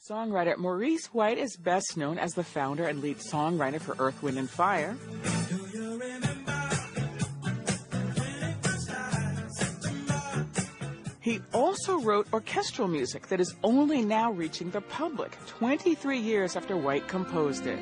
Songwriter Maurice White is best known as the founder and lead songwriter for Earth, Wind & Fire. He also wrote orchestral music that is only now reaching the public, 23 years after White composed it.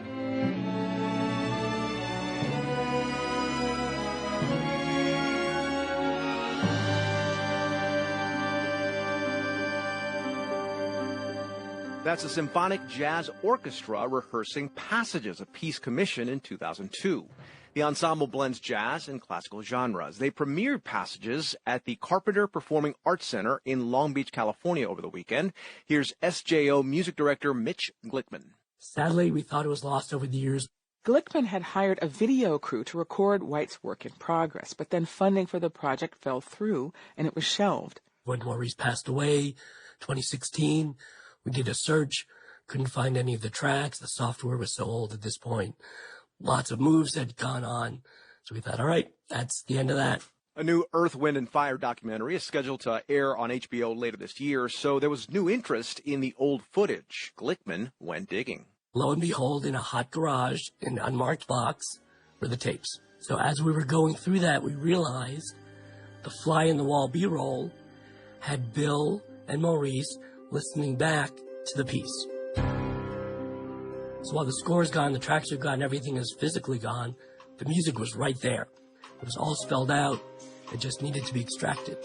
That's a symphonic jazz orchestra rehearsing passages, a piece commissioned in 2002. The ensemble blends jazz and classical genres. They premiered passages at the Carpenter Performing Arts Center in Long Beach, California over the weekend. Here's SJO music director Mitch Glickman. Sadly, we thought it was lost over the years. Glickman had hired a video crew to record White's work in progress, but then funding for the project fell through and it was shelved. When Maurice passed away, 2016, we did a search, couldn't find any of the tracks. The software was so old at this point. Lots of moves had gone on. So we thought, all right, that's the end of that. A new Earth, Wind & Fire documentary is scheduled to air on HBO later this year, so there was new interest in the old footage. Glickman went digging. Lo and behold, in a hot garage, in an unmarked box, were the tapes. So as we were going through that, we realized the fly-in-the-wall B-roll had Bill and Maurice listening back to the piece. So while the score's gone, the tracks are gone, everything is physically gone, the music was right there. It was all spelled out. It just needed to be extracted.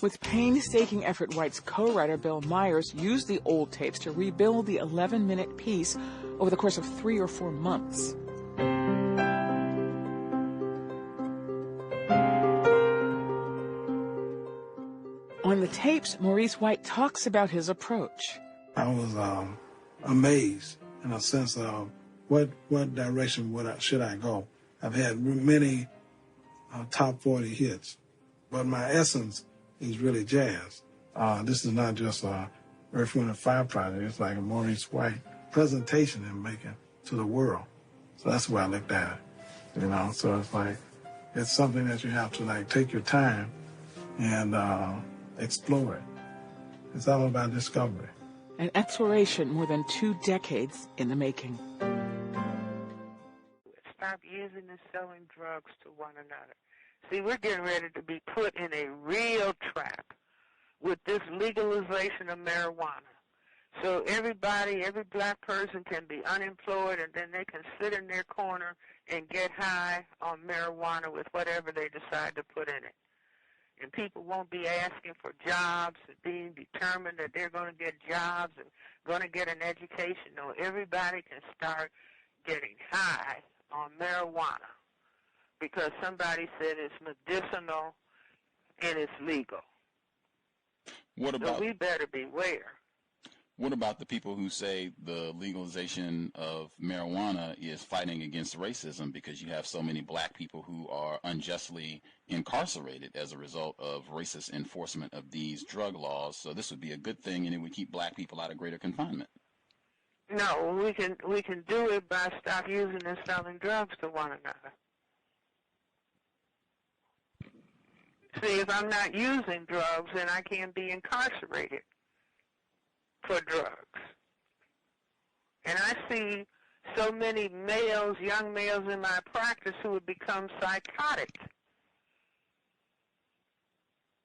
With painstaking effort, White's co-writer Bill Myers used the old tapes to rebuild the 11-minute piece over the course of 3 or 4 months. On the tapes, Maurice White talks about his approach. I was amazed in a sense of what direction should I go. I've had many top 40 hits, but my essence is really jazz. This is not just a Earth, Wind & Fire project. It's like a Maurice White presentation in making to the world. So that's the way I looked at it, you know. So it's like, it's something that you have to like take your time and explore it. It's all about discovery. An exploration more than 2 decades in the making. Stop using and selling drugs to one another. See, we're getting ready to be put in a real trap with this legalization of marijuana. So everybody, every black person can be unemployed, and then they can sit in their corner and get high on marijuana with whatever they decide to put in it. And people won't be asking for jobs and being determined that they're going to get jobs and going to get an education. No, everybody can start getting high on marijuana because somebody said it's medicinal and it's legal. What about, so we better beware. What about the people who say the legalization of marijuana is fighting against racism because you have so many black people who are unjustly incarcerated as a result of racist enforcement of these drug laws? So this would be a good thing, and it would keep black people out of greater confinement. No, we can do it by stop using and selling drugs to one another. See, if I'm not using drugs, then I can't be incarcerated for drugs. And I see so many males, young males in my practice who have become psychotic,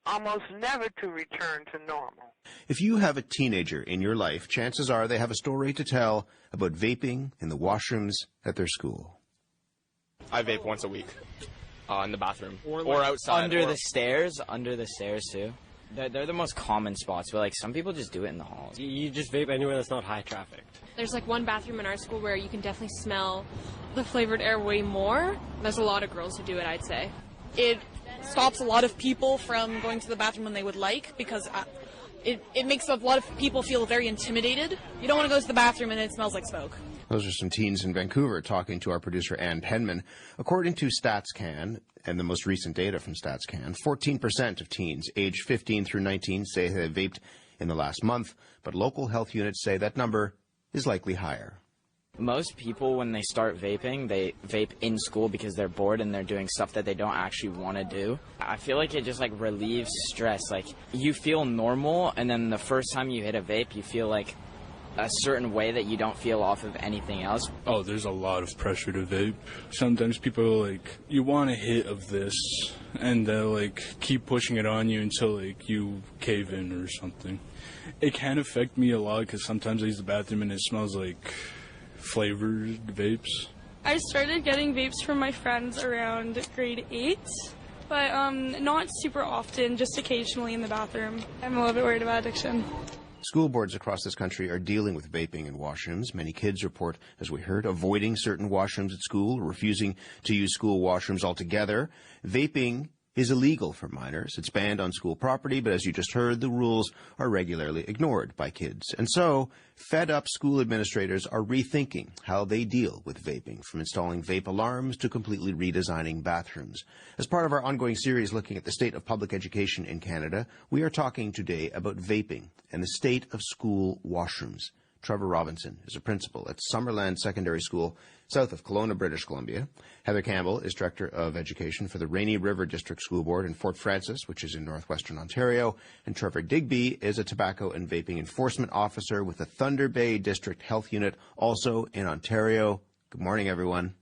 almost never to return to normal. If you have a teenager in your life, chances are they have a story to tell about vaping in the washrooms at their school. I vape once a week in the bathroom or outside. Under the stairs too. They're the most common spots, but like some people just do it in the halls. You just vape anywhere that's not high traffic. There's like one bathroom in our school where you can definitely smell the flavored air way more. There's a lot of girls who do it, I'd say. It stops a lot of people from going to the bathroom when they would like because it makes a lot of people feel very intimidated. You don't want to go to the bathroom and it smells like smoke. Those are some teens in Vancouver talking to our producer Ann Penman. According to StatsCan and the most recent data from StatsCan, 14% of teens aged 15 through 19 say they vaped in the last month, but local health units say that number is likely higher. Most people, when they start vaping, they vape in school because they're bored and they're doing stuff that they don't actually want to do. I feel like it just like relieves stress. Like you feel normal, and then the first time you hit a vape, you feel like a certain way that you don't feel off of anything else. Oh, there's a lot of pressure to vape. Sometimes people are like, you want a hit of this, and they'll like keep pushing it on you until like you cave in or something. It can affect me a lot because sometimes I use the bathroom and it smells like flavored vapes. I started getting vapes from my friends around grade 8, but not super often, just occasionally in the bathroom. I'm a little bit worried about addiction. School boards across this country are dealing with vaping in washrooms. Many kids report, as we heard, avoiding certain washrooms at school, refusing to use school washrooms altogether. Vaping is illegal for minors. It's banned on school property, but as you just heard, the rules are regularly ignored by kids. And so, fed-up school administrators are rethinking how they deal with vaping, from installing vape alarms to completely redesigning bathrooms. As part of our ongoing series looking at the state of public education in Canada, we are talking today about vaping and the state of school washrooms. Trevor Robinson is a principal at Summerland Secondary School, south of Kelowna, British Columbia. Heather Campbell is Director of Education for the Rainy River District School Board in Fort Frances, which is in northwestern Ontario. And Trevor Digby is a tobacco and vaping enforcement officer with the Thunder Bay District Health Unit, also in Ontario. Good morning, everyone.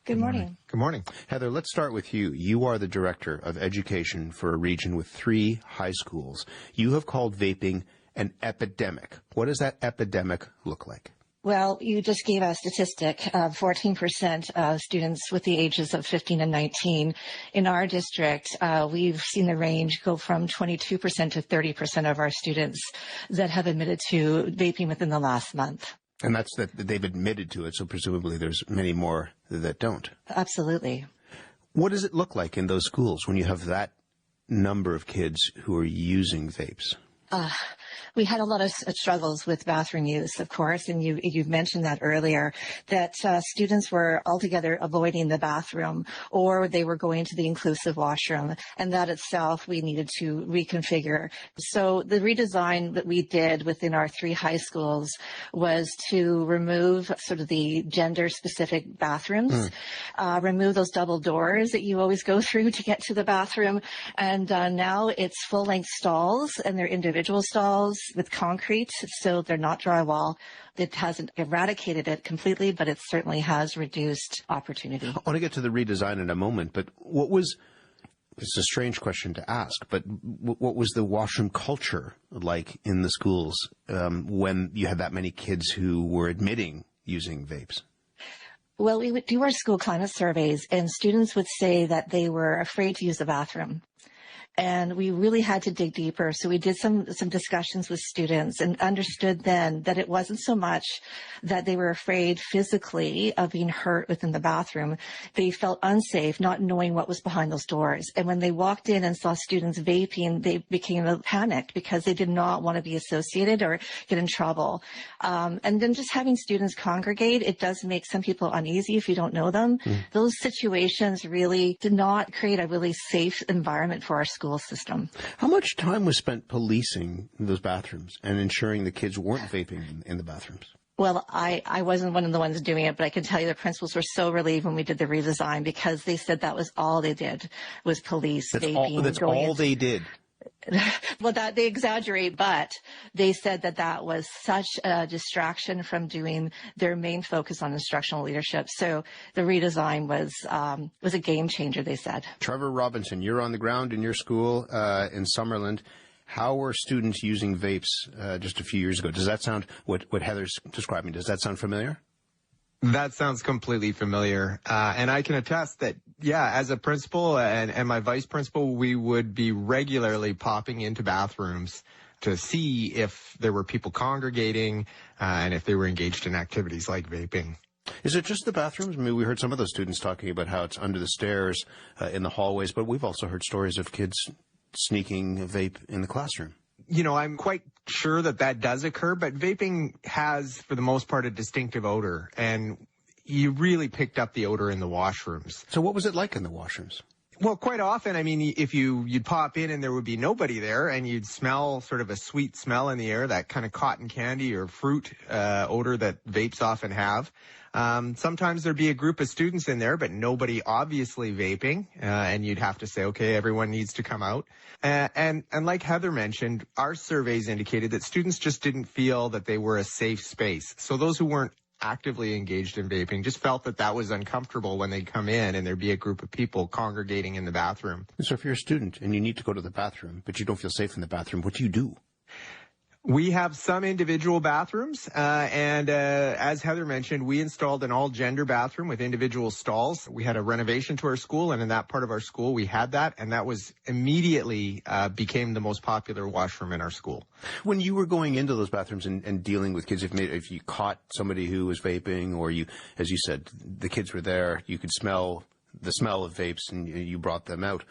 Good morning. Good morning. Heather, let's start with you. You are the Director of Education for a region with 3 high schools. You have called vaping an epidemic. What does that epidemic look like? Well, you just gave a statistic of 14% of students with the ages of 15 and 19. In our district, we've seen the range go from 22% to 30% of our students that have admitted to vaping within the last month. And that's that they've admitted to it, so presumably there's many more that don't. Absolutely. What does it look like in those schools when you have that number of kids who are using vapes? We had a lot of struggles with bathroom use, of course, and you've mentioned that earlier, that students were altogether avoiding the bathroom, or they were going to the inclusive washroom, and that itself we needed to reconfigure. So the redesign that we did within our 3 high schools was to remove sort of the gender-specific bathrooms, remove those double doors that you always go through to get to the bathroom, and now it's full-length stalls, and they're individual stalls with concrete, so they're not drywall. It hasn't eradicated it completely, but it certainly has reduced opportunity. I want to get to the redesign in a moment, but it's a strange question to ask, but what was the washroom culture like in the schools when you had that many kids who were admitting using vapes? Well, we would do our school climate surveys, and students would say that they were afraid to use the bathroom. And we really had to dig deeper. So we did some discussions with students and understood then that it wasn't so much that they were afraid physically of being hurt within the bathroom. They felt unsafe, not knowing what was behind those doors. And when they walked in and saw students vaping, they became panicked because they did not want to be associated or get in trouble. And then just having students congregate, it does make some people uneasy if you don't know them. Those situations really did not create a really safe environment for our school system. How much time was spent policing those bathrooms and ensuring the kids weren't vaping in the bathrooms? Well, I wasn't one of the ones doing it, but I can tell you the principals were so relieved when we did the redesign because they said that was all they did was police vaping. That's all they did. Well, that they exaggerate, but they said that was such a distraction from doing their main focus on instructional leadership. So the redesign was a game changer, they said. Trevor Robinson, you're on the ground in your school in Summerland. How were students using vapes just a few years ago? Does that sound, what Heather's describing, does that sound familiar? That sounds completely familiar. And I can attest that, yeah, as a principal and my vice principal, we would be regularly popping into bathrooms to see if there were people congregating and if they were engaged in activities like vaping. Is it just the bathrooms? I mean, we heard some of those students talking about how it's under the stairs in the hallways, but we've also heard stories of kids sneaking a vape in the classroom. You know, I'm quite sure that does occur, but vaping has, for the most part, a distinctive odor, and you really picked up the odor in the washrooms. So what was it like in the washrooms? Well, quite often, I mean, if you'd pop in and there would be nobody there, and you'd smell sort of a sweet smell in the air, that kind of cotton candy or fruit odor that vapes often have. Sometimes there'd be a group of students in there, but nobody obviously vaping, and you'd have to say, okay, everyone needs to come out. And like Heather mentioned, our surveys indicated that students just didn't feel that they were a safe space. So those who weren't actively engaged in vaping just felt that that was uncomfortable when they'd come in and there'd be a group of people congregating in the bathroom. So if you're a student and you need to go to the bathroom, but you don't feel safe in the bathroom, what do you do? We have some individual bathrooms, and as Heather mentioned, we installed an all-gender bathroom with individual stalls. We had a renovation to our school, and in that part of our school, we had that, and that was immediately became the most popular washroom in our school. When you were going into those bathrooms and dealing with kids, if you caught somebody who was vaping, or you, as you said, the kids were there, you could smell the smell of vapes, and you brought them out.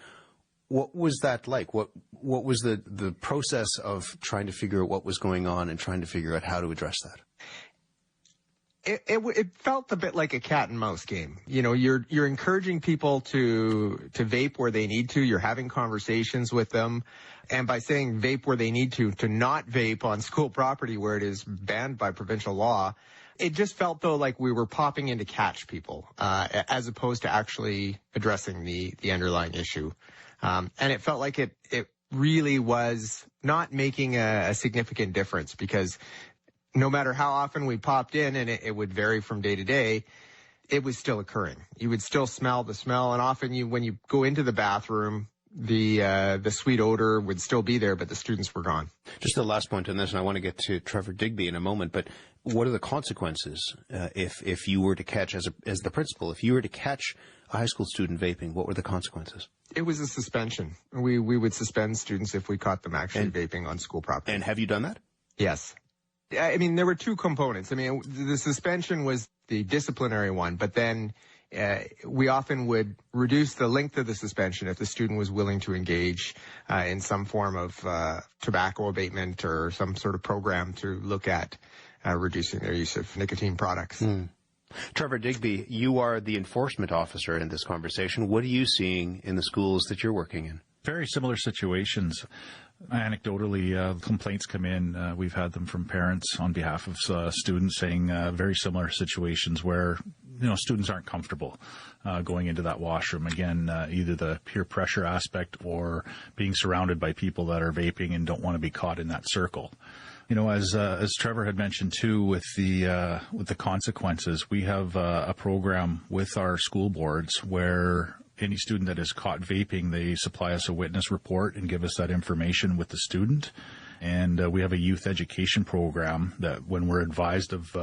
What was that like? What was the process of trying to figure out what was going on and trying to figure out how to address that? It felt a bit like a cat and mouse game. You know, you're encouraging people to vape where they need to. You're having conversations with them. And by saying vape where they need to not vape on school property where it is banned by provincial law, it just felt, though, like we were popping in to catch people, as opposed to actually addressing the underlying issue. And it felt like it really was not making a significant difference, because no matter how often we popped in, and it would vary from day to day, it was still occurring. You would still smell the smell, and often when you go into the bathroom, the sweet odor would still be there, but the students were gone. Just the last point on this, and I want to get to Trevor Digby in a moment, but what are the consequences if you were to catch, as the principal, if you were to catch a high school student vaping, what were the consequences? It was a suspension. We would suspend students if we caught them actually vaping on school property. And have you done that? Yes. I mean, there were two components. I mean, the suspension was the disciplinary one, but then we often would reduce the length of the suspension if the student was willing to engage in some form of tobacco abatement or some sort of program to look at reducing their use of nicotine products. Trevor Digby, you are the enforcement officer in this conversation. What are you seeing in the schools that you're working in? Very similar situations. Anecdotally, complaints come in. We've had them from parents on behalf of students saying very similar situations where, students aren't comfortable going into that washroom. Again, either the peer pressure aspect or being surrounded by people that are vaping and don't want to be caught in that circle. As Trevor had mentioned too, with the consequences, we have a program with our school boards where any student that is caught vaping, they supply us a witness report and give us that information with the student. And we have a youth education program that when we're advised of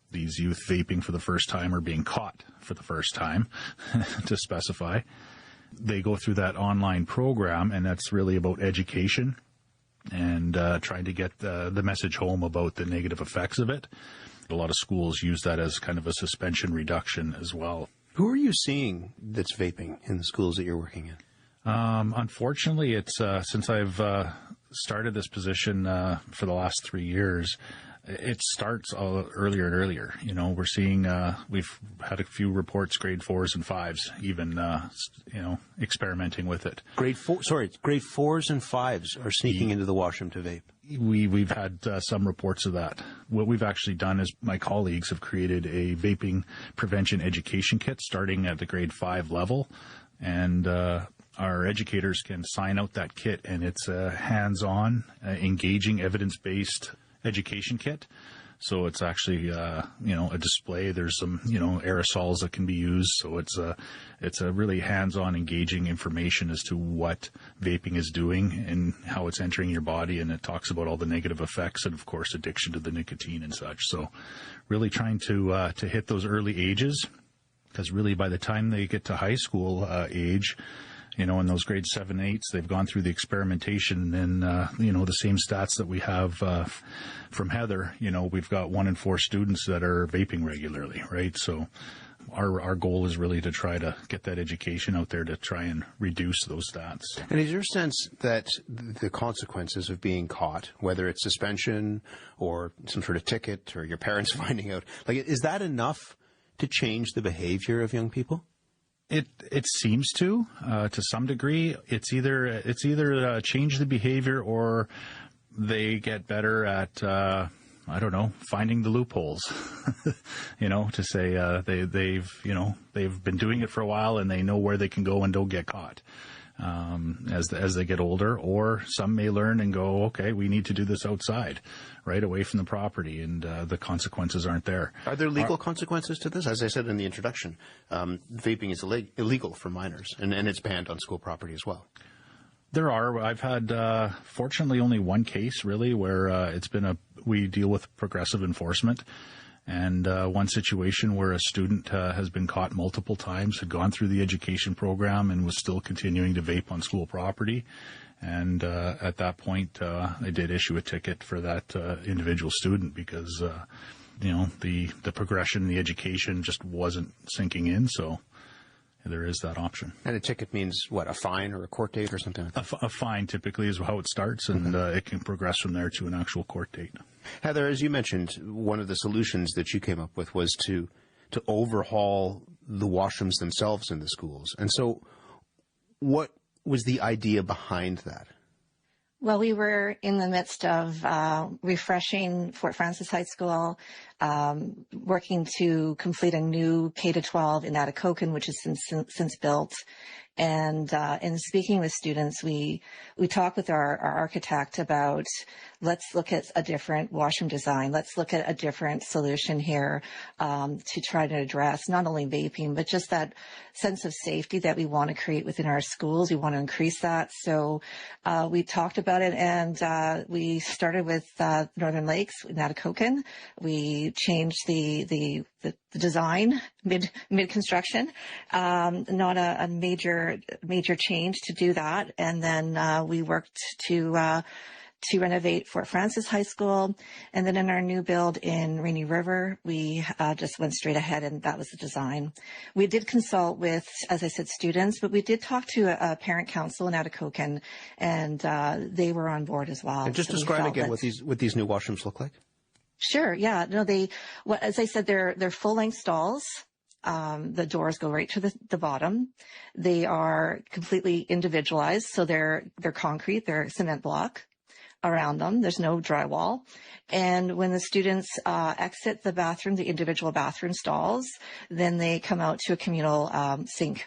these youth vaping for the first time or being caught for the first time, to specify, they go through that online program, and that's really about education and trying to get the message home about the negative effects of it. A lot of schools use that as kind of a suspension reduction as well. Who are you seeing that's vaping in the schools that you're working in? Unfortunately, it's since I've started this position for the last 3 years, it starts earlier and earlier. We're seeing, we've had a few reports, grade 4s and 5s, even, experimenting with it. Grade 4s and 5s are sneaking into the washroom to vape. We've had some reports of that. What we've actually done is my colleagues have created a vaping prevention education kit starting at the grade 5 level, and our educators can sign out that kit, and it's a hands-on, engaging, evidence-based education kit. So it's actually, a display. There's some, aerosols that can be used. So it's a really hands-on, engaging information as to what vaping is doing and how it's entering your body. And it talks about all the negative effects and, of course, addiction to the nicotine and such. So really trying to hit those early ages, because really by the time they get to high school age, in those grade 7, 8s, they've gone through the experimentation, and the same stats that we have from Heather. We've got 1 in 4 students that are vaping regularly, right? So our goal is really to try to get that education out there to try and reduce those stats. And is your sense that the consequences of being caught, whether it's suspension or some sort of ticket or your parents finding out, is that enough to change the behavior of young people? It seems to some degree. It's either change the behavior, or they get better at I don't know, finding the loopholes. To say they've been doing it for a while and they know where they can go and don't get caught as they get older. Or some may learn and go, okay, we need to do this outside, right away from the property, and the consequences aren't there. Are there legal consequences to this? As I said in the introduction, vaping is illegal for minors, and it's banned on school property as well. There are. I've had, fortunately, only one case really where we deal with progressive enforcement, and one situation where a student has been caught multiple times, had gone through the education program and was still continuing to vape on school property. And at that point, I did issue a ticket for that individual student because, the progression, the education just wasn't sinking in. So there is that option. And a ticket means what, a fine or a court date or something like that? A fine typically is how it starts, and it can progress from there to an actual court date. Heather, as you mentioned, one of the solutions that you came up with was to overhaul the washrooms themselves in the schools. And so what was the idea behind that? Well, we were in the midst of refreshing Fort Francis High School, working to complete a new K-12 in Atikokan, which is since built. And in speaking with students, we talked with our architect about, let's look at a different washroom design. Let's look at a different solution here to try to address not only vaping, but just that sense of safety that we want to create within our schools. We want to increase that. So we talked about it, and we started with Northern Lakes in Atikokan. We changed the design mid-construction, not a major change to do that. And then we worked to renovate Fort Francis High School. And then in our new build in Rainy River, we just went straight ahead, and that was the design. We did consult with, as I said, students, but we did talk to a parent council in Atikokan, and they were on board as well. And just describe again what these new washrooms look like. Sure. Yeah. No, as I said, they're full-length stalls. The doors go right to the bottom. They are completely individualized. So they're concrete, they're cement block around them. There's no drywall. And when the students exit the bathroom, the individual bathroom stalls, then they come out to a communal sink,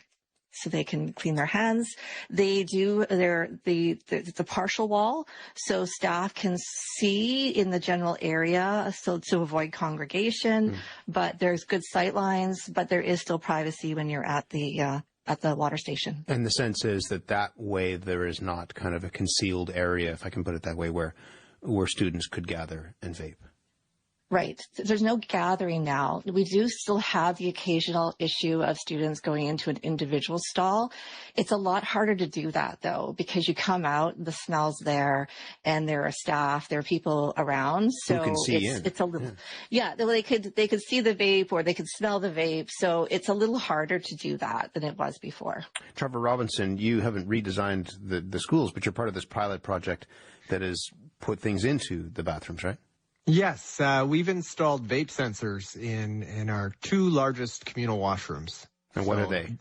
so they can clean their hands. They do the partial wall, so staff can see in the general area, so to avoid congregation. But there's good sight lines, but there is still privacy when you're at the water station. And the sense is that way there is not kind of a concealed area, if I can put it that way, where students could gather and vape. Right. There's no gathering now. We do still have the occasional issue of students going into an individual stall. It's a lot harder to do that, though, because you come out, the smell's there, and there are staff, there are people around. So who can see it's a little, they could see the vape, or they could smell the vape. So it's a little harder to do that than it was before. Trevor Robinson, you haven't redesigned the schools, but you're part of this pilot project that has put things into the bathrooms, right? Yes, we've installed vape sensors in our two largest communal washrooms. And what are they?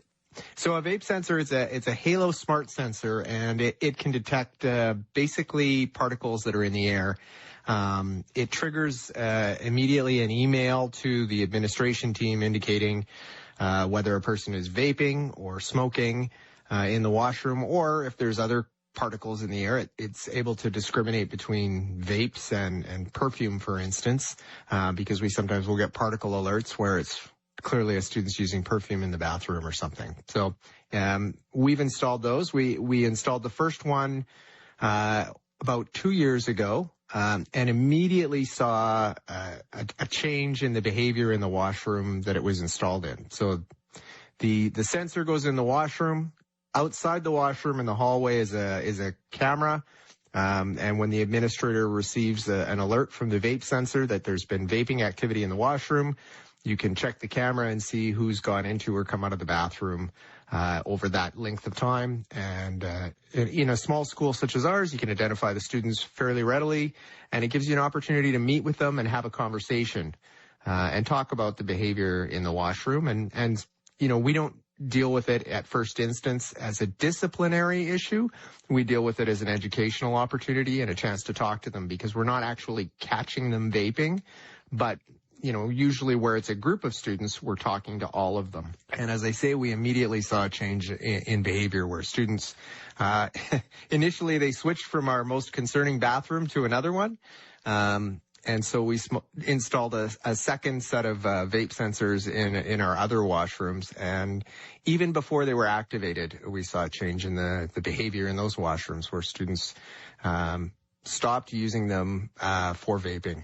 So a vape sensor is a Halo Smart sensor, and it can detect basically particles that are in the air. It triggers immediately an email to the administration team indicating whether a person is vaping or smoking in the washroom, or if there's other particles in the air. It's able to discriminate between vapes and perfume, for instance, because we sometimes will get particle alerts where it's clearly a student's using perfume in the bathroom or something. So we've installed those. We installed the first one about 2 years ago, and immediately saw a change in the behavior in the washroom that it was installed in. So the sensor goes in the washroom. Outside the washroom in the hallway is a camera, and when the administrator receives an alert from the vape sensor that there's been vaping activity in the washroom, you can check the camera and see who's gone into or come out of the bathroom over that length of time. And in a small school such as ours, you can identify the students fairly readily, and it gives you an opportunity to meet with them and have a conversation and talk about the behavior in the washroom. And we don't deal with it at first instance as a disciplinary issue. We deal with it as an educational opportunity and a chance to talk to them, because we're not actually catching them vaping, but usually where it's a group of students, we're talking to all of them. And as I say, we immediately saw a change in behavior where students, initially they switched from our most concerning bathroom to another one. And so we installed a second set of vape sensors in our other washrooms. And even before they were activated, we saw a change in the behavior in those washrooms where students stopped using them for vaping.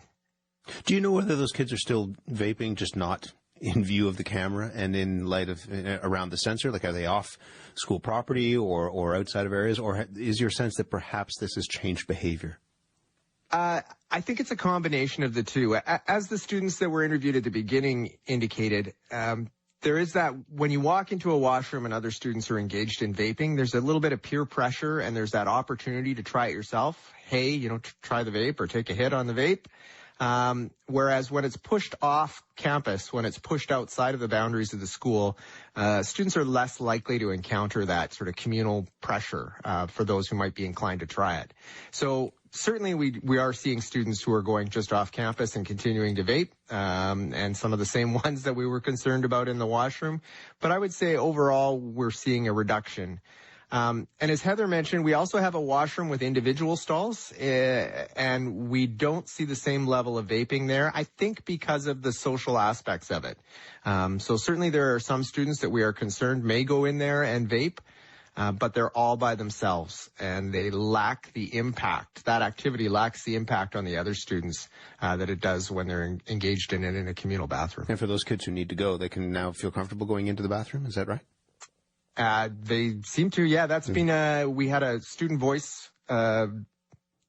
Do you know whether those kids are still vaping, just not in view of the camera and in light of around the sensor? Like, are they off school property or outside of areas? Or is your sense that perhaps this has changed behavior? I think it's a combination of the two. As the students that were interviewed at the beginning indicated, there is that when you walk into a washroom and other students are engaged in vaping, there's a little bit of peer pressure and there's that opportunity to try it yourself. Hey, try the vape or take a hit on the vape. Whereas when it's pushed off campus, when it's pushed outside of the boundaries of the school, students are less likely to encounter that sort of communal pressure for those who might be inclined to try it. So certainly we are seeing students who are going just off campus and continuing to vape, and some of the same ones that we were concerned about in the washroom. But I would say overall we're seeing a reduction. And as Heather mentioned, we also have a washroom with individual stalls, and we don't see the same level of vaping there, I think because of the social aspects of it. So certainly there are some students that we are concerned may go in there and vape, but they're all by themselves, and they lack the impact. That activity lacks the impact on the other students that it does when they're engaged in it in a communal bathroom. And for those kids who need to go, they can now feel comfortable going into the bathroom, is that right? They seem to, yeah. That's been, we had a student voice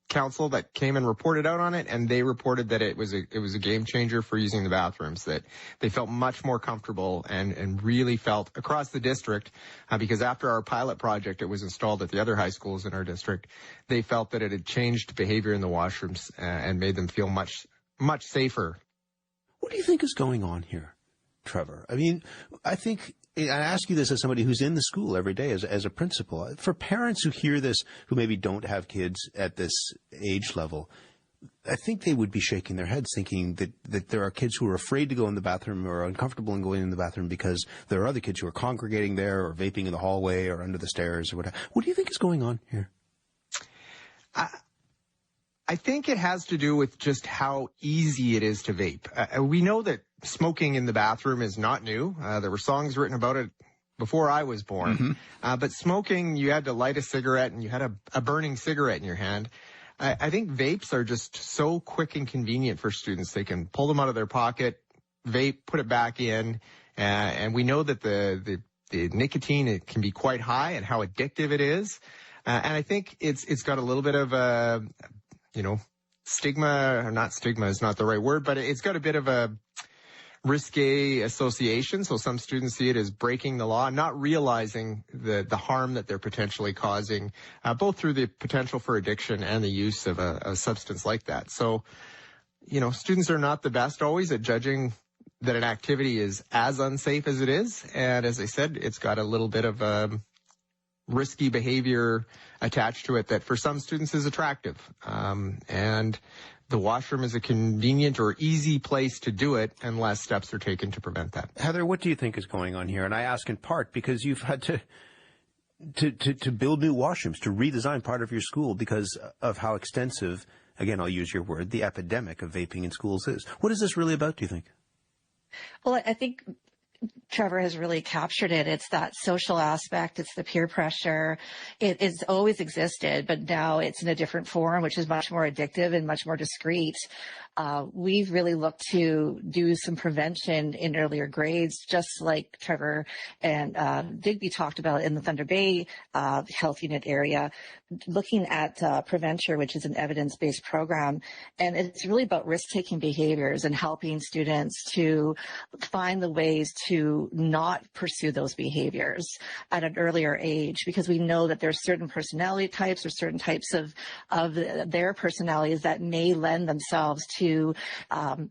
council that came and reported out on it, and they reported that it was a game changer for using the bathrooms, that they felt much more comfortable and really felt across the district, because after our pilot project, it was installed at the other high schools in our district, they felt that it had changed behavior in the washrooms and made them feel much, much safer. What do you think is going on here, Trevor? I mean, I think... I ask you this as somebody who's in the school every day as a principal. For parents who hear this, who maybe don't have kids at this age level, I think they would be shaking their heads thinking that there are kids who are afraid to go in the bathroom or uncomfortable in going in the bathroom because there are other kids who are congregating there or vaping in the hallway or under the stairs or whatever. What do you think is going on here? I think it has to do with just how easy it is to vape. We know that smoking in the bathroom is not new. There were songs written about it before I was born. But smoking, you had to light a cigarette and you had a burning cigarette in your hand. I think vapes are just so quick and convenient for students. They can pull them out of their pocket, vape, put it back in. And we know that the nicotine, it can be quite high and how addictive it is. And I think it's got a little bit of a... stigma, or not stigma is not the right word, but it's got a bit of a risque association. So some students see it as breaking the law, not realizing the harm that they're potentially causing, both through the potential for addiction and the use of a substance like that. So, students are not the best always at judging that an activity is as unsafe as it is. And as I said, it's got a little bit of risky behavior attached to it that for some students is attractive. And the washroom is a convenient or easy place to do it unless steps are taken to prevent that. Heather, what do you think is going on here? And I ask in part because you've had to build new washrooms, to redesign part of your school because of how extensive, again, I'll use your word, the epidemic of vaping in schools is. What is this really about, do you think? Well, I think Trevor has really captured it. It's that social aspect. It's the peer pressure. It has always existed, but now it's in a different form, which is much more addictive and much more discreet. We've really looked to do some prevention in earlier grades, just like Trevor and Digby talked about in the Thunder Bay Health Unit area, looking at Preventure, which is an evidence-based program. And it's really about risk-taking behaviors and helping students to find the ways to not pursue those behaviors at an earlier age, because we know that there's certain personality types or certain types of their personalities that may lend themselves to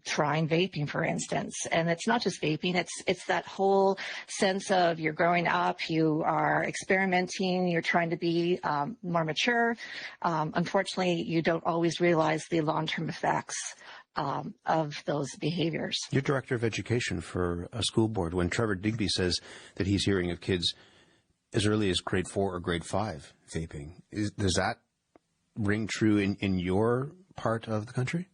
trying vaping, for instance. And it's not just vaping, it's that whole sense of you're growing up, you are experimenting, you're trying to be more mature. Unfortunately, you don't always realize the long-term effects of those behaviors. You're director of education for a school board. When Trevor Digby says that he's hearing of kids as early as grade 4 or grade 5 vaping, does that ring true in your part of the country?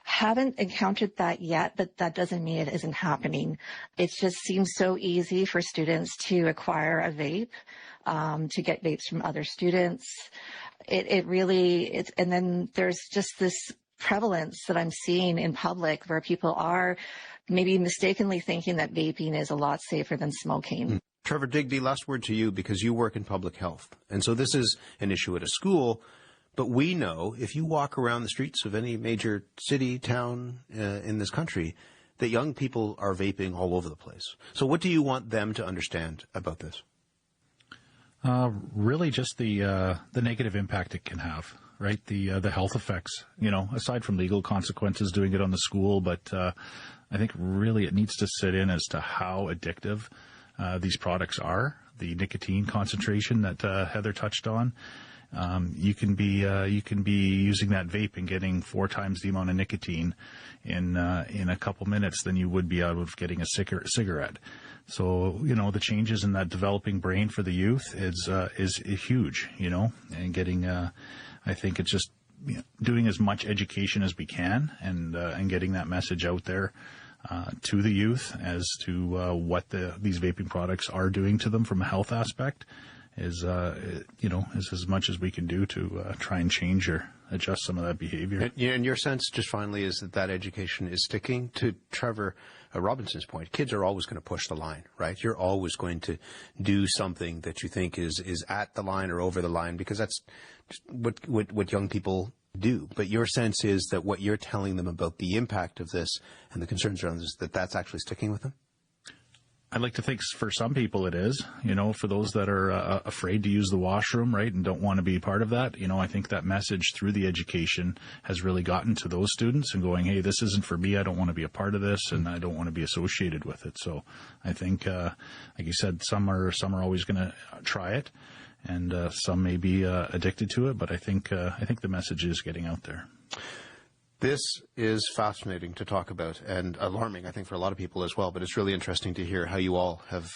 Haven't encountered that yet, but that doesn't mean it isn't happening. It just seems so easy for students to acquire a vape, to get vapes from other students. And then there's just this prevalence that I'm seeing in public where people are maybe mistakenly thinking that vaping is a lot safer than smoking. Trevor Digby, last word to you, because you work in public health. And so this is an issue at a school, but we know if you walk around the streets of any major city, town in this country, that young people are vaping all over the place. So what do you want them to understand about this? Really just the negative impact it can have. Right, the health effects, aside from legal consequences doing it on the school, but I think really it needs to sit in as to how addictive these products are. The nicotine concentration that Heather touched on, you can be using that vape and getting 4 times the amount of nicotine in a couple minutes than you would be out of getting a cigarette. So, the changes in that developing brain for the youth is huge, and getting, I think it's just doing as much education as we can and getting that message out there to the youth as to what these vaping products are doing to them from a health aspect is as much as we can do to try and change or adjust some of that behavior. And your sense, just finally, is that education is sticking? To Trevor Robinson's point, kids are always going to push the line, right? You're always going to do something that you think is at the line or over the line, because that's what young people do. But your sense is that what you're telling them about the impact of this and the concerns around this, that's actually sticking with them? I'd like to think for some people it is, for those that are afraid to use the washroom, right, and don't want to be part of that, I think that message through the education has really gotten to those students and going, hey, this isn't for me, I don't want to be a part of this, and I don't want to be associated with it. So I think, like you said, some are always going to try it, and some may be addicted to it, but I think the message is getting out there. This is fascinating to talk about and alarming, I think, for a lot of people as well. But it's really interesting to hear how you all have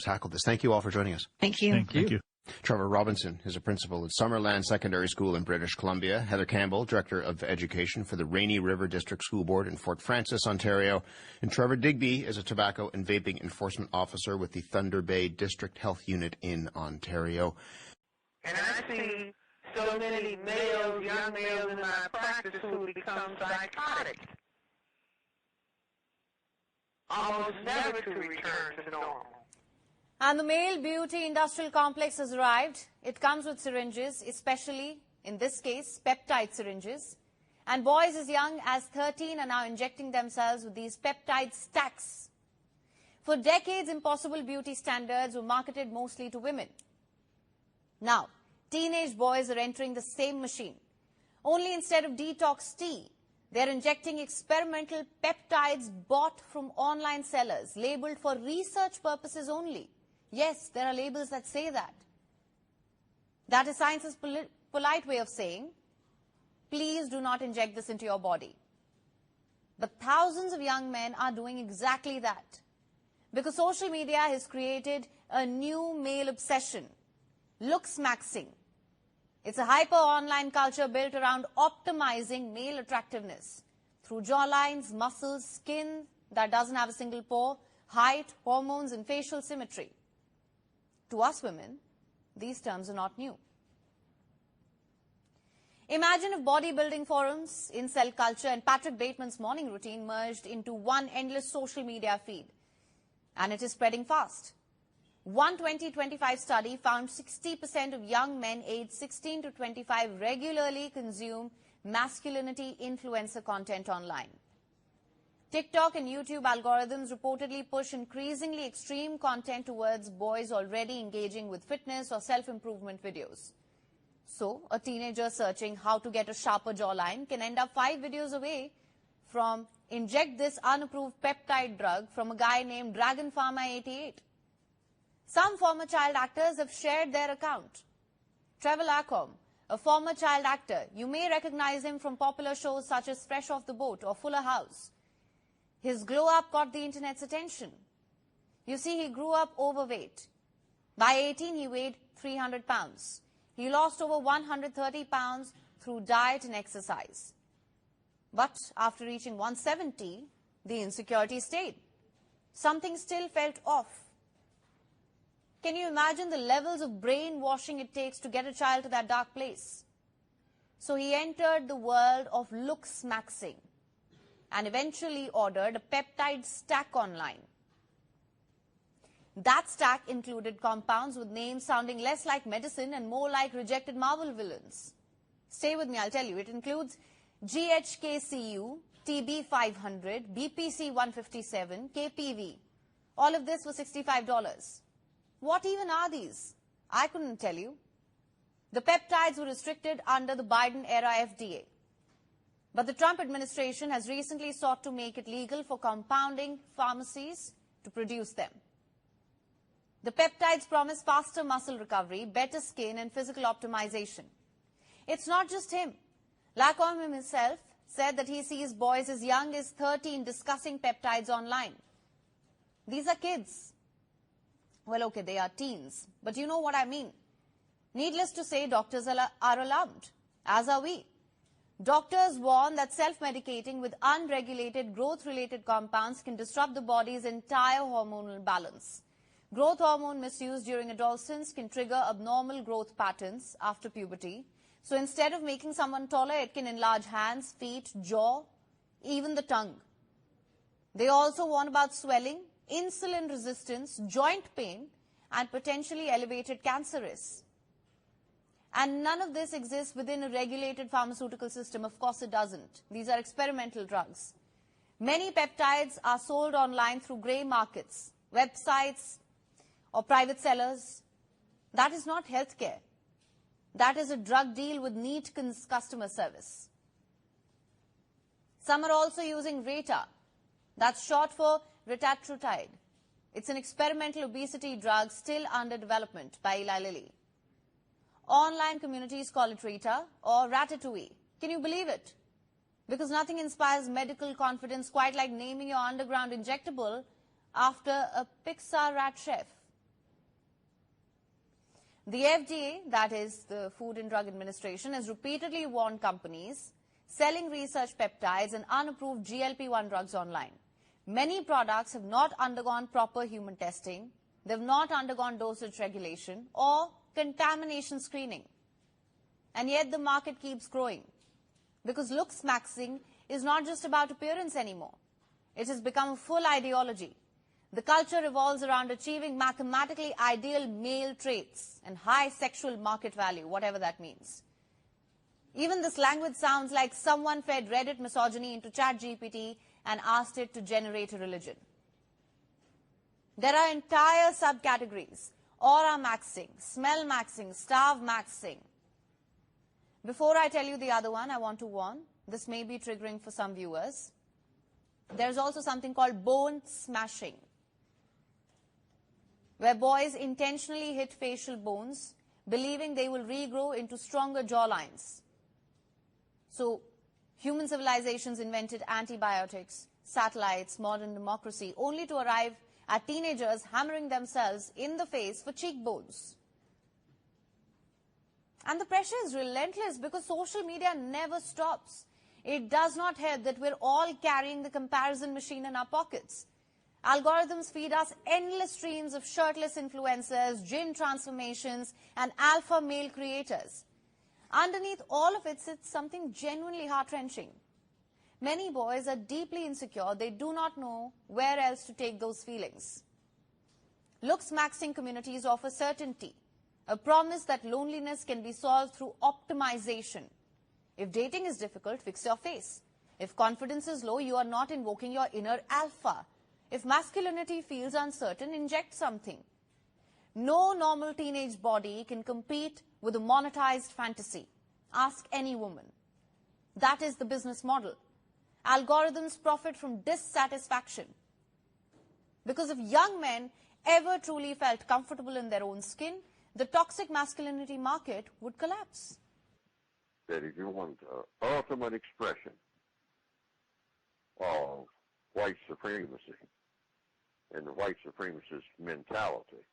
tackled this. Thank you all for joining us. Thank you. Thank you. Trevor Robinson is a principal at Summerland Secondary School in British Columbia. Heather Campbell, Director of Education for the Rainy River District School Board in Fort Francis, Ontario. And Trevor Digby is a Tobacco and Vaping Enforcement Officer with the Thunder Bay District Health Unit in Ontario. And I see so many males, young males in my practice who become psychotic, almost never to return to normal. And the male beauty industrial complex has arrived. It comes with syringes, especially, in this case, peptide syringes. And boys as young as 13 are now injecting themselves with these peptide stacks. For decades, impossible beauty standards were marketed mostly to women. Now, teenage boys are entering the same machine. Only instead of detox tea, they're injecting experimental peptides bought from online sellers, labeled for research purposes only. Yes, there are labels that say that. That is science's polite way of saying, please do not inject this into your body. But thousands of young men are doing exactly that. Because social media has created a new male obsession, looks maxing. It's a hyper-online culture built around optimizing male attractiveness through jawlines, muscles, skin that doesn't have a single pore, height, hormones, and facial symmetry. To us women, these terms are not new. Imagine if bodybuilding forums, incel culture, and Patrick Bateman's morning routine merged into one endless social media feed. And it is spreading fast. One 2025 study found 60% of young men aged 16 to 25 regularly consume masculinity influencer content online. TikTok and YouTube algorithms reportedly push increasingly extreme content towards boys already engaging with fitness or self-improvement videos. So, a teenager searching how to get a sharper jawline can end up 5 videos away from inject this unapproved peptide drug from a guy named Dragon Pharma 88. Some former child actors have shared their account. Trevor Lacombe, a former child actor, you may recognize him from popular shows such as Fresh Off the Boat or Fuller House. His glow-up got the internet's attention. You see, he grew up overweight. By 18, he weighed 300 pounds. He lost over 130 pounds through diet and exercise. But after reaching 170, the insecurity stayed. Something still felt off. Can you imagine the levels of brainwashing it takes to get a child to that dark place? So he entered the world of looks-maxing and eventually ordered a peptide stack online. That stack included compounds with names sounding less like medicine and more like rejected Marvel villains. Stay with me, I'll tell you. It includes GHKCU, TB500, BPC157, KPV. All of this was $65. What even are these? I couldn't tell you. The peptides were restricted under the Biden-era FDA. But the Trump administration has recently sought to make it legal for compounding pharmacies to produce them. The peptides promise faster muscle recovery, better skin, and physical optimization. It's not just him. Lacombe himself said that he sees boys as young as 13 discussing peptides online. These are kids. Well, okay, they are teens, but you know what I mean. Needless to say, doctors are alarmed, as are we. Doctors warn that self-medicating with unregulated growth-related compounds can disrupt the body's entire hormonal balance. Growth hormone misuse during adolescence can trigger abnormal growth patterns after puberty. So instead of making someone taller, it can enlarge hands, feet, jaw, even the tongue. They also warn about swelling, insulin resistance, joint pain, and potentially elevated cancer risks. And none of this exists within a regulated pharmaceutical system. Of course it doesn't. These are experimental drugs. Many peptides are sold online through grey markets, websites, or private sellers. That is not healthcare. That is a drug deal with neat customer service. Some are also using Reta. That's short for retatrutide. It's an experimental obesity drug still under development by Eli Lilly. Online communities call it Reta or Ratatouille. Can you believe it? Because nothing inspires medical confidence quite like naming your underground injectable after a Pixar rat chef. The FDA, that is the Food and Drug Administration, has repeatedly warned companies selling research peptides and unapproved GLP-1 drugs online. Many products have not undergone proper human testing, they have not undergone dosage regulation or contamination screening. And yet the market keeps growing. Because looks-maxing is not just about appearance anymore. It has become a full ideology. The culture revolves around achieving mathematically ideal male traits and high sexual market value, whatever that means. Even this language sounds like someone fed Reddit misogyny into ChatGPT and asked it to generate a religion. There are entire subcategories: aura maxing, smell maxing, starve maxing. Before I tell you the other one, I want to warn, this may be triggering for some viewers. There's also something called bone smashing, where boys intentionally hit facial bones, believing they will regrow into stronger jawlines. So, human civilizations invented antibiotics, satellites, modern democracy, only to arrive at teenagers hammering themselves in the face for cheekbones. And the pressure is relentless because social media never stops. It does not help that we're all carrying the comparison machine in our pockets. Algorithms feed us endless streams of shirtless influencers, gym transformations, and alpha male creators. Underneath all of it sits something genuinely heart-wrenching. Many boys are deeply insecure. They do not know where else to take those feelings. Looks-maxing communities offer certainty, a promise that loneliness can be solved through optimization. If dating is difficult, fix your face. If confidence is low, you are not invoking your inner alpha. If masculinity feels uncertain, inject something. No normal teenage body can compete with a monetized fantasy. Ask any woman. That is the business model. Algorithms profit from dissatisfaction. Because if young men ever truly felt comfortable in their own skin, the toxic masculinity market would collapse. That if you want ultimate expression of white supremacy and the white supremacist mentality,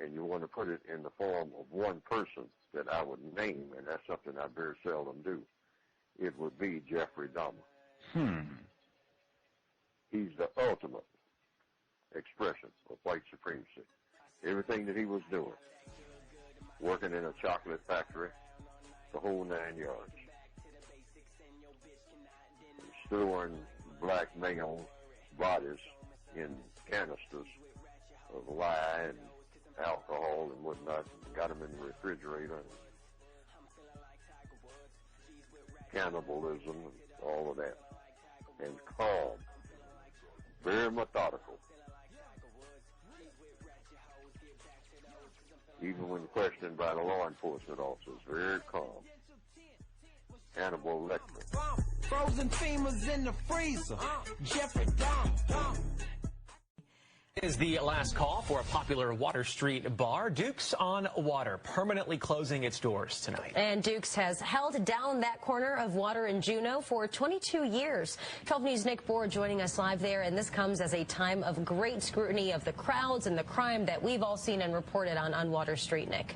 and you want to put it in the form of one person that I would name, and that's something I very seldom do, it would be Jeffrey Dahmer. He's the ultimate expression of white supremacy. Everything that he was doing, working in a chocolate factory, the whole 9 yards, storing black male bodies in canisters of lye and alcohol and whatnot, and got them in the refrigerator, and cannibalism and all of that, and calm, very methodical. Even when questioned by the law enforcement officers, very calm. Hannibal Lecter. Frozen femurs in the freezer. Jeffrey Dahmer. Is the last call for a popular Water Street bar. Duke's on Water permanently closing its doors tonight. And Duke's has held down that corner of Water in Juneau for 22 years. 12 News' Nick Bohr joining us live there, and this comes as a time of great scrutiny of the crowds and the crime that we've all seen and reported on Water Street, Nick.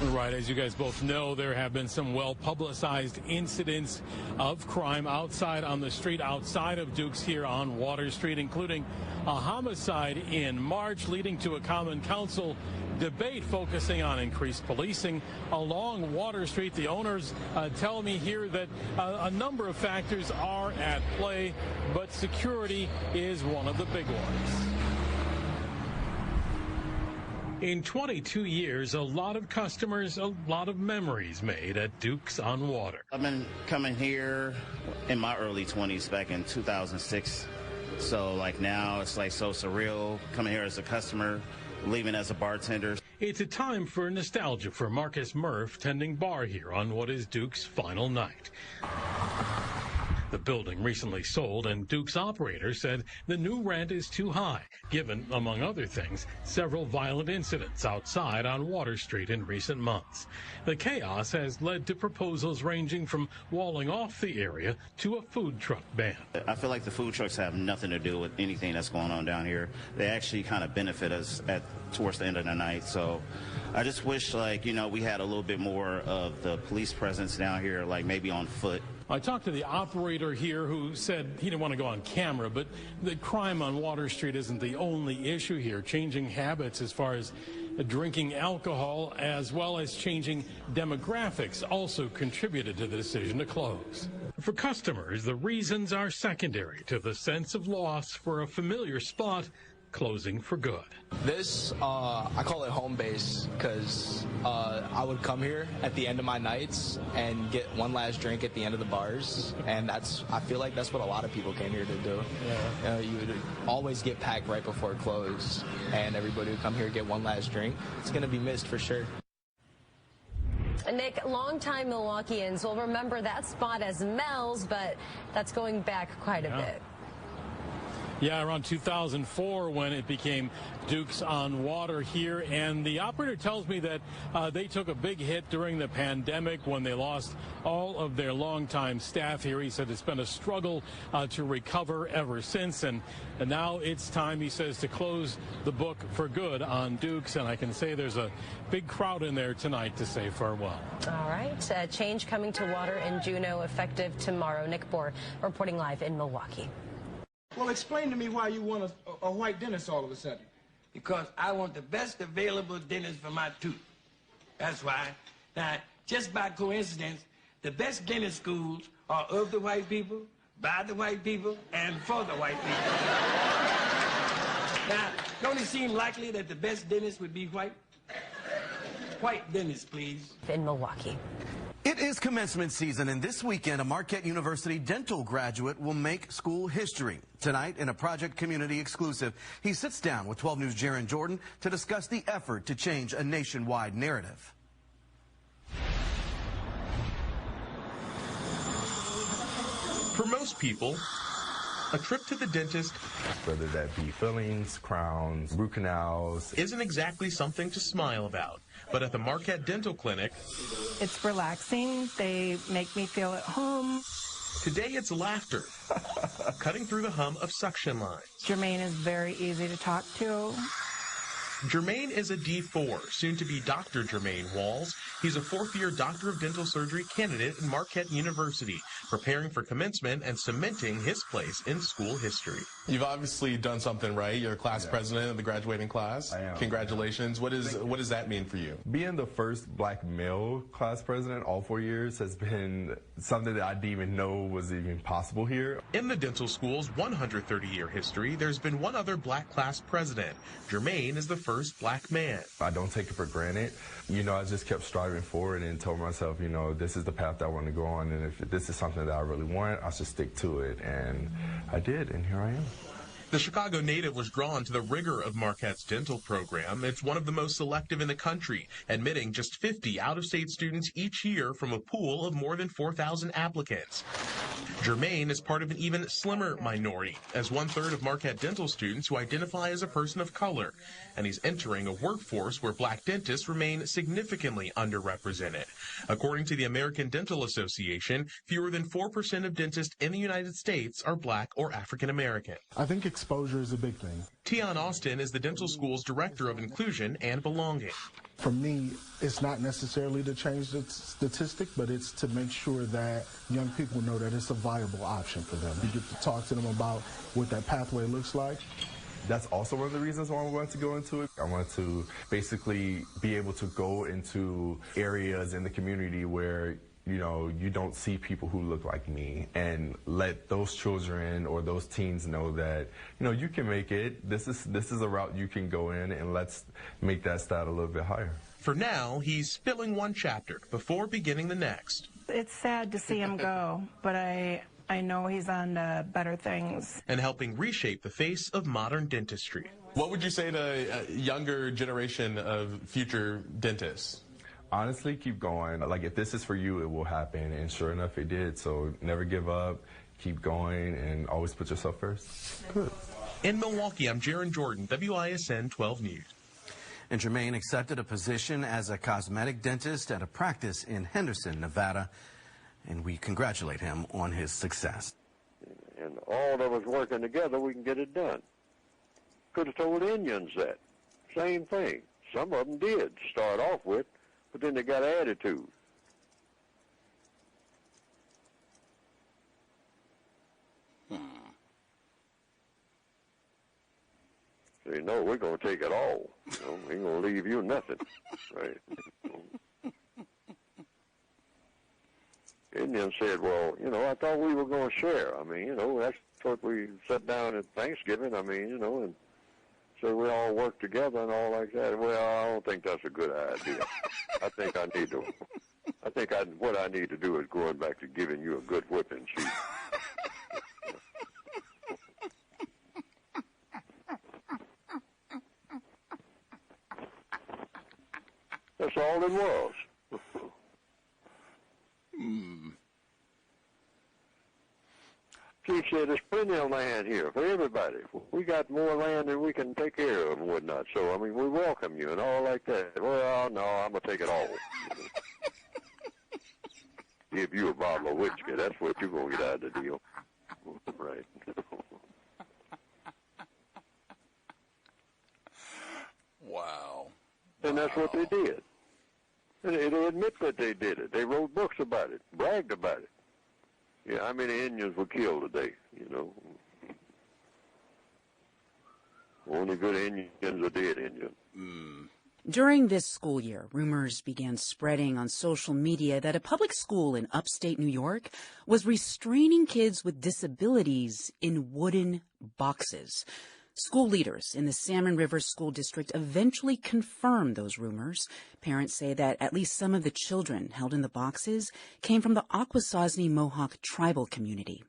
Right, as you guys both know, there have been some well-publicized incidents of crime outside on the street, outside of Duke's here on Water Street, including a homicide in March, leading to a common council debate focusing on increased policing along Water Street. The owners tell me here that a number of factors are at play, but security is one of the big ones. In 22 years, a lot of customers, a lot of memories made at Duke's on Water. I've been coming here in my early 20s back in 2006. So like now it's like so surreal coming here as a customer, leaving as a bartender. It's a time for nostalgia for Marcus Murph tending bar here on what is Duke's final night. The building recently sold, and Duke's operator said the new rent is too high, given, among other things, several violent incidents outside on Water Street in recent months. The chaos has led to proposals ranging from walling off the area to a food truck ban. I feel like the food trucks have nothing to do with anything that's going on down here. They actually kind of benefit us towards the end of the night. So I just wish, like, you know, we had a little bit more of the police presence down here, like maybe on foot. I talked to the operator here who said he didn't want to go on camera, but the crime on Water Street isn't the only issue here. Changing habits as far as drinking alcohol as well as changing demographics also contributed to the decision to close. For customers, the reasons are secondary to the sense of loss for a familiar spot closing for good. This, I call it home base because I would come here at the end of my nights and get one last drink at the end of the bars, and I feel like that's what a lot of people came here to do. Yeah. You would always get packed right before it closed, and everybody would come here and get one last drink. It's going to be missed for sure. Nick, longtime Milwaukeeans will remember that spot as Mel's, but that's going back quite a bit. Yeah, around 2004 when it became Duke's on Water here. And the operator tells me that they took a big hit during the pandemic when they lost all of their longtime staff here. He said it's been a struggle to recover ever since. And now it's time, he says, to close the book for good on Duke's. And I can say there's a big crowd in there tonight to say farewell. All right. Change coming to Water in Juneau effective tomorrow. Nick Bohr reporting live in Milwaukee. Well, explain to me why you want a white dentist all of a sudden. Because I want the best available dentist for my tooth. That's why. Now, just by coincidence, the best dentist schools are of the white people, by the white people, and for the white people. Now, don't it seem likely that the best dentist would be white? White dentist, please. In Milwaukee. It It is commencement season, and this weekend, a Marquette University dental graduate will make school history. Tonight, in a Project Community exclusive, he sits down with 12 News' Jaron Jordan to discuss the effort to change a nationwide narrative. For most people, a trip to the dentist, whether that be fillings, crowns, root canals, isn't exactly something to smile about. But at the Marquette Dental Clinic, it's relaxing. They make me feel at home. Today it's laughter, cutting through the hum of suction lines. Jermaine is very easy to talk to. Jermaine is a D4, soon to be Dr. Jermaine Walls. He's a fourth-year Doctor of Dental Surgery candidate at Marquette University, preparing for commencement and cementing his place in school history. You've obviously done something right. You're a class president of the graduating class. I am. Congratulations. What does that mean for you? Being the first black male class president all 4 years has been something that I didn't even know was even possible here. In the dental school's 130-year history, there's been one other black class president. Jermaine is the first black man. I don't take it for granted. You know, I just kept striving forward and told myself, you know, this is the path I want to go on, and if this is something that I really want, I should stick to it. And I did, and here I am. The Chicago native was drawn to the rigor of Marquette's dental program. It's one of the most selective in the country, admitting just 50 out-of-state students each year from a pool of more than 4,000 applicants. Jermaine is part of an even slimmer minority, as 1/3 of Marquette dental students who identify as a person of color, and he's entering a workforce where black dentists remain significantly underrepresented. According to the American Dental Association, fewer than 4% of dentists in the United States are black or African American. I think exposure is a big thing. Tion Austin is the dental school's director of inclusion and belonging. For me, it's not necessarily to change the statistic, but it's to make sure that young people know that it's a viable option for them. You get to talk to them about what that pathway looks like. That's also one of the reasons why I wanted to go into it. I wanted to basically be able to go into areas in the community where, you know, you don't see people who look like me, and let those children or those teens know that, you know, you can make it. This is a route you can go in, and let's make that stat a little bit higher. For now, he's filling one chapter before beginning the next. It's sad to see him go, but I know he's on to better things. And helping reshape the face of modern dentistry. What would you say to a younger generation of future dentists? Honestly, keep going. Like, if this is for you, it will happen. And sure enough, it did. So never give up, keep going, and always put yourself first. Good. In Milwaukee, I'm Jaron Jordan, WISN 12 News. And Jermaine accepted a position as a cosmetic dentist at a practice in Henderson, Nevada. And we congratulate him on his success. And all of us working together, we can get it done. Could have told Indians that. Same thing. Some of them did start off with, but then they got attitude. Say, no, we're going to take it all. You know, we ain't going to leave you nothing. Right? Indians said, well, you know, I thought we were going to share. I mean, you know, that's what we sat down at Thanksgiving. I mean, you know, and so we all work together and all like that. Well, I don't think that's a good idea. I think what I need to do is going back to giving you a good whipping, Chief. That's all it was. Chief said there's plenty of land here for everybody. We got more land than we can take care of and whatnot. So, I mean, we welcome you and all like that. Well, no, I'm going to take it all. Give you a bottle of whiskey. That's what you're going to get out of the deal. Right. Wow. And that's what they did. And they admit that they did it. They wrote books about it, bragged about it. Yeah, how many Indians were killed today, you know? Only good Indians are dead Indians. During this school year, rumors began spreading on social media that a public school in upstate New York was restraining kids with disabilities in wooden boxes. School leaders in the Salmon River School District eventually confirmed those rumors. Parents say that at least some of the children held in the boxes came from the Akwesasne Mohawk tribal community.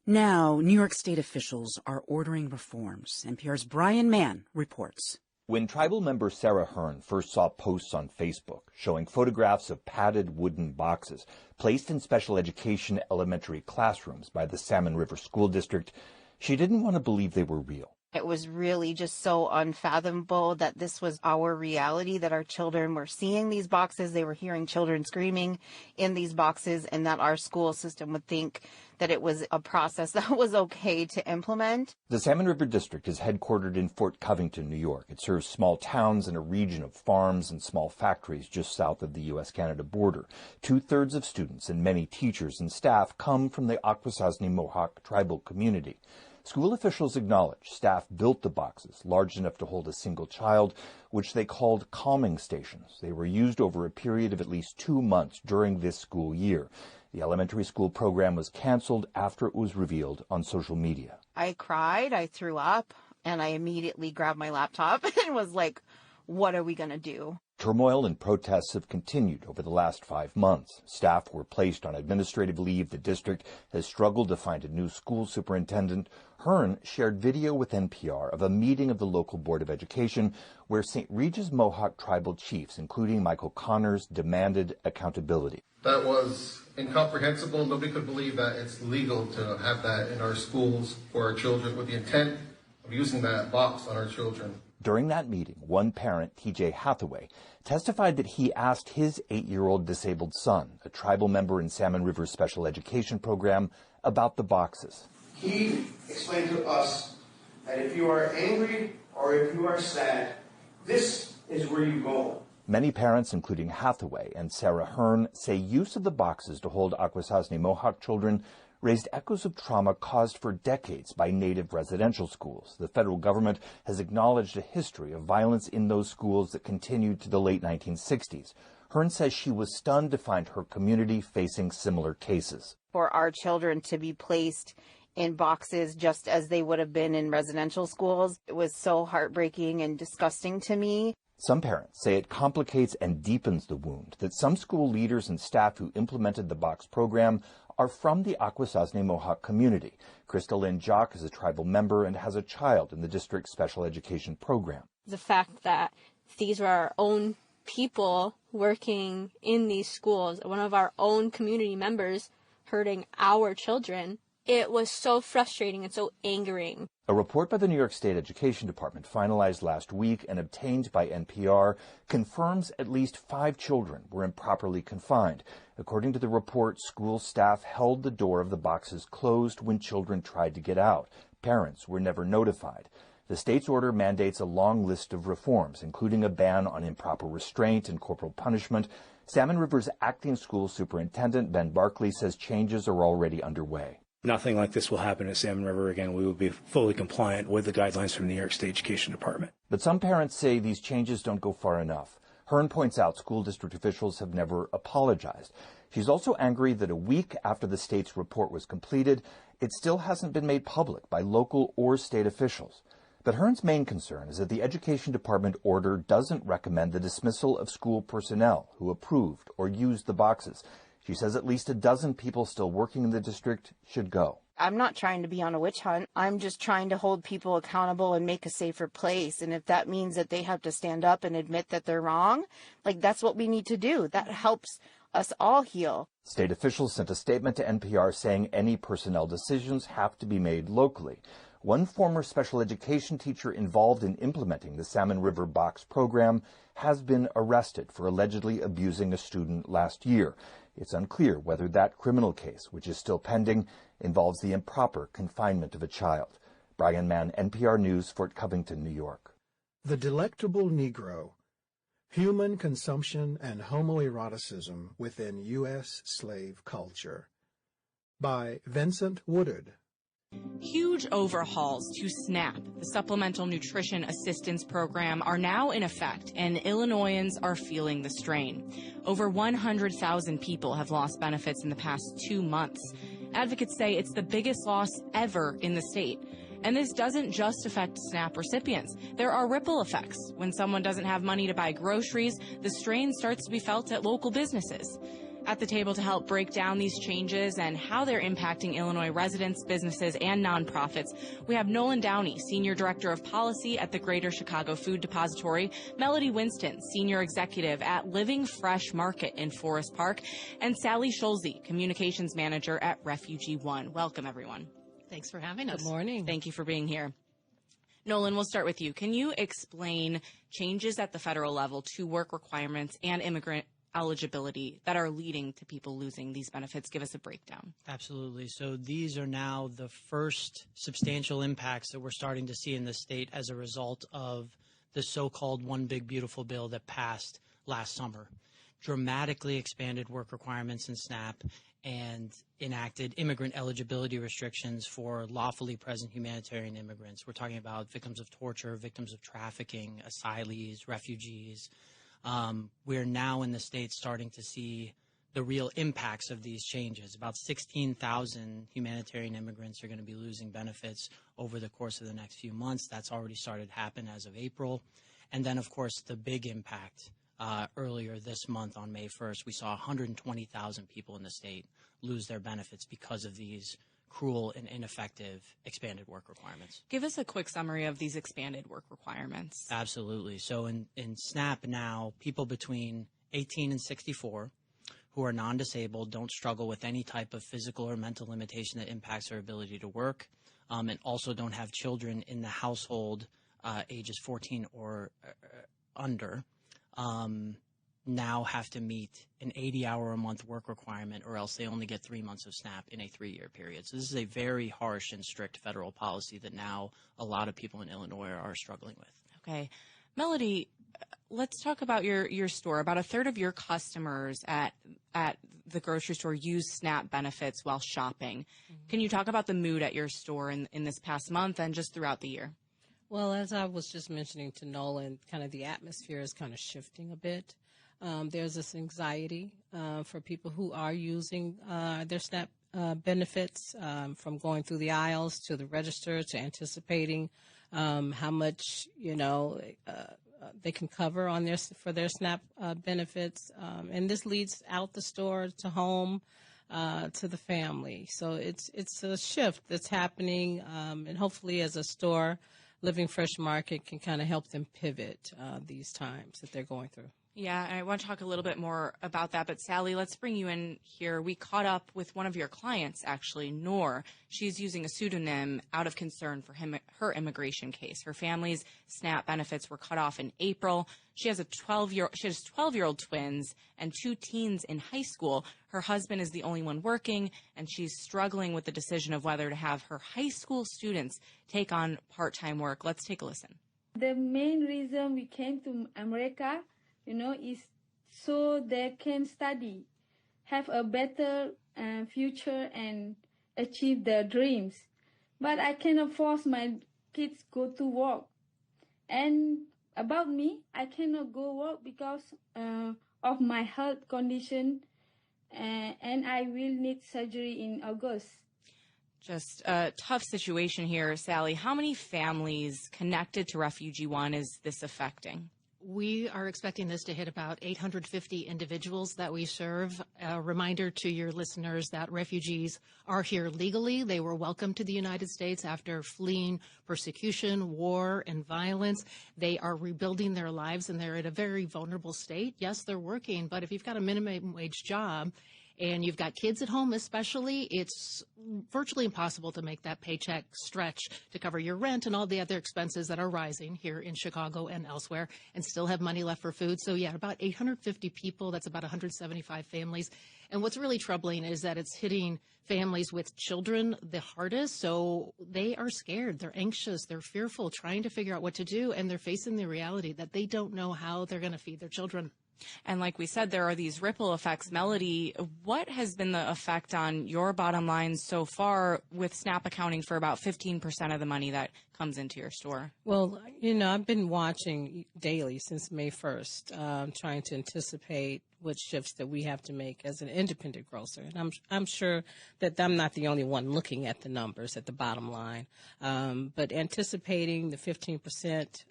Now, New York State officials are ordering reforms. NPR's Brian Mann reports. When tribal member Sarah Hearn first saw posts on Facebook showing photographs of padded wooden boxes placed in special education elementary classrooms by the Salmon River School District, she didn't want to believe they were real. It was really just so unfathomable that this was our reality, that our children were seeing these boxes, they were hearing children screaming in these boxes, and that our school system would think that it was a process that was okay to implement. The Salmon River District is headquartered in Fort Covington, New York. It serves small towns and a region of farms and small factories just south of the U.S.-Canada border. 2/3 of students and many teachers and staff come from the Akwesasne Mohawk tribal community. School officials acknowledge staff built the boxes large enough to hold a single child, which they called calming stations. They were used over a period of at least 2 months during this school year. The elementary school program was canceled after it was revealed on social media. I cried, I threw up, and I immediately grabbed my laptop and was like, what are we going to do? Turmoil and protests have continued over the last 5 months. Staff were placed on administrative leave. The district has struggled to find a new school superintendent. Hearn shared video with NPR of a meeting of the local Board of Education where St. Regis Mohawk tribal chiefs, including Michael Connors, demanded accountability. That was incomprehensible. Nobody could believe that it's legal to have that in our schools for our children with the intent of using that box on our children. During that meeting, one parent, TJ Hathaway, testified that he asked his 8-year-old disabled son, a tribal member in Salmon River's special education program, about the boxes. He explained to us that if you are angry or if you are sad, this is where you go. Many parents, including Hathaway and Sarah Hearn, say use of the boxes to hold Akwesasne Mohawk children raised echoes of trauma caused for decades by Native residential schools. The federal government has acknowledged a history of violence in those schools that continued to the late 1960s. Hearn says she was stunned to find her community facing similar cases. For our children to be placed in boxes just as they would have been in residential schools, it was so heartbreaking and disgusting to me. Some parents say it complicates and deepens the wound, that some school leaders and staff who implemented the box program are from the Akwesasne Mohawk community. Krista Lynn Jock is a tribal member and has a child in the district's special education program. The fact that these were our own people working in these schools, one of our own community members hurting our children, it was so frustrating and so angering. A report by the New York State Education Department finalized last week and obtained by NPR confirms at least 5 children were improperly confined. According to the report, school staff held the door of the boxes closed when children tried to get out. Parents were never notified. The state's order mandates a long list of reforms, including a ban on improper restraint and corporal punishment. Salmon River's acting school superintendent, Ben Barkley, says changes are already underway. Nothing like this will happen at Salmon River again. We will be fully compliant with the guidelines from the New York State Education Department. But some parents say these changes don't go far enough. Hearn points out school district officials have never apologized. She's also angry that a week after the state's report was completed, it still hasn't been made public by local or state officials. But Hearn's main concern is that the Education Department order doesn't recommend the dismissal of school personnel who approved or used the boxes. She says at least a dozen people still working in the district should go. I'm not trying to be on a witch hunt. I'm just trying to hold people accountable and make a safer place. And if that means that they have to stand up and admit that they're wrong, that's what we need to do. That helps us all heal. State officials sent a statement to NPR saying any personnel decisions have to be made locally. One former special education teacher involved in implementing the Salmon River Box program has been arrested for allegedly abusing a student last year. It's unclear whether that criminal case, which is still pending, involves the improper confinement of a child. Brian Mann, NPR News, Fort Covington, New York. The Delectable Negro, Human Consumption and Homoeroticism Within U.S. Slave Culture, by Vincent Woodard. Huge overhauls to SNAP, the Supplemental Nutrition Assistance Program, are now in effect, and Illinoisans are feeling the strain. Over 100,000 people have lost benefits in the past 2 months. Advocates say it's the biggest loss ever in the state. And this doesn't just affect SNAP recipients. There are ripple effects. When someone doesn't have money to buy groceries, the strain starts to be felt at local businesses. At the table to help break down these changes and how they're impacting Illinois residents, businesses, and nonprofits, we have Nolan Downey, Senior Director of Policy at the Greater Chicago Food Depository, Melody Winston, Senior Executive at Living Fresh Market in Forest Park, and Sally Scholze, Communications Manager at Refugee One. Welcome, everyone. Thanks for having us. Good morning. Thank you for being here. Nolan, we'll start with you. Can you explain changes at the federal level to work requirements and immigrant eligibility that are leading to people losing these benefits? Give us a breakdown. Absolutely. So these are now the first substantial impacts that we're starting to see in the state as a result of the so-called One Big Beautiful Bill that passed last summer. Dramatically expanded work requirements in SNAP and enacted immigrant eligibility restrictions for lawfully present humanitarian immigrants. We're talking about victims of torture, victims of trafficking, asylees, refugees. We're now in the state starting to see the real impacts of these changes. About 16,000 humanitarian immigrants are going to be losing benefits over the course of the next few months. That's already started to happen as of April. And then, of course, the big impact earlier this month on May 1st, we saw 120,000 people in the state lose their benefits because of these cruel and ineffective expanded work requirements. Give us a quick summary of these expanded work requirements. Absolutely. So in SNAP now, people between 18 and 64 who are non-disabled don't struggle with any type of physical or mental limitation that impacts their ability to work, and also don't have children in the household ages 14 or under, now have to meet an 80-hour-a-month work requirement, or else they only get 3 months of SNAP in a 3-year period. So this is a very harsh and strict federal policy that now a lot of people in Illinois are struggling with. Okay. Melody, let's talk about your store. About a third of your customers at the grocery store use SNAP benefits while shopping. Mm-hmm. Can you talk about the mood at your store in this past month and just throughout the year? Well, as I was just mentioning to Nolan, kind of the atmosphere is kind of shifting a bit. There's this anxiety for people who are using their SNAP benefits, from going through the aisles to the register to anticipating how much, they can cover on for their SNAP benefits. And this leads out the store to home, to the family. So it's a shift that's happening, and hopefully as a store, Living Fresh Market can kind of help them pivot these times that they're going through. Yeah, and I want to talk a little bit more about that. But Sally, let's bring you in here. We caught up with one of your clients, actually, Noor. She's using a pseudonym out of concern for her immigration case. Her family's SNAP benefits were cut off in April. She has 12-year-old twins and 2 teens in high school. Her husband is the only one working, and she's struggling with the decision of whether to have her high school students take on part-time work. Let's take a listen. The main reason we came to America, is so they can study, have a better future, and achieve their dreams. But I cannot force my kids go to work. And about me, I cannot go work because of my health condition, and I will need surgery in August. Just a tough situation here, Sally. How many families connected to Refugee One is this affecting? We are expecting this to hit about 850 individuals that we serve. A reminder to your listeners that refugees are here legally. They were welcomed to the United States after fleeing persecution, war, and violence. They are rebuilding their lives, and they're in a very vulnerable state. Yes, they're working, but if you've got a minimum wage job and you've got kids at home especially, it's virtually impossible to make that paycheck stretch to cover your rent and all the other expenses that are rising here in Chicago and elsewhere, and still have money left for food. So yeah, about 850 people, that's about 175 families. And what's really troubling is that it's hitting families with children the hardest. So they are scared, they're anxious, they're fearful, trying to figure out what to do, and they're facing the reality that they don't know how they're going to feed their children And like we said, there are these ripple effects. Melody, what has been the effect on your bottom line so far, with SNAP accounting for about 15% of the money that comes into your store? Well, I've been watching daily since May 1st, trying to anticipate what shifts that we have to make as an independent grocer. And I'm sure that I'm not the only one looking at the numbers at the bottom line, but anticipating the 15%,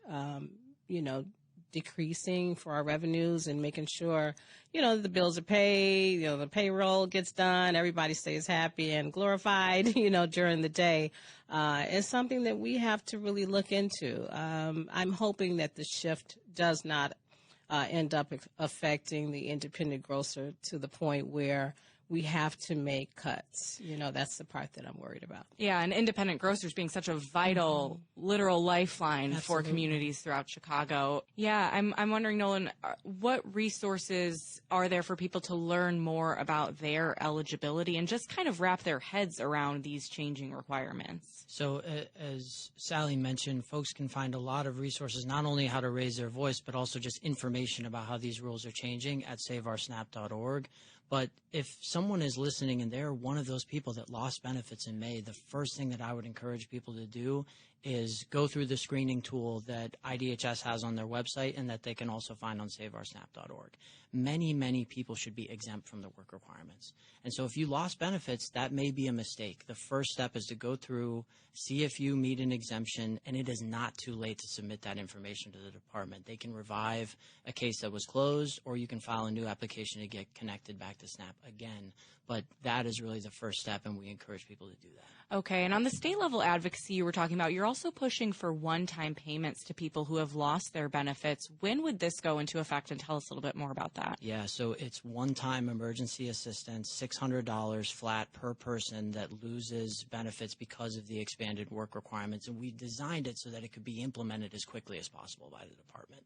decreasing for our revenues and making sure, the bills are paid, the payroll gets done, everybody stays happy and glorified, during the day, is something that we have to really look into. I'm hoping that the shift does not end up affecting the independent grocer to the point where we have to make cuts. That's the part that I'm worried about. Yeah, and independent grocers being such a vital, literal lifeline for communities throughout Chicago. Yeah, I'm wondering, Nolan, what resources are there for people to learn more about their eligibility and just kind of wrap their heads around these changing requirements? So as Sally mentioned, folks can find a lot of resources, not only how to raise their voice, but also just information about how these rules are changing at saveoursnap.org. But if someone is listening and they're one of those people that lost benefits in May, the first thing that I would encourage people to do is go through the screening tool that IDHS has on their website and that they can also find on saveoursnap.org. Many, many people should be exempt from the work requirements. And so if you lost benefits, that may be a mistake. The first step is to go through, see if you meet an exemption, and it is not too late to submit that information to the department. They can revive a case that was closed, or you can file a new application to get connected back to SNAP again. But that is really the first step, and we encourage people to do that. Okay, and on the state level advocacy you were talking about, you're also pushing for one-time payments to people who have lost their benefits. When would this go into effect, and tell us a little bit more about that? Yeah, so it's one-time emergency assistance, $600 flat per person that loses benefits because of the expanded work requirements, and we designed it so that it could be implemented as quickly as possible by the department.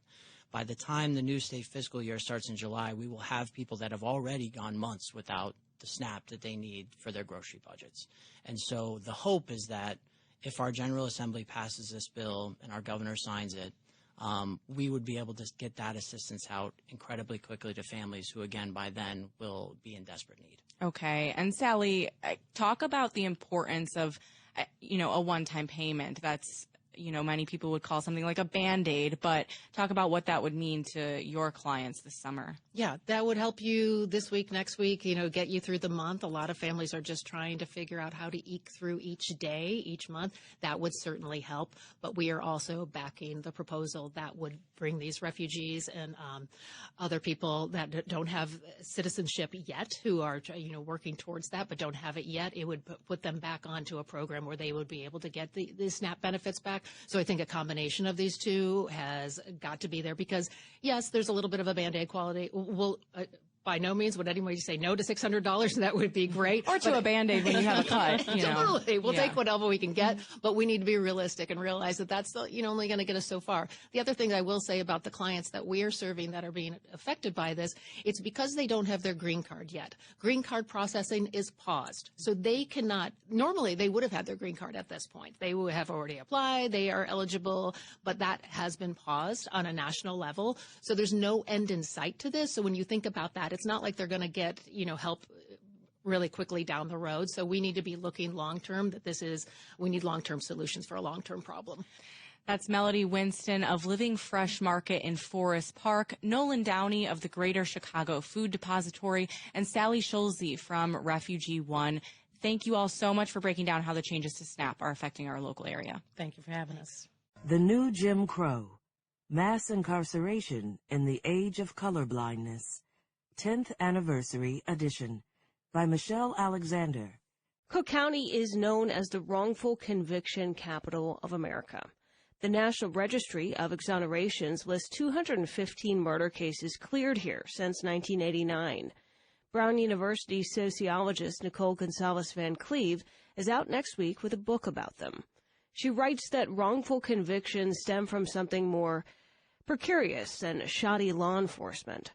By the time the new state fiscal year starts in July, we will have people that have already gone months without the SNAP that they need for their grocery budgets. And so the hope is that if our General Assembly passes this bill and our governor signs it, we would be able to get that assistance out incredibly quickly to families who, again, by then will be in desperate need. Okay. And Sally, talk about the importance of, a one-time payment. That's, many people would call something like a Band-Aid, but talk about what that would mean to your clients this summer. Yeah, that would help you this week, next week, get you through the month. A lot of families are just trying to figure out how to eke through each day, each month. That would certainly help, but we are also backing the proposal that would bring these refugees and other people that don't have citizenship yet, who are, working towards that but don't have it yet. It would put them back onto a program where they would be able to get the SNAP benefits back. So I think a combination of these two has got to be there because, yes, there's a little bit of a Band-Aid quality. Well, by no means would anybody say no to $600. That would be great. Or to a Band-Aid when you have a cut. Totally. We'll take whatever we can get, but we need to be realistic and realize that that's only going to get us so far. The other thing I will say about the clients that we are serving that are being affected by this, it's because they don't have their green card yet. Green card processing is paused. So they cannot, normally they would have had their green card at this point. They would have already applied, they are eligible, but that has been paused on a national level. So there's no end in sight to this. So when you think about that, it's not like they're going to get, help really quickly down the road. So we need to be looking long-term we need long-term solutions for a long-term problem. That's Melody Winston of Living Fresh Market in Forest Park, Nolan Downey of the Greater Chicago Food Depository, and Sally Schulze from Refugee One. Thank you all so much for breaking down how the changes to SNAP are affecting our local area. Thank you for having us. The New Jim Crow, Mass Incarceration in the Age of Colorblindness, 10th Anniversary Edition by Michelle Alexander. Cook County is known as the wrongful conviction capital of America. The National Registry of Exonerations lists 215 murder cases cleared here since 1989. Brown University sociologist Nicole Gonzalez Van Cleve is out next week with a book about them. She writes that wrongful convictions stem from something more precarious than shoddy law enforcement.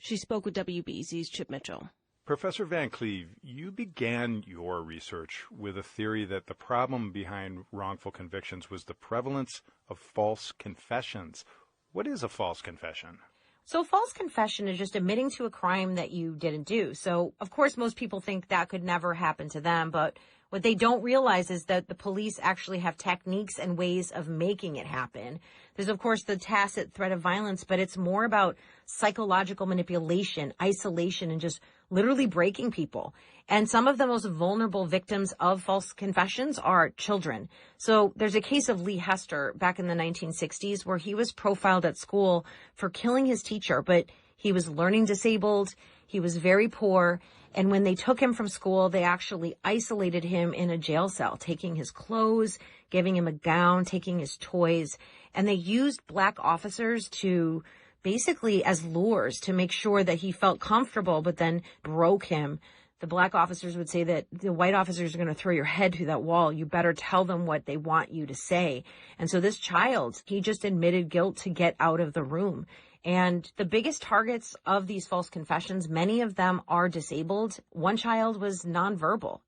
She spoke with WBZ's Chip Mitchell. Professor Van Cleve, you began your research with a theory that the problem behind wrongful convictions was the prevalence of false confessions. What is a false confession? So false confession is just admitting to a crime that you didn't do. So, of course, most people think that could never happen to them, but what they don't realize is that the police actually have techniques and ways of making it happen. There's, of course, the tacit threat of violence, but it's more about psychological manipulation, isolation, and just literally breaking people. And some of the most vulnerable victims of false confessions are children. So there's a case of Lee Hester back in the 1960s where he was profiled at school for killing his teacher, but he was learning disabled, he was very poor, and when they took him from school, they actually isolated him in a jail cell, taking his clothes, giving him a gown, taking his toys, and they used black officers to basically as lures to make sure that he felt comfortable, but then broke him. The black officers would say that the white officers are going to throw your head through that wall. You better tell them what they want you to say. And so this child, he just admitted guilt to get out of the room. And the biggest targets of these false confessions, many of them are disabled. One child was nonverbal.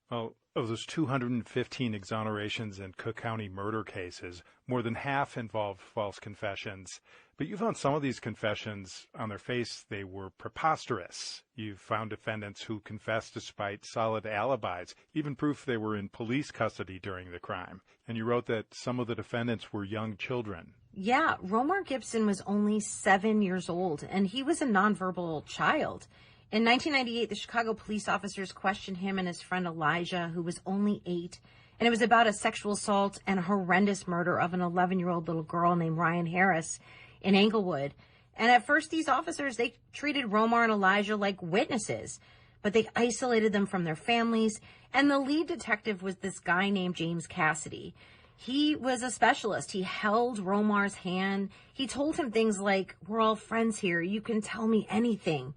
Well, of those 215 exonerations in Cook County murder cases, more than half involved false confessions. But you found some of these confessions, on their face, they were preposterous. You found defendants who confessed despite solid alibis, even proof they were in police custody during the crime. And you wrote that some of the defendants were young children. Yeah, Romar Gibson was only 7 years old, and he was a nonverbal child. In 1998, the Chicago police officers questioned him and his friend Elijah, who was only 8, and it was about a sexual assault and a horrendous murder of an 11-year-old little girl named Ryan Harris in Englewood. And at first, these officers, they treated Romar and Elijah like witnesses, but they isolated them from their families, and the lead detective was this guy named James Cassidy. He was a specialist. He held Romar's hand. He told him things like, "We're all friends here. You can tell me anything."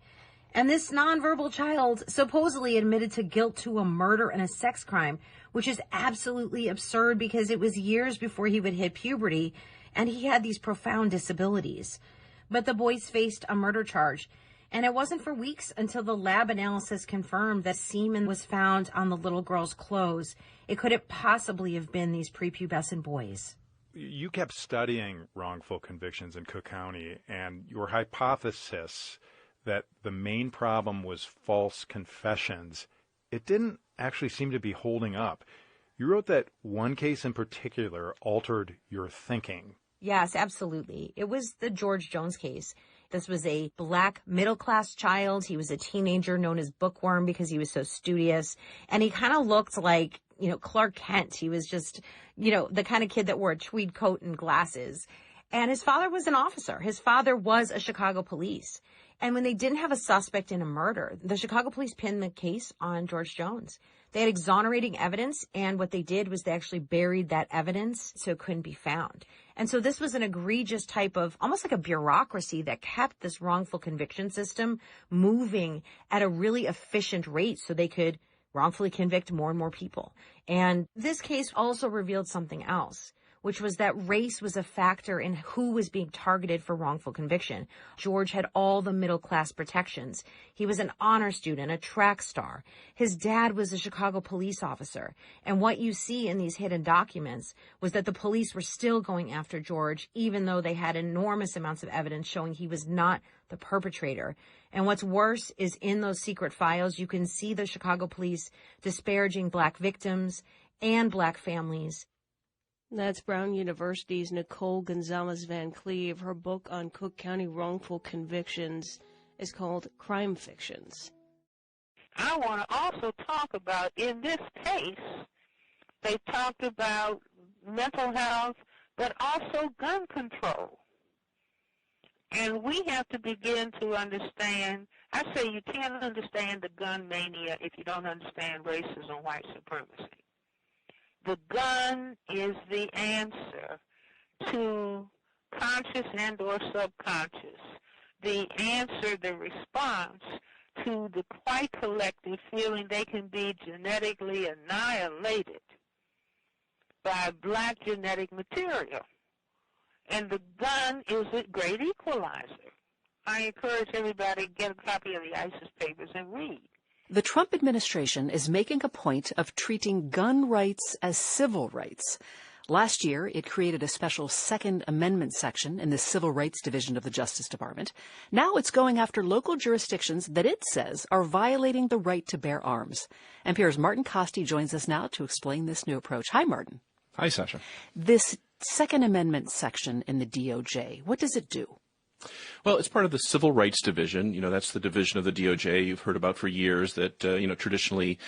And this nonverbal child supposedly admitted to guilt to a murder and a sex crime, which is absolutely absurd because it was years before he would hit puberty, and he had these profound disabilities. But the boys faced a murder charge, and it wasn't for weeks until the lab analysis confirmed that semen was found on the little girl's clothes. It couldn't possibly have been these prepubescent boys. You kept studying wrongful convictions in Cook County, and your hypothesis that the main problem was false confessions, it didn't actually seem to be holding up. You wrote that one case in particular altered your thinking. Yes, absolutely. It was the George Jones case. This was a black middle-class child. He was a teenager known as Bookworm because he was so studious. And he kind of looked like, Clark Kent. He was just, the kind of kid that wore a tweed coat and glasses. And his father was an officer. His father was a Chicago police. And when they didn't have a suspect in a murder, the Chicago police pinned the case on George Jones. They had exonerating evidence, and what they did was they actually buried that evidence so it couldn't be found. And so this was an egregious type of, almost like a bureaucracy that kept this wrongful conviction system moving at a really efficient rate so they could wrongfully convict more and more people. And this case also revealed something else, which was that race was a factor in who was being targeted for wrongful conviction. George had all the middle-class protections. He was an honor student, a track star. His dad was a Chicago police officer. And what you see in these hidden documents was that the police were still going after George, even though they had enormous amounts of evidence showing he was not the perpetrator. And what's worse is in those secret files, you can see the Chicago police disparaging black victims and black families. That's Brown University's Nicole Gonzalez Van Cleve. Her book on Cook County wrongful convictions is called Crime Fictions. I want to also talk about, in this case, they talked about mental health, but also gun control. And we have to begin to understand, I say you can't understand the gun mania if you don't understand racism and white supremacy. The gun is the answer to conscious and or subconscious, the answer, the response to the white collective feeling they can be genetically annihilated by black genetic material. And the gun is a great equalizer. I encourage everybody to get a copy of the ISIS papers and read. The Trump administration is making a point of treating gun rights as civil rights. Last year, it created a special Second Amendment section in the Civil Rights Division of the Justice Department. Now it's going after local jurisdictions that it says are violating the right to bear arms. NPR's Martin Costi joins us now to explain this new approach. Hi, Martin. Hi, Sasha. This Second Amendment section in the DOJ, what does it do? Well, it's part of the Civil Rights Division. You know, that's the division of the DOJ you've heard about for years that, traditionally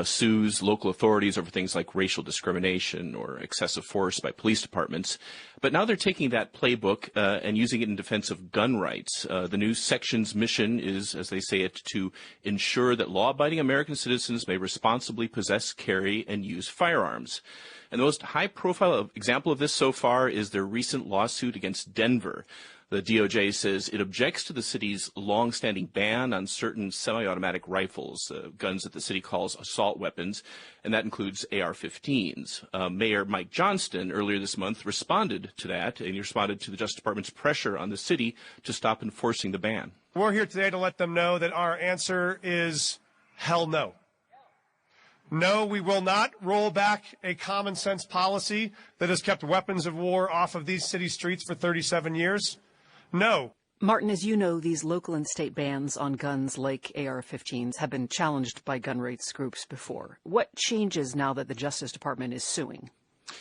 sues local authorities over things like racial discrimination or excessive force by police departments. But now they're taking that playbook and using it in defense of gun rights. The new section's mission is, as they say it, to ensure that law-abiding American citizens may responsibly possess, carry, and use firearms. And the most high-profile example of this so far is their recent lawsuit against Denver. The DOJ says it objects to the city's long-standing ban on certain semi-automatic rifles, guns that the city calls assault weapons, and that includes AR-15s. Mayor Mike Johnston earlier this month responded to that, and he responded to the Justice Department's pressure on the city to stop enforcing the ban. We're here today to let them know that our answer is hell no. No, we will not roll back a common sense policy that has kept weapons of war off of these city streets for 37 years. No. Martin, as you know, these local and state bans on guns like AR-15s have been challenged by gun rights groups before. What changes now that the Justice Department is suing?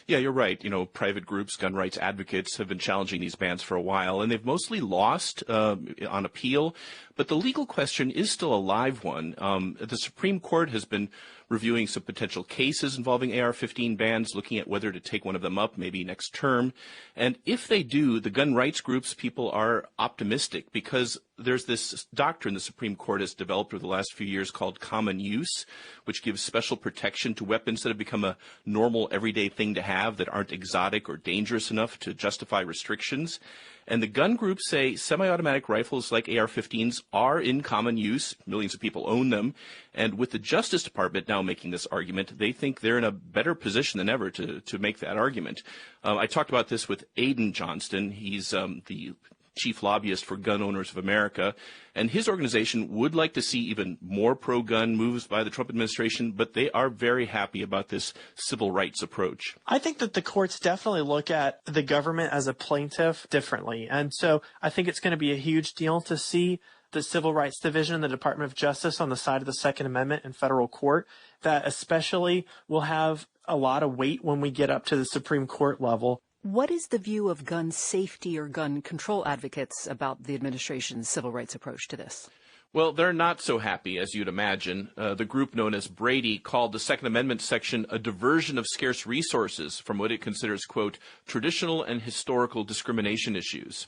Yeah, you're right. You know, private groups, gun rights advocates have been challenging these bans for a while, and they've mostly lost on appeal. But the legal question is still a live one. The Supreme Court has been reviewing some potential cases involving AR-15 bans, looking at whether to take one of them up maybe next term. And if they do, the gun rights groups people are optimistic because there's this doctrine the Supreme Court has developed over the last few years called common use, which gives special protection to weapons that have become a normal everyday thing to have that aren't exotic or dangerous enough to justify restrictions. And the gun groups say semi-automatic rifles like AR-15s are in common use. Millions of people own them. And with the Justice Department now making this argument, they think they're in a better position than ever to make that argument. I talked about this with Aiden Johnston. He's the chief lobbyist for Gun Owners of America, and his organization would like to see even more pro-gun moves by the Trump administration, but they are very happy about this civil rights approach. I think that the courts definitely look at the government as a plaintiff differently, and so I think it's going to be a huge deal to see the Civil Rights Division and the Department of Justice on the side of the Second Amendment in federal court. That especially will have a lot of weight when we get up to the Supreme Court level. What is the view of gun safety or gun control advocates about the administration's civil rights approach to this? Well, they're not so happy, as you'd imagine. The group known as Brady called the Second Amendment section a diversion of scarce resources from what it considers, quote, traditional and historical discrimination issues.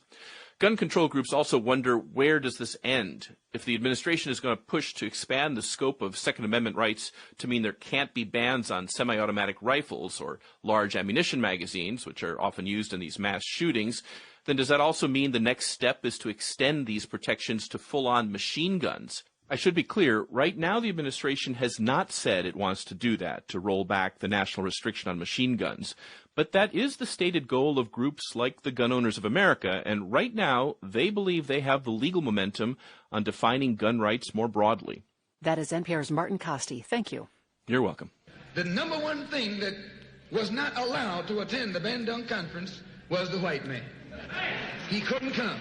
Gun control groups also wonder, where does this end? If the administration is going to push to expand the scope of Second Amendment rights to mean there can't be bans on semi-automatic rifles or large ammunition magazines, which are often used in these mass shootings, then does that also mean the next step is to extend these protections to full-on machine guns? I should be clear, right now the administration has not said it wants to do that, to roll back the national restriction on machine guns. But that is the stated goal of groups like the Gun Owners of America, and right now they believe they have the legal momentum on defining gun rights more broadly. That is NPR's Martin Costi. Thank you. You're welcome. The number one thing that was not allowed to attend the Bandung Conference was the white man. He couldn't come.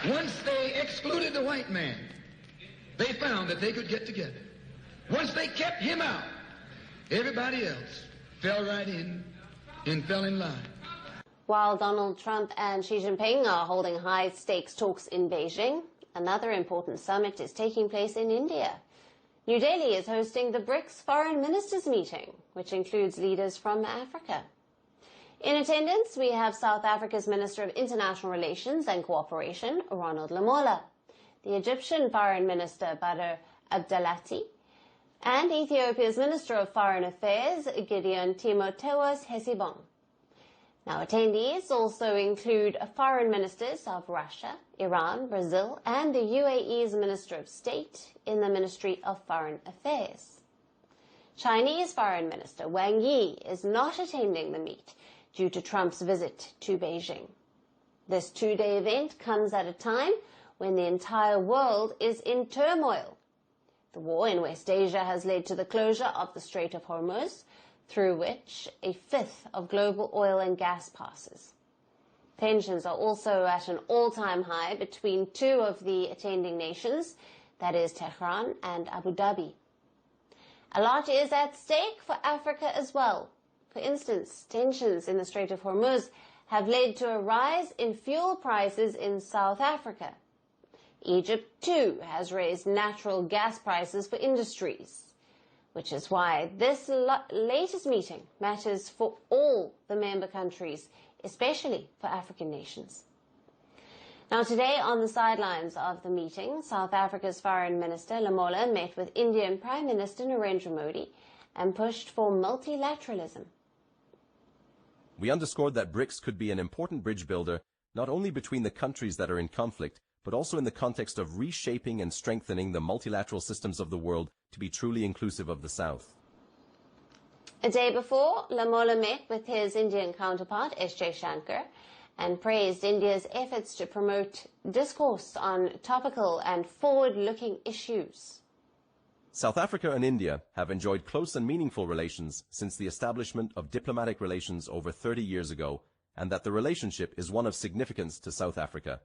Once they excluded the white man, they found that they could get together. Once they kept him out, everybody else fell right in and fell in line. While Donald Trump and Xi Jinping are holding high-stakes talks in Beijing, another important summit is taking place in India. New Delhi is hosting the BRICS Foreign Ministers meeting, which includes leaders from Africa. In attendance, we have South Africa's Minister of International Relations and Cooperation, Ronald Lamola, the Egyptian Foreign Minister, Badr Abdelati, and Ethiopia's Minister of Foreign Affairs, Gideon Timotheus Hesibon. Now, attendees also include foreign ministers of Russia, Iran, Brazil, and the UAE's Minister of State in the Ministry of Foreign Affairs. Chinese Foreign Minister Wang Yi is not attending the meet due to Trump's visit to Beijing. This two-day event comes at a time when the entire world is in turmoil. The war in West Asia has led to the closure of the Strait of Hormuz, through which a fifth of global oil and gas passes. Tensions are also at an all-time high between two of the attending nations, that is Tehran and Abu Dhabi. A lot is at stake for Africa as well. For instance, tensions in the Strait of Hormuz have led to a rise in fuel prices in South Africa. Egypt, too, has raised natural gas prices for industries, which is why this latest meeting matters for all the member countries, especially for African nations. Now, today, on the sidelines of the meeting, South Africa's Foreign Minister Lamola met with Indian Prime Minister Narendra Modi and pushed for multilateralism. We underscored that BRICS could be an important bridge builder, not only between the countries that are in conflict, but also in the context of reshaping and strengthening the multilateral systems of the world to be truly inclusive of the South. A day before, Lamola met with his Indian counterpart, S.J. Shankar, and praised India's efforts to promote discourse on topical and forward-looking issues. South Africa and India have enjoyed close and meaningful relations since the establishment of diplomatic relations over 30 years ago, and that the relationship is one of significance to South Africa.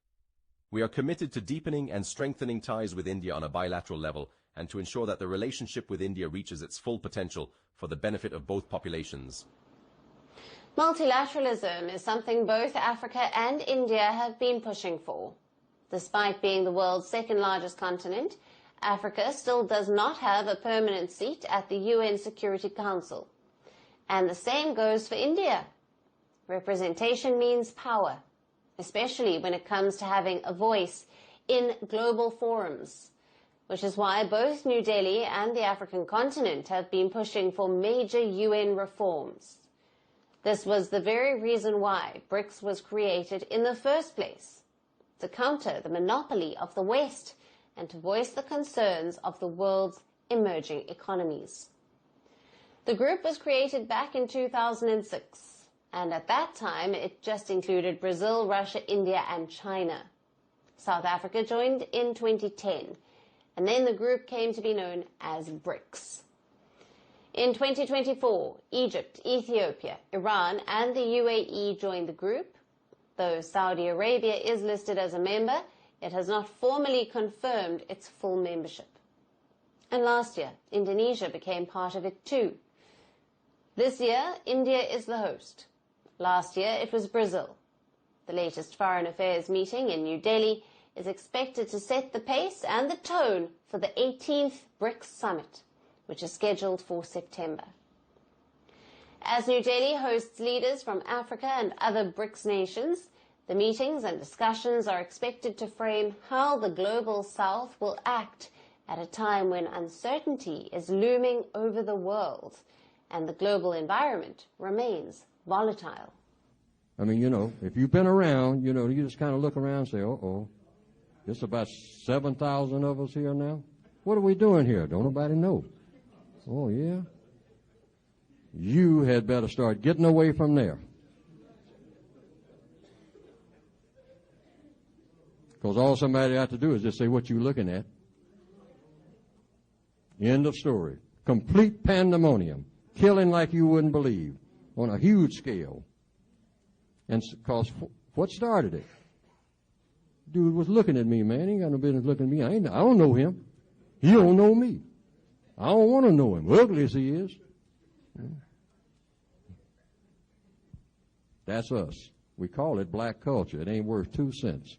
We are committed to deepening and strengthening ties with India on a bilateral level, and to ensure that the relationship with India reaches its full potential for the benefit of both populations. Multilateralism is something both Africa and India have been pushing for. Despite being the world's second-largest continent, Africa still does not have a permanent seat at the UN Security Council. And the same goes for India. Representation means power, especially when it comes to having a voice in global forums, which is why both New Delhi and the African continent have been pushing for major UN reforms. This was the very reason why BRICS was created in the first place, to counter the monopoly of the West and to voice the concerns of the world's emerging economies. The group was created back in 2006, and at that time it just included Brazil, Russia, India and China. South Africa joined in 2010, and then the group came to be known as BRICS. In 2024, Egypt, Ethiopia, Iran and the UAE joined the group. Though Saudi Arabia is listed as a member, it has not formally confirmed its full membership. And last year, Indonesia became part of it too. This year, India is the host. Last year, it was Brazil. The latest foreign affairs meeting in New Delhi is expected to set the pace and the tone for the 18th BRICS summit, which is scheduled for September. As New Delhi hosts leaders from Africa and other BRICS nations, the meetings and discussions are expected to frame how the global South will act at a time when uncertainty is looming over the world and the global environment remains volatile. I mean, if you've been around, you just kind of look around and say, uh-oh, there's about 7,000 of us here now. What are we doing here? Don't nobody know. Oh, yeah? You had better start getting away from there. Because all somebody has to do is just say what you're looking at. End of story. Complete pandemonium. Killing like you wouldn't believe on a huge scale. And because what started it? Dude was looking at me, man. He ain't got no business looking at me. I don't know him. He don't know me. I don't want to know him, ugly as he is. That's us. We call it black culture. It ain't worth 2 cents.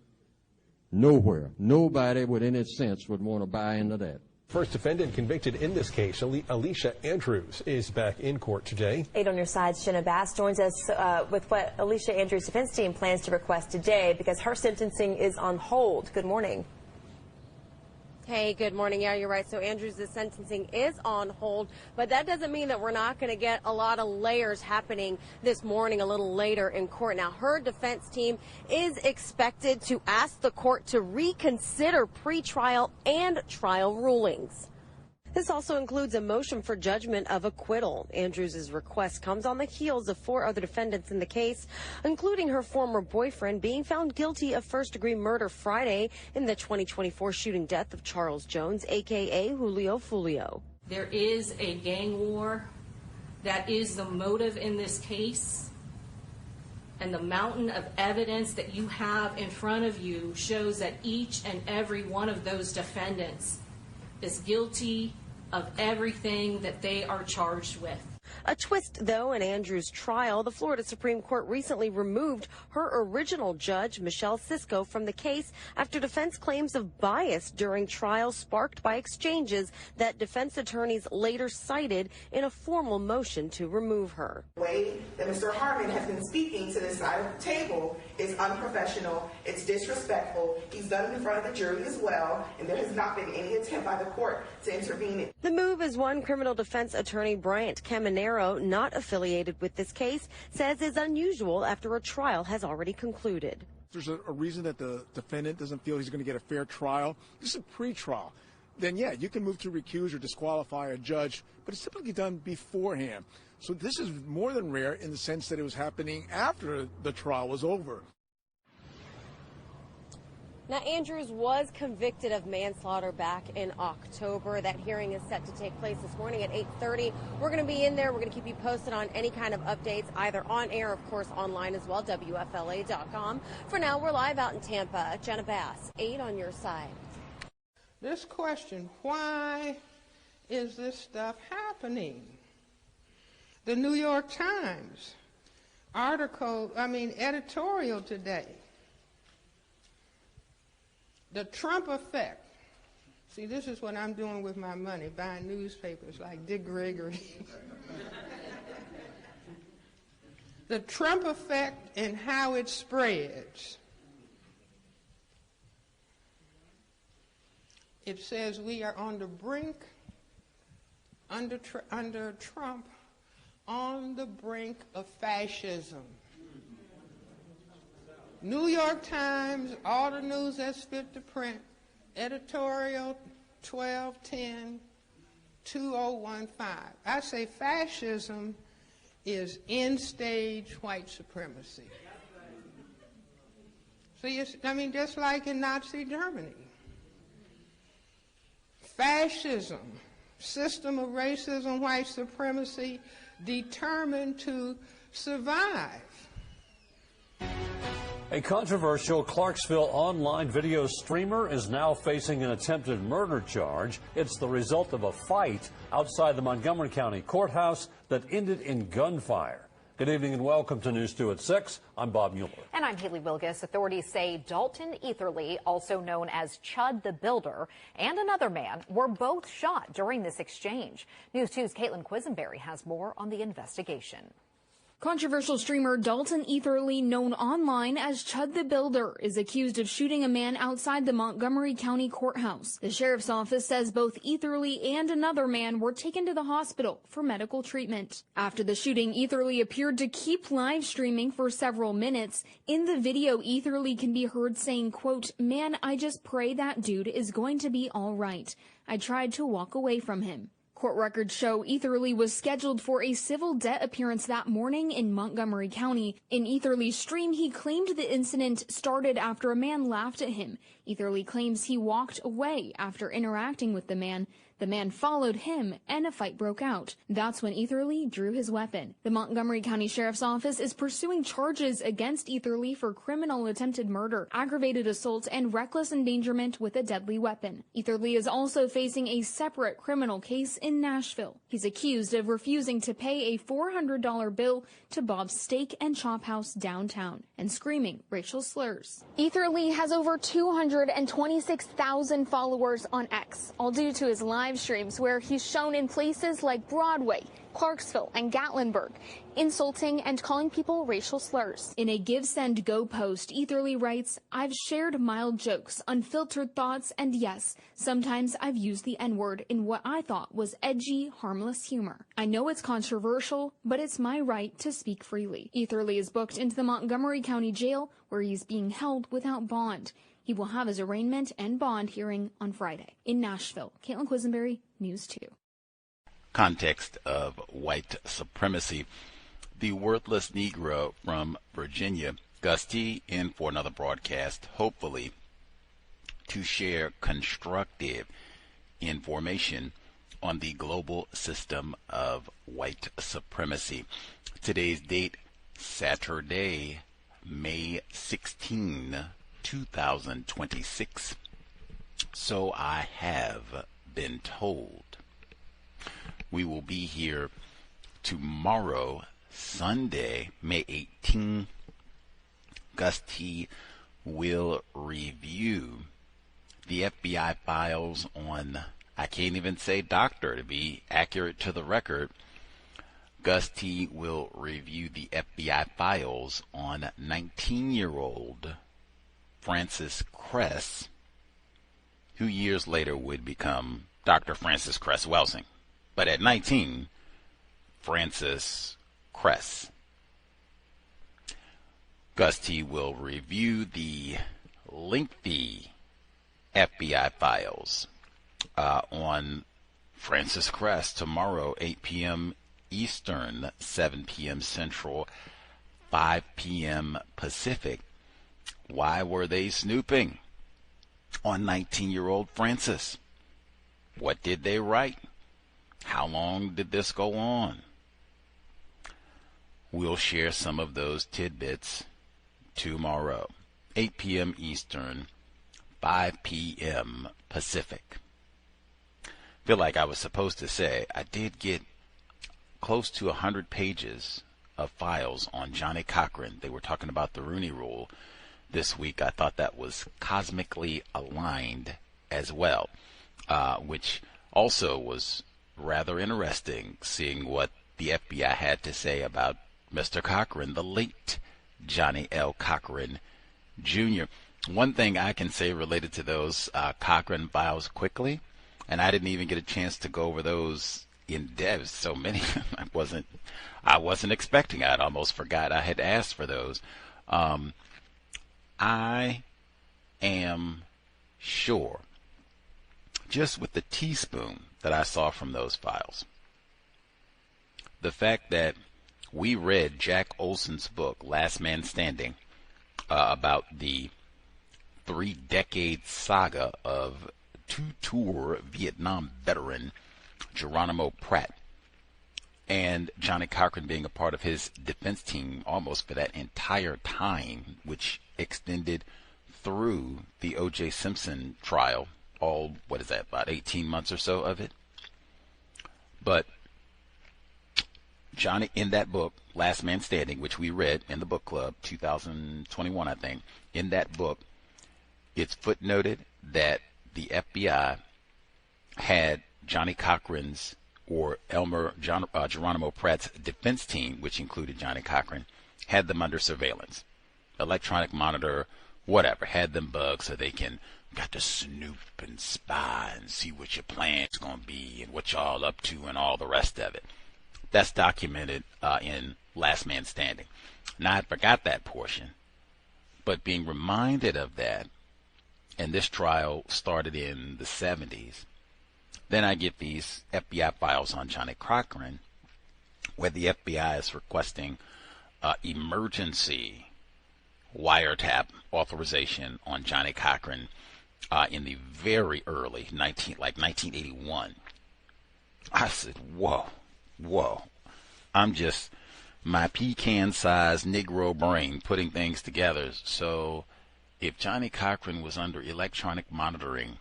Nowhere. Nobody with any sense would want to buy into that. First defendant convicted in this case, Alicia Andrews, is back in court today. 8 on your side, Shanna Bass joins us with what Alicia Andrews' defense team plans to request today because her sentencing is on hold. Good morning. Hey, good morning. Yeah, you're right. So Andrews' sentencing is on hold, but that doesn't mean that we're not going to get a lot of layers happening this morning a little later in court. Now, her defense team is expected to ask the court to reconsider pretrial and trial rulings. This also includes a motion for judgment of acquittal. Andrews' request comes on the heels of 4 other defendants in the case, including her former boyfriend being found guilty of first-degree murder Friday in the 2024 shooting death of Charles Jones, a.k.a. Julio Foolio. There is a gang war that is the motive in this case, and the mountain of evidence that you have in front of you shows that each and every one of those defendants is guilty of everything that they are charged with. A twist, though, in Andrews' trial. The Florida Supreme Court recently removed her original judge, Michelle Cisco, from the case after defense claims of bias during trial sparked by exchanges that defense attorneys later cited in a formal motion to remove her. The way that Mr. Harmon has been speaking to this side of the table is unprofessional, it's disrespectful. He's done it in front of the jury as well, and there has not been any attempt by the court to intervene. The move is one criminal defense attorney Bryant Caminero, not affiliated with this case, says is unusual after a trial has already concluded. There's a reason that the defendant doesn't feel he's going to get a fair trial. This is a pre-trial. Then, yeah, you can move to recuse or disqualify a judge, but it's typically done beforehand. So this is more than rare in the sense that it was happening after the trial was over. Now, Andrews was convicted of manslaughter back in October. That hearing is set to take place this morning at 8:30. We're going to be in there. We're going to keep you posted on any kind of updates, either on air, of course, online as well, WFLA.com. For now, we're live out in Tampa. Jenna Bass, 8 on your side. This question, why is this stuff happening? The New York Times editorial today. The Trump effect. See, this is what I'm doing with my money, buying newspapers like Dick Gregory. The Trump effect and how it spreads. It says we are on the brink, under Trump, on the brink of fascism. New York Times, all the news that's fit to print, editorial 12/10/2015. I say fascism is end-stage white supremacy. See, just like in Nazi Germany. Fascism, system of racism, white supremacy, determined to survive. A controversial Clarksville online video streamer is now facing an attempted murder charge. It's the result of a fight outside the Montgomery County Courthouse that ended in gunfire. Good evening and welcome to News 2 at 6. I'm Bob Mueller. And I'm Haley Wilgus. Authorities say Dalton Eatherly, also known as Chud the Builder, and another man were both shot during this exchange. News 2's Caitlin Quisenberry has more on the investigation. Controversial streamer Dalton Eatherly, known online as Chud the Builder, is accused of shooting a man outside the Montgomery County Courthouse. The sheriff's office says both Eatherly and another man were taken to the hospital for medical treatment. After the shooting, Eatherly appeared to keep live streaming for several minutes. In the video, Eatherly can be heard saying, quote, "Man, I just pray that dude is going to be all right. I tried to walk away from him." Court records show Eatherly was scheduled for a civil debt appearance that morning in Montgomery County. In Eatherly's stream, he claimed the incident started after a man laughed at him. Eatherly claims he walked away after interacting with the man. The man followed him, and a fight broke out. That's when Eatherly drew his weapon. The Montgomery County Sheriff's Office is pursuing charges against Eatherly for criminal attempted murder, aggravated assault, and reckless endangerment with a deadly weapon. Eatherly is also facing a separate criminal case in Nashville. He's accused of refusing to pay a $400 bill to Bob's Steak and Chop House downtown and screaming racial slurs. Eatherly has over 226,000 followers on X, all due to his live streams where he's shown in places like Broadway, Clarksville, and Gatlinburg, insulting and calling people racial slurs. In a Give, Send, Go post, Eatherly writes, "I've shared mild jokes, unfiltered thoughts, and yes, sometimes I've used the N-word in what I thought was edgy, harmless humor. I know it's controversial, but it's my right to speak freely." Eatherly is booked into the Montgomery County Jail, where he's being held without bond. He will have his arraignment and bond hearing on Friday. In Nashville, Caitlin Quisenberry, News 2. Context of White Supremacy. The worthless Negro from Virginia, Gus T, in for another broadcast, hopefully to share constructive information on the global system of white supremacy. Today's date, Saturday, May 16, 2026. So I have been told. We will be here tomorrow, Sunday, May 18. Gus T will review the FBI files on, I can't even say doctor to be accurate to the record. Gus T will review the FBI files on 19-year-old Frances Cress, who years later would become Dr. Frances Cress Welsing. But at 19, Frances Cress. Gus T will review the lengthy FBI files on Frances Cress tomorrow, 8 p.m. Eastern, 7 p.m. Central, 5 p.m. Pacific. Why were they snooping on 19-year-old Frances? What did they write? How long did this go on? We'll share some of those tidbits tomorrow, 8 p.m. Eastern, 5 p.m. Pacific. Feel like I was supposed to say I did get close to 100 pages of files on Johnny Cochran. They were talking about the Rooney Rule this week. I thought that was cosmically aligned as well, which also was rather interesting, seeing what the FBI had to say about Mr. Cochran, the late Johnny L. Cochran Jr. One thing I can say related to those Cochran files quickly, and I didn't even get a chance to go over those in depth. So many, I wasn't expecting. I'd almost forgot I had asked for those. I am sure, just with the teaspoon that I saw from those files, the fact that we read Jack Olson's book, Last Man Standing, about the 3-decade saga of two-tour Vietnam veteran Geronimo Pratt, and Johnny Cochran being a part of his defense team almost for that entire time, which extended through the O.J. Simpson trial, all, what is that, about 18 months or so of it. But Johnny, in that book, Last Man Standing, which we read in the book club, 2021, I think, in that book, it's footnoted that the FBI had Johnny Cochran's, or Geronimo Pratt's defense team, which included Johnny Cochran, had them under surveillance, electronic monitor, whatever, had them bugged so they got to snoop and spy and see what your plan's going to be and what y'all up to and all the rest of it. That's documented in Last Man Standing. Now, I forgot that portion, but being reminded of that, and this trial started in the 70s, then I get these FBI files on Johnny Cochran, where the FBI is requesting emergency wiretap authorization on Johnny Cochran in the very early 1981. I said, whoa. I'm just my pecan-sized Negro brain putting things together. So if Johnny Cochran was under electronic monitoring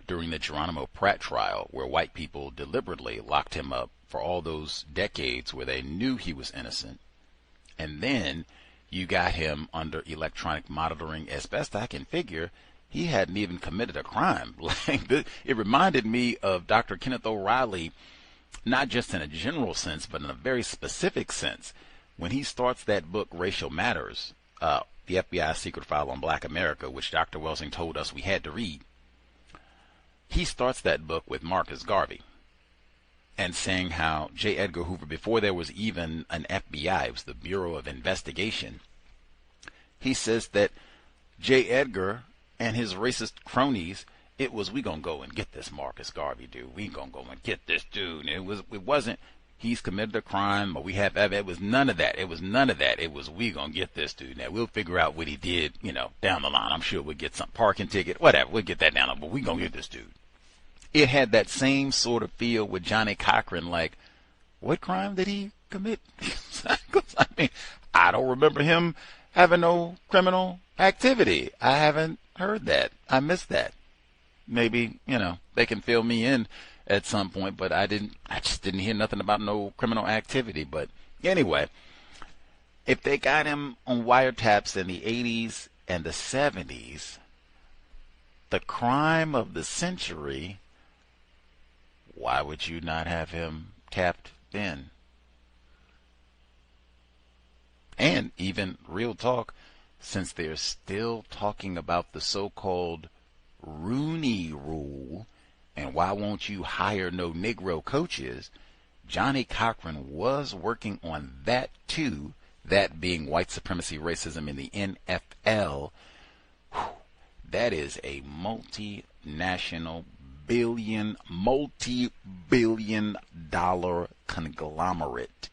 during the Geronimo Pratt trial, where white people deliberately locked him up for all those decades where they knew he was innocent, and then you got him under electronic monitoring, as best I can figure, he hadn't even committed a crime. It reminded me of Dr. Kenneth O'Reilly, not just in a general sense, but in a very specific sense. When he starts that book, Racial Matters, the FBI secret file on Black America, which Dr. Welsing told us we had to read, he starts that book with Marcus Garvey and saying how J. Edgar Hoover, before there was even an FBI, it was the Bureau of Investigation, he says that J. Edgar and his racist cronies, it was, we gonna go and get this Marcus Garvey dude. We gonna go and get this dude. And it wasn't, he's committed a crime, or we have, it was none of that. It was none of that. It was, we gonna get this dude. Now, we'll figure out what he did, down the line. I'm sure we'll get some parking ticket, whatever. We'll get that down, but we gonna get this dude. it had that same sort of feel with Johnny Cochran, like, what crime did he commit? I mean, I don't remember him having no criminal activity. I haven't heard that. I missed that. Maybe, they can fill me in at some point, but I just didn't hear nothing about no criminal activity. But anyway, if they got him on wiretaps in the 80s and the 70s, the crime of the century, why would you not have him tapped then? And even real talk, since they're still talking about the so-called Rooney Rule, and why won't you hire no Negro coaches, Johnny Cochran was working on that too, that being white supremacy racism in the NFL. That is a multi-billion dollar conglomerate.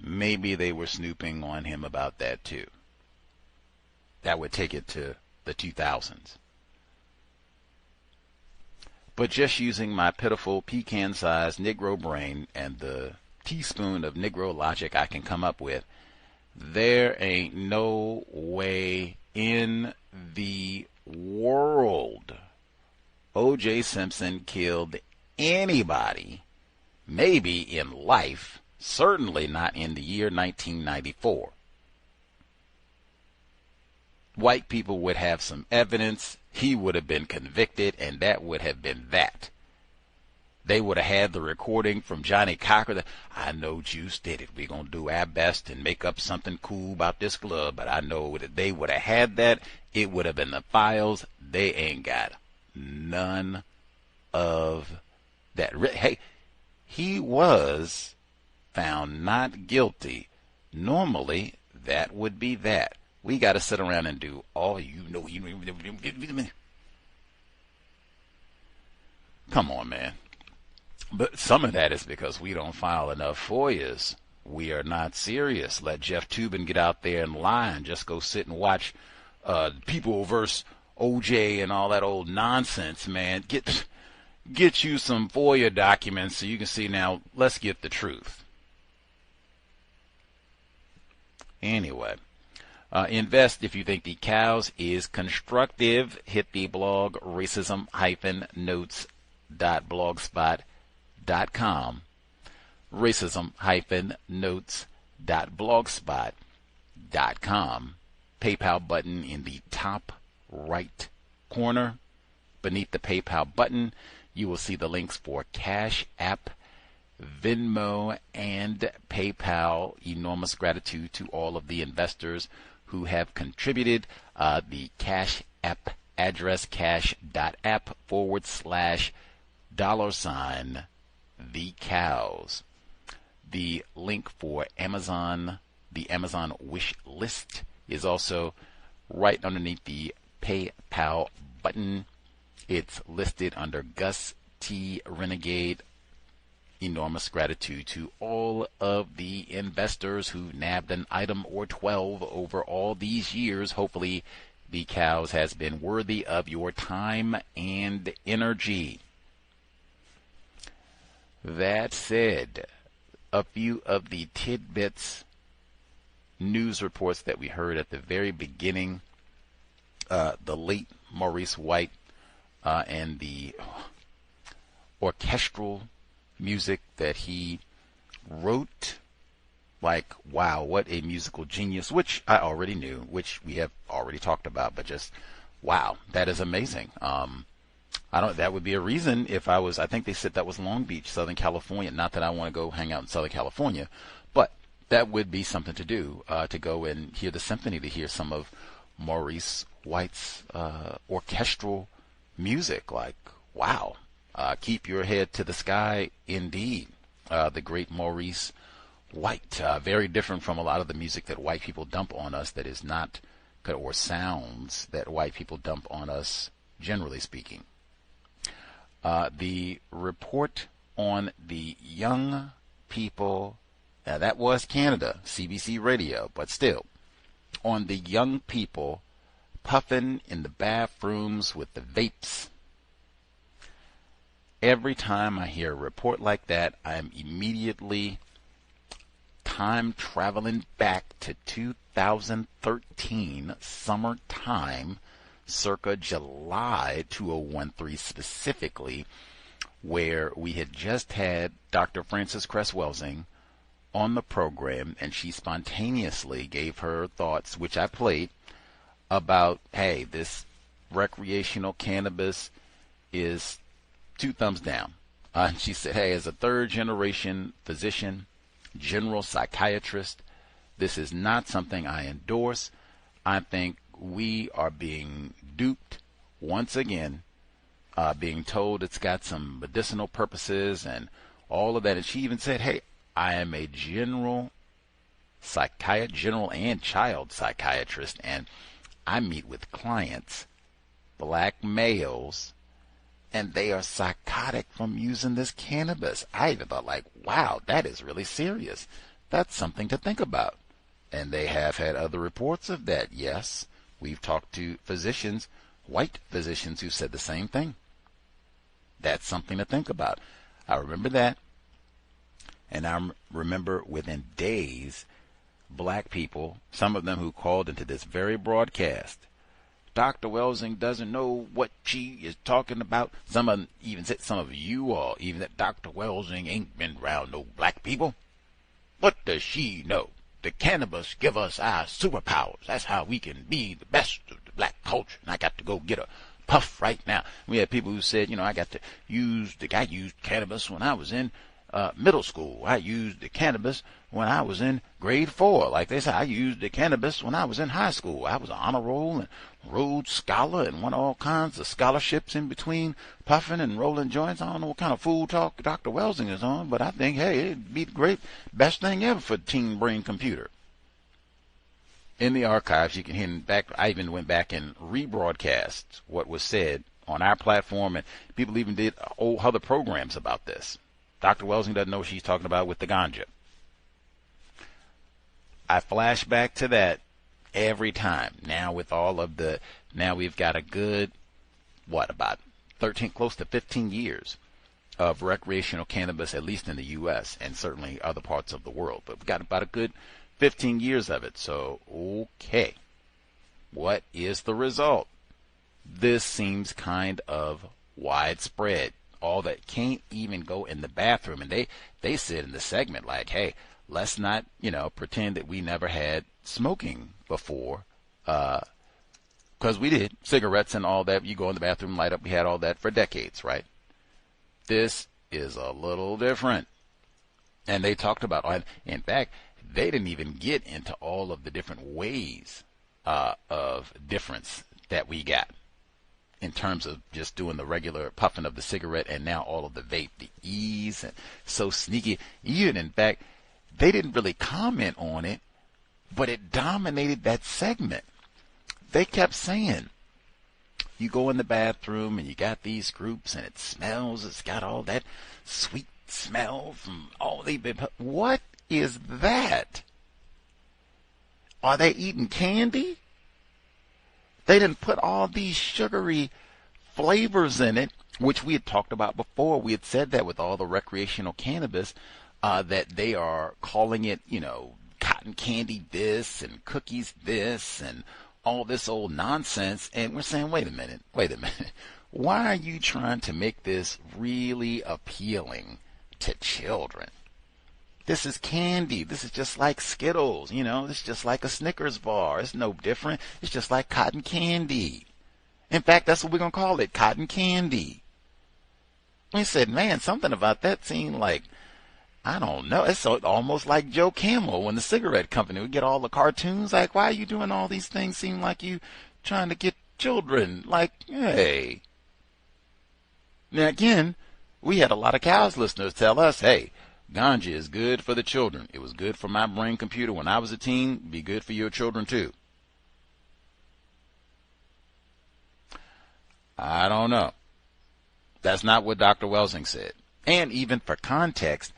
Maybe they were snooping on him about that too. That would take it to the 2000s. But just using my pitiful pecan-sized Negro brain and the teaspoon of Negro logic I can come up with, there ain't no way in the world O.J. Simpson killed anybody, maybe in life, certainly not in the year 1994. White people would have some evidence, he would have been convicted, and that would have been that. They would have had the recording from Johnny Cochran. I know Juice did it. We're going to do our best and make up something cool about this glove, but I know that they would have had that. It would have been the files. They ain't got none of that. Hey, he was found not guilty. Normally, that would be that. We got to sit around and do all Come on, man. But some of that is because we don't file enough FOIAs. We are not serious. Let Jeff Toobin get out there and lie and just go sit and watch People versus OJ and all that old nonsense, man. Get you some FOIA documents so you can see now. Let's get the truth. Anyway, invest if you think the C.O.W.S is constructive. Hit the blog racism-notes.blogspot.com. racism-notes.blogspot.com. PayPal button in the top right corner. Beneath the PayPal button, you will see the links for Cash App, Venmo, and PayPal. Enormous gratitude to all of the investors who have contributed. The Cash App address, cash.app/$ the C.O.W.S. The link for Amazon, the Amazon wish list, is also right underneath the PayPal button. It's listed under Gus T. Renegade. Enormous gratitude to all of the investors who nabbed an item or 12 over all these years. Hopefully, the C.O.W.S has been worthy of your time and energy. That said, a few of the tidbits, news reports that we heard at the very beginning. The late Maurice White and the orchestral music that he wrote. Like, wow, what a musical genius, which I already knew, which we have already talked about, but just, wow, that is amazing. That would be a reason if I think they said that was Long Beach, Southern California. Not that I want to go hang out in Southern California, but that would be something to do, to go and hear the symphony, to hear some of Maurice White's orchestral music. Like, wow, keep your head to the sky indeed. The great Maurice White, very different from a lot of the music that white people dump on us that is not, or sounds that white people dump on us, generally speaking. The report on the young people, that was Canada, CBC Radio, but still, on the young people puffing in the bathrooms with the vapes. Every time I hear a report like that, I'm immediately time traveling back to 2013 summertime, circa July 2013 specifically, where we had just had Dr. Frances Cress Welsing on the program, and she spontaneously gave her thoughts, which I played, about, hey, this recreational cannabis is 2 thumbs down. And she said, hey, as a third-generation physician, general psychiatrist, this is not something I endorse. I think we are being duped once again, being told it's got some medicinal purposes and all of that. And she even said, hey, I am a general and child psychiatrist, and I meet with clients, black males, and they are psychotic from using this cannabis. I even thought, like, wow, that is really serious. That's something to think about. And they have had other reports of that. Yes, we've talked to physicians, white physicians, who said the same thing. That's something to think about. I remember that. And I remember within days, black people, some of them who called into this very broadcast, Dr. Welsing doesn't know what she is talking about. Some of them even said, some of you all, even that Dr. Welsing ain't been around no black people. What does she know? The cannabis give us our superpowers. That's how we can be the best of the black culture. And I got to go get a puff right now. We had people who said, I used cannabis when I was in middle school. I used the cannabis when I was in grade 4. Like they said, I used the cannabis when I was in high school. I was on honor roll and Rhodes Scholar and won all kinds of scholarships in between puffing and rolling joints. I don't know what kind of fool talk Dr. Welsing is on, but I think, hey, it'd be the great, best thing ever for the teen brain computer. In the archives, you can hear back. I even went back and rebroadcast what was said on our platform, and people even did other programs about this. Dr. Welsing doesn't know what she's talking about with the ganja. I flash back to that every time. Now with all of now we've got a good, about 13, close to 15 years of recreational cannabis, at least in the U.S. and certainly other parts of the world. But we've got about a good 15 years of it. So, okay. What is the result? This seems kind of widespread. All that can't even go in the bathroom. And they said in the segment, like, hey, let's not, pretend that we never had smoking before. Because we did. Cigarettes and all that. You go in the bathroom, light up. We had all that for decades, right? This is a little different. And they talked about, in fact, they didn't even get into all of the different ways of difference that we got in terms of just doing the regular puffing of the cigarette and now all of the vape, the ease, and so sneaky. Even, in fact, they didn't really comment on it, but it dominated that segment. They kept saying, you go in the bathroom and you got these groups and it smells, it's got all that sweet smell from all they've been. What is that? Are they eating candy? They didn't put all these sugary flavors in it, which we had talked about before. We had said that with all the recreational cannabis, that they are calling it, cotton candy this and cookies this and all this old nonsense. And we're saying, wait a minute. Why are you trying to make this really appealing to children? This is candy. This is just like Skittles, This is just like a Snickers bar. It's no different. It's just like cotton candy. In fact, that's what we're going to call it, cotton candy. We said, man, something about that seemed like, I don't know. It's almost like Joe Camel when the cigarette company would get all the cartoons. Like, why are you doing all these things? Seem like you trying to get children. Like, hey. Now, again, we had a lot of cows listeners tell us, hey, ganja is good for the children. It was good for my brain computer when I was a teen. Be good for your children too. I don't know. That's not what Dr. Welsing said. And even for context,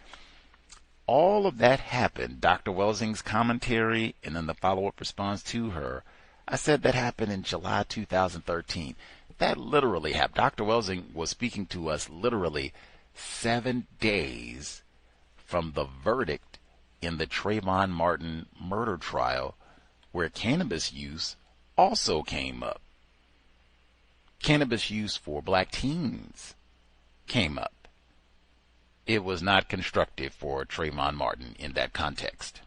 all of that happened, Dr. Welsing's commentary and then the follow-up response to her, I said that happened in July 2013. That literally happened. Dr. Welsing was speaking to us literally 7 days from the verdict in the Trayvon Martin murder trial, where cannabis use also came up. Cannabis use for black teens came up. It was not constructive for Trayvon Martin in that context.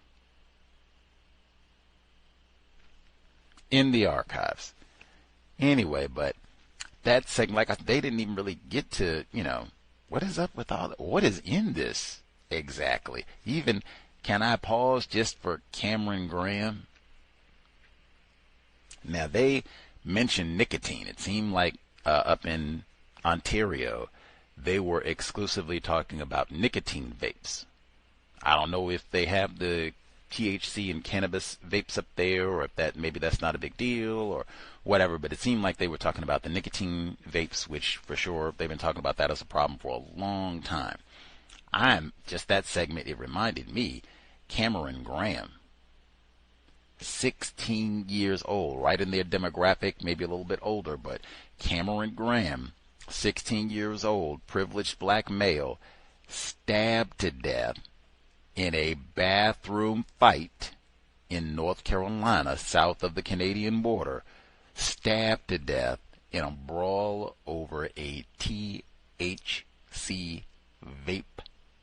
In the archives. Anyway, but that segment, they didn't even really get to, what is up with all that? What is in this exactly? Even, can I pause just for Cameron Graham? Now, they mentioned nicotine. It seemed like up in Ontario, they were exclusively talking about nicotine vapes. I don't know if they have the THC and cannabis vapes up there, or if maybe that's not a big deal or whatever, but it seemed like they were talking about the nicotine vapes, which for sure they've been talking about that as a problem for a long time. That segment, it reminded me, Cameron Graham, 16 years old, right in their demographic, maybe a little bit older, but Cameron Graham, 16 years old, privileged black male, stabbed to death in a bathroom fight in North Carolina, south of the Canadian border, stabbed to death in a brawl over a THC vape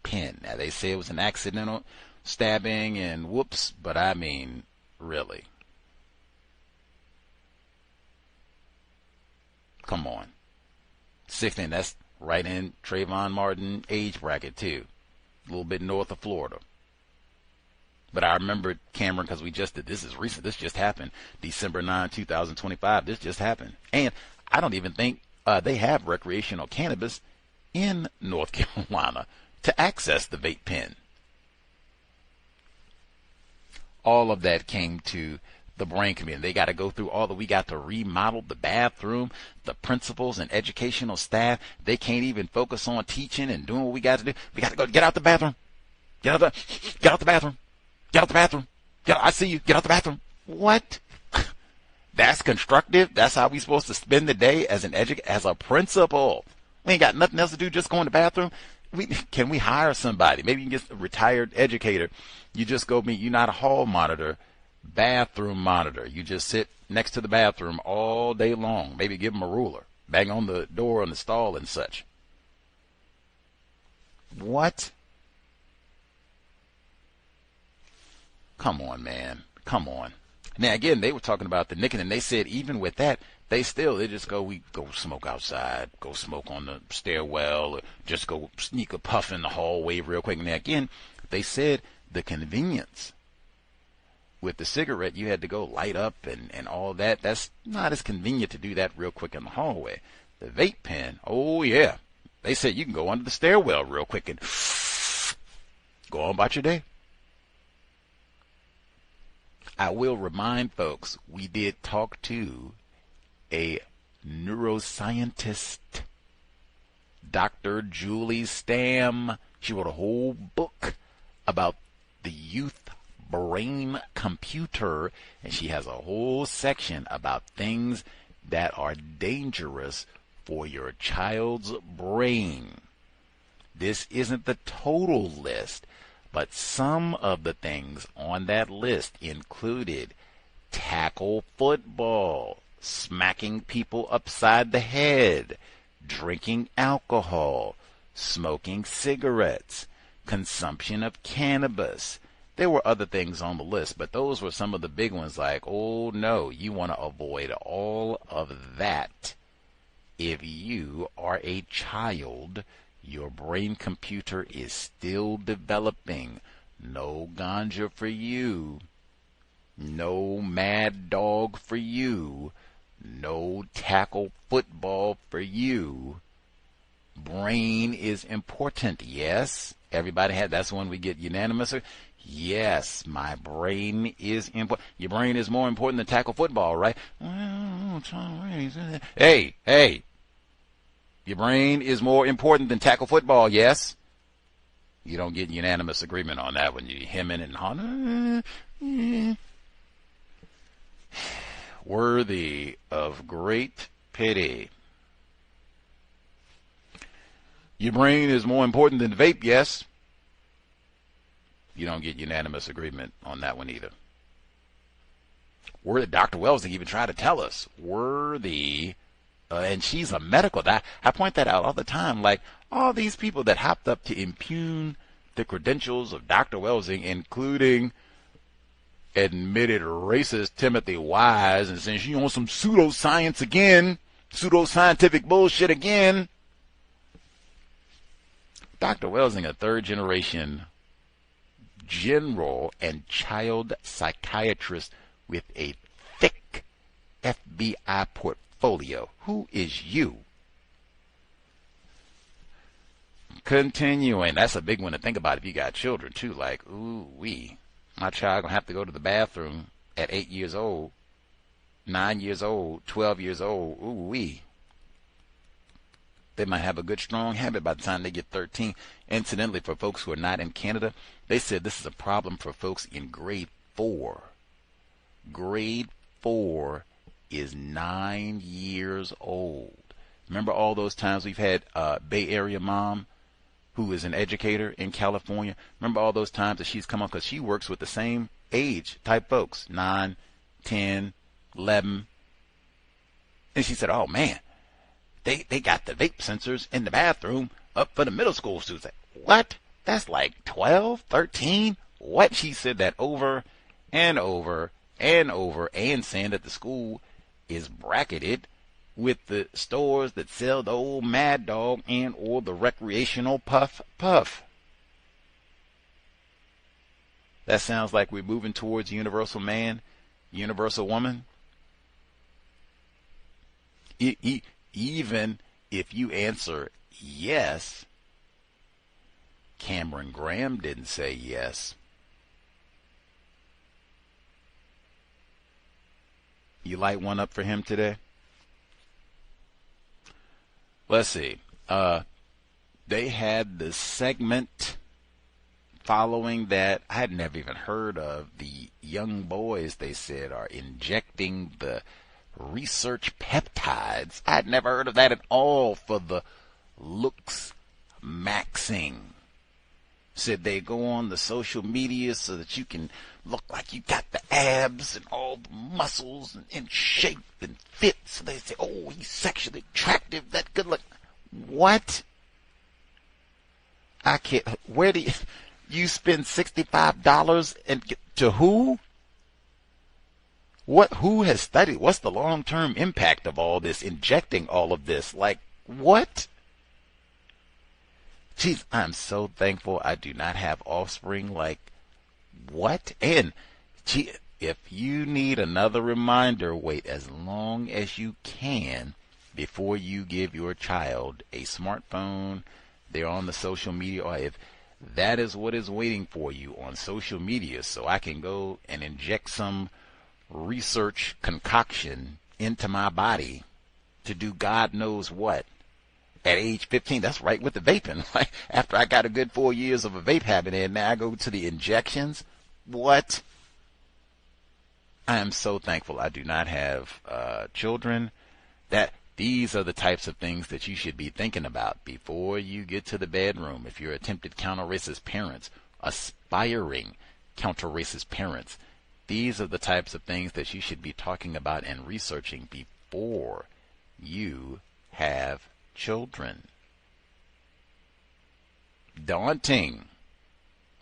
pen. Now, they say it was an accidental stabbing and whoops, but I mean, really. Come on. 16, that's right in Trayvon Martin age bracket, too. A little bit north of Florida. But I remember Cameron, because this is recent, this just happened, December 9, 2025, this just happened. And I don't even think they have recreational cannabis in North Carolina to access the vape pen. All of that came to the brain community. They got to go through we got to remodel the bathroom, the principals and educational staff. They can't even focus on teaching and doing what we got to do. We got to go, get out the bathroom. Get out the bathroom. Get out the bathroom. I see you. Get out the bathroom. What? That's constructive? That's how we supposed to spend the day as a principal? We ain't got nothing else to do, just go in the bathroom? Can we hire somebody? Maybe you can get a retired educator. You just go meet, you're not a hall monitor, bathroom monitor. You just sit next to the bathroom all day long. Maybe give them a ruler. Bang on the door on the stall and such. What? Come on, man. Come on. Now, again, they were talking about the nicotine, and they said even with that, we go smoke outside, go smoke on the stairwell, or just go sneak a puff in the hallway real quick. And now, again, they said the convenience. With the cigarette, you had to go light up and all that. That's not as convenient to do that real quick in the hallway. The vape pen, oh yeah. They said you can go under the stairwell real quick and go on about your day. I will remind folks, we did talk to a neuroscientist, Dr. Julie Stamm. She wrote a whole book about the youth brain computer, and she has a whole section about things that are dangerous for your child's brain. This isn't the total list, but some of the things on that list included tackle football, smacking people upside the head, drinking alcohol, smoking cigarettes, consumption of cannabis. There were other things on the list, but those were some of the big ones, like, oh no, you want to avoid all of that. If you are a child, your brain computer is still developing. No ganja for you. No mad dog for you. No tackle football for you. Brain is important. Yes, everybody that's when we get unanimous. Yes, my brain is important. Your brain is more important than tackle football, right? Hey. Your brain is more important than tackle football, yes? You don't get unanimous agreement on that when you're hemming and hawing. worthy of great pity. Your brain is more important than the vape, yes. You don't get unanimous agreement on that one either. Dr. Welsing even tried to tell us, worthy, and she's a medical doctor. I point that out all the time, like all these people that hopped up to impugn the credentials of Dr. Welsing, including admitted racist Timothy Wise, and saying she on some pseudoscience again, pseudoscientific bullshit again. Dr. Welsing, a third-generation general and child psychiatrist with a thick FBI portfolio. Who is you? Continuing. That's a big one to think about if you got children, too. Like, ooh-wee. My child going to have to go to the bathroom at 8 years old, 9 years old, 12 years old. Ooh-wee. They might have a good, strong habit by the time they get 13. Incidentally, for folks who are not in Canada, they said this is a problem for folks in grade 4. Grade 4 is 9 years old. Remember all those times we've had Bay Area mom who is an educator in California? Remember all those times that she's come on, because she works with the same age type folks, 9, 10, 11. And she said, oh, man. They got the vape sensors in the bathroom up for the middle school students. What? That's like 12, 13? What? She said that over and over and over, and saying that the school is bracketed with the stores that sell the old Mad Dog and or the recreational Puff. That sounds like we're moving towards universal man, universal woman. Even if you answer yes, Cameron Graham didn't say yes. You light one up for him today? Let's see. They had the segment following that. I had never even heard of. The young boys, they said, are injecting the research peptides. I'd never heard of that at all, for the looks maxing. Said they go on the social media so that you can look like you got the abs and all the muscles and in shape and fit. So they say, oh, he's sexually attractive, that good look. What? I can't. Where do you spend $65 and get to who? Who has studied? What's the long-term impact of all this, injecting all of this? Like, what? Jeez, I'm so thankful I do not have offspring. Like, what? And, gee, if you need another reminder, wait as long as you can before you give your child a smartphone. They're on the social media, or if that is what is waiting for you on social media, so I can go and inject some research concoction into my body to do God knows what at age 15. That's right with the vaping. Like, after I got a good 4 years of a vape habit, and now I go to the injections. What? I am so thankful I do not have children. That these are the types of things that you should be thinking about before you get to the bedroom. If you're attempted counter-racist parents, aspiring counter-racist parents, these are the types of things that you should be talking about and researching before you have children. Daunting.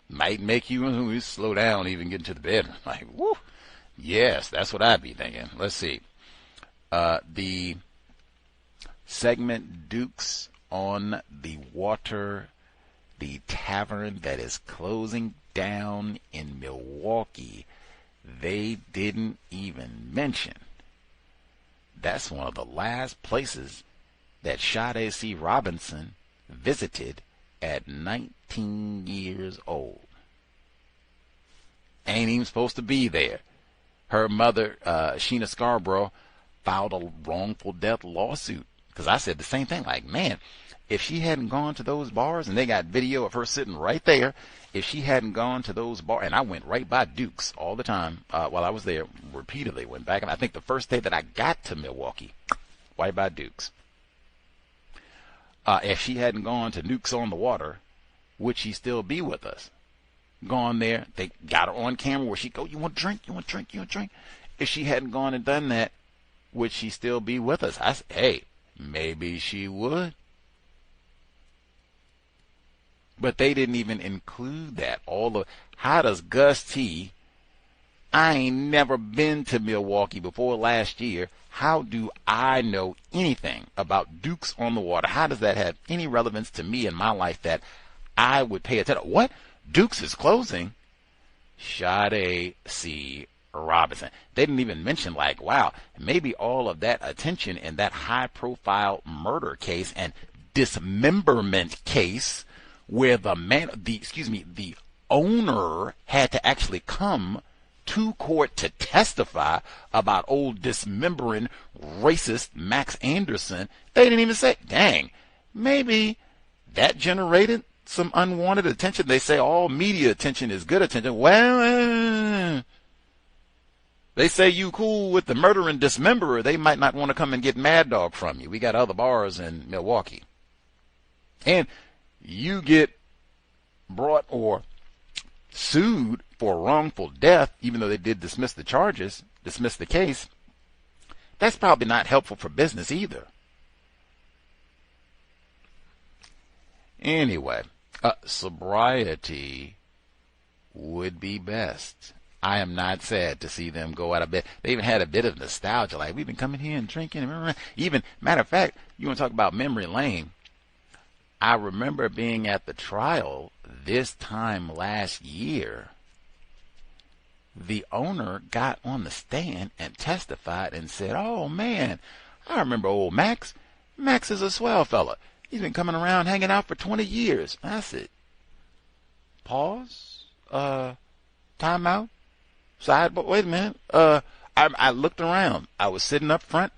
Might make you slow down even getting to the bedroom. Like, whoo. Yes, that's what I'd be thinking. Let's see. The segment Dukes on the Water, the tavern that is closing down in Milwaukee, they didn't even mention. That's one of the last places that Sade C. Robinson visited at 19 years old. Ain't even supposed to be there. Her mother, Sheena Scarborough, filed a wrongful death lawsuit. Because I said the same thing. Like, man, if she hadn't gone to those bars, and they got video of her sitting right there, if she hadn't gone to those bars, and I went right by Duke's all the time while I was there, repeatedly went back. And I think the first day that I got to Milwaukee, right by Duke's. If she hadn't gone to Nukes on the Water, would she still be with us? Gone there, they got her on camera where she go, you want to drink, you want to drink, you want to drink. If she hadn't gone and done that, would she still be with us? I said, hey, maybe she would. But they didn't even include that. How does Gus T, I ain't never been to Milwaukee before last year. How do I know anything about Dukes on the Water? How does that have any relevance to me in my life that I would pay attention? What? Dukes is closing? Sade C. Robinson. They didn't even mention, like, wow, maybe all of that attention in that high-profile murder case and dismemberment case where the owner had to actually come to court to testify about old dismembering racist Max Anderson. They didn't even say, dang, maybe that generated some unwanted attention. They say all media attention is good attention. Well, they say you cool with the murder and dismemberer. They might not want to come and get Mad Dog from you. We got other bars in Milwaukee. And you get brought or sued for wrongful death, even though they did dismiss the charges, dismiss the case. That's probably not helpful for business either. Anyway, sobriety would be best. I am not sad to see them go out of bed. They even had a bit of nostalgia, like we've been coming here and drinking. Even, matter of fact, you want to talk about memory lane. I remember being at the trial this time last year. The owner got on the stand and testified and said, oh man, I remember old Max. Max is a swell fella. He's been coming around hanging out for 20 years. I said, pause, time out, side, but wait a minute. I looked around. I was sitting up front.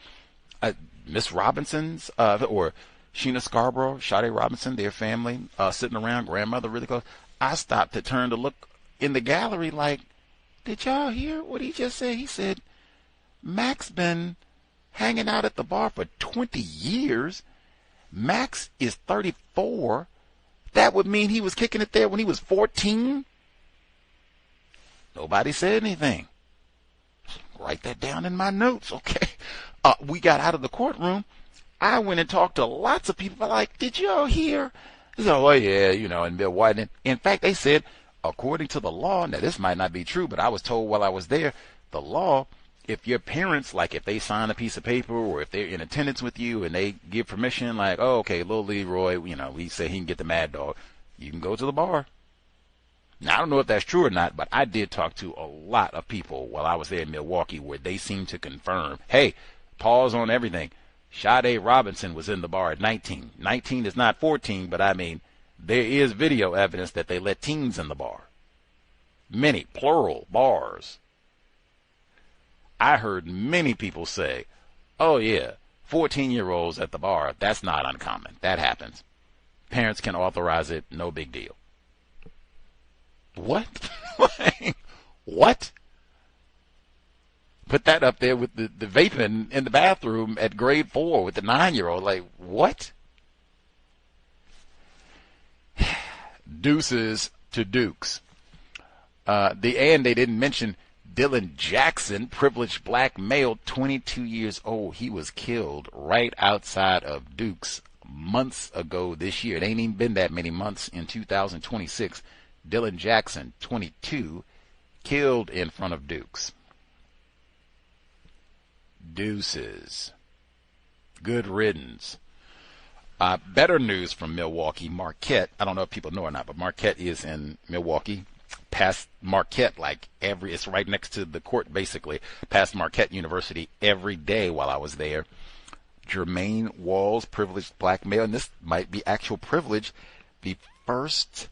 Miss Robinson's, or Sheena Scarborough, Sade Robinson, their family, sitting around, grandmother really close. I stopped to turn to look in the gallery like, did y'all hear what he just said? He said, Max been hanging out at the bar for 20 years. Max is 34. That would mean he was kicking it there when he was 14. Nobody said anything. Write that down in my notes, okay? We got out of the courtroom. I went and talked to lots of people like, did y'all hear? They said, oh, yeah, in Milwaukee. In fact, they said, according to the law, now this might not be true, but I was told while I was there, the law, if your parents, like if they sign a piece of paper or if they're in attendance with you and they give permission, like, oh, okay, little Leroy, we say he can get the Mad Dog, you can go to the bar. Now, I don't know if that's true or not, but I did talk to a lot of people while I was there in Milwaukee where they seemed to confirm, hey, pause on everything. Sade Robinson was in the bar at 19. 19 is not 14, but I mean, there is video evidence that they let teens in the bar. Many, plural, bars. I heard many people say, oh yeah, 14-year-olds at the bar, that's not uncommon. That happens. Parents can authorize it, no big deal. What? What? Put that up there with the vaping in the bathroom at grade 4 with the 9-year-old. Like, what? Deuces to Dukes. And they didn't mention Dylan Jackson, privileged black male, 22 years old. He was killed right outside of Dukes months ago this year. It ain't even been that many months in 2026. Dylan Jackson, 22, killed in front of Dukes. Deuces. Good riddance. Better news from Milwaukee. Marquette, I don't know if people know or not, but Marquette is in Milwaukee. Past Marquette, it's right next to the court, basically. Past Marquette University every day while I was there. Jermaine Walls, privileged black male, and this might be actual privilege, the first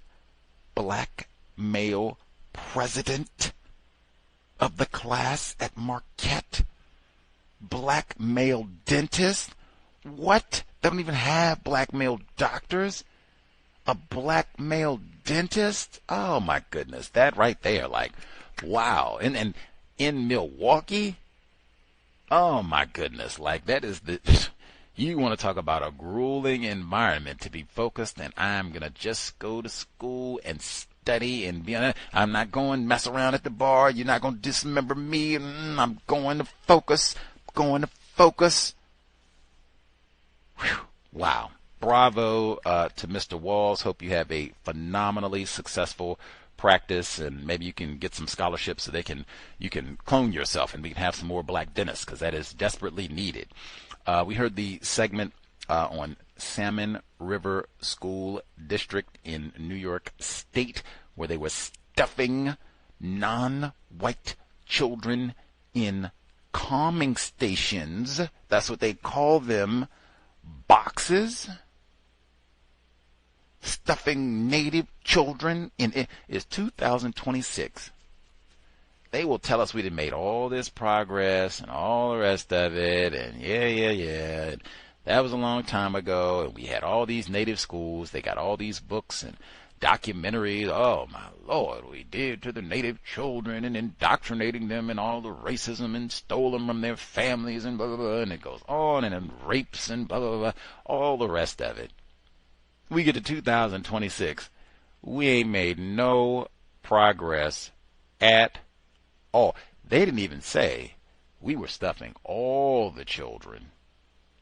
black male president of the class at Marquette. Black male dentist. What They don't even have black male doctors. A black male dentist. Oh my goodness, that right there, like, wow. And in Milwaukee, oh my goodness, like that is the. You want to talk about a grueling environment to be focused, and I'm gonna just go to school and study and be. I'm not going to mess around at the bar. You're not gonna dismember me. I'm going to focus. Going to focus. Whew. Wow. Bravo to Mr. Walls. Hope you have a phenomenally successful practice, and maybe you can get some scholarships so you can clone yourself and we can have some more black dentists, because that is desperately needed. We heard the segment on Salmon River School District in New York State, where they were stuffing non-white children in calming stations. That's what they call them. Boxes. Stuffing native children in. It's 2026. They will tell us we done made all this progress and all the rest of it, and yeah. And that was a long time ago, and we had all these native schools. They got all these books and documentaries. Oh my Lord, we did to the native children and indoctrinating them in all the racism and stole them from their families and blah blah blah, and it goes on, and then rapes and blah blah blah, all the rest of it. We get to 2026, we ain't made no progress at all. They didn't even say we were stuffing all the children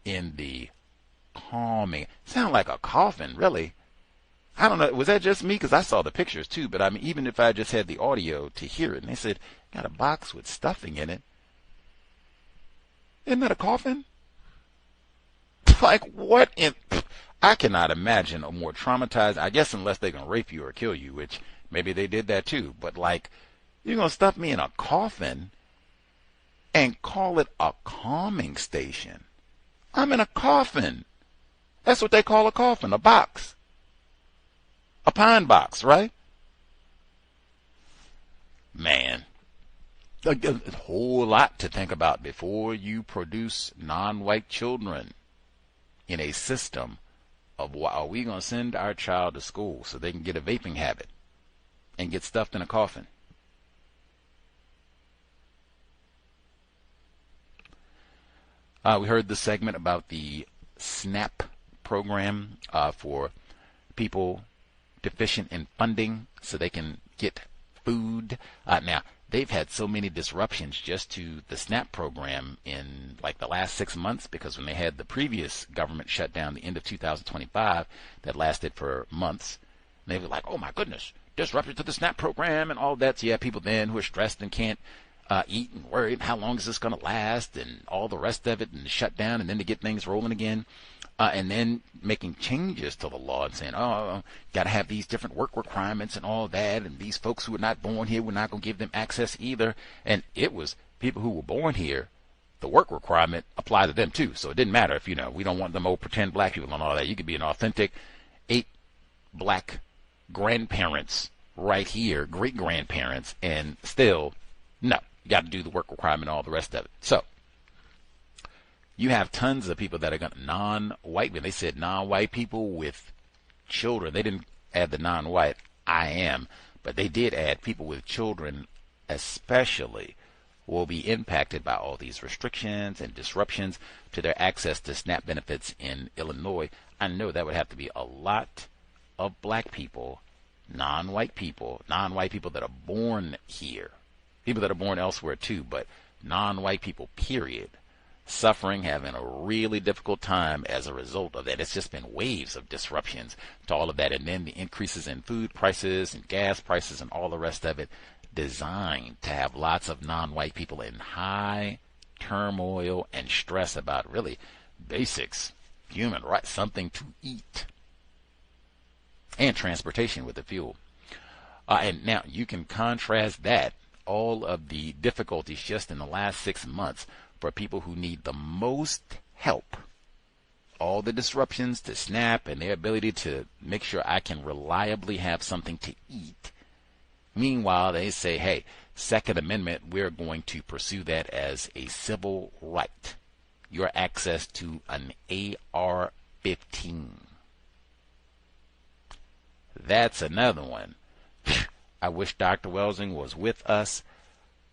in the calming. Sound like a coffin, really. I don't know. Was that just me? Because I saw the pictures too. But I mean, even if I just had the audio to hear it, and they said, got a box with stuffing in it. Isn't that a coffin? Like, what in... I cannot imagine a more traumatized, I guess, unless they're going to rape you or kill you, which maybe they did that too. But like, you're going to stuff me in a coffin and call it a calming station. I'm in a coffin. That's what they call a coffin, a box. A pine box, right? Man, a whole lot to think about before you produce non-white children in a system of, are we going to send our child to school so they can get a vaping habit and get stuffed in a coffin? We heard the segment about the SNAP program for people deficient in funding so they can get food. Now, they've had so many disruptions just to the SNAP program in like the last 6 months, because when they had the previous government shutdown, the end of 2025, that lasted for months, they were like, oh my goodness, disruption to the SNAP program and all that. So yeah, people then who are stressed and can't eat and worried, how long is this going to last and all the rest of it, and shut down, and then to get things rolling again. And then making changes to the law and saying, oh, got to have these different work requirements and all that, and these folks who are not born here, we're not going to give them access either. And it was people who were born here, the work requirement applied to them too. So it didn't matter if, we don't want them old pretend black people and all that. You could be an authentic 8 black grandparents right here, great-grandparents, and still, no, you got to do the work requirement and all the rest of it. So you have tons of people that are going to non-white. They said non-white people with children. They didn't add the non-white, I am, but they did add people with children especially will be impacted by all these restrictions and disruptions to their access to SNAP benefits in Illinois. I know that would have to be a lot of black people, non-white people that are born here, people that are born elsewhere too, but non-white people, period, suffering, having a really difficult time as a result of that. It's just been waves of disruptions to all of that, and then the increases in food prices and gas prices and all the rest of it, designed to have lots of non-white people in high turmoil and stress about really basics, human rights, something to eat, and transportation with the fuel. And now you can contrast that, all of the difficulties just in the last 6 months for people who need the most help, all the disruptions to SNAP and their ability to make sure I can reliably have something to eat. Meanwhile, they say, hey, Second Amendment, we're going to pursue that as a civil right. Your access to an AR AR-15. That's another one. I wish Dr. Welsing was with us.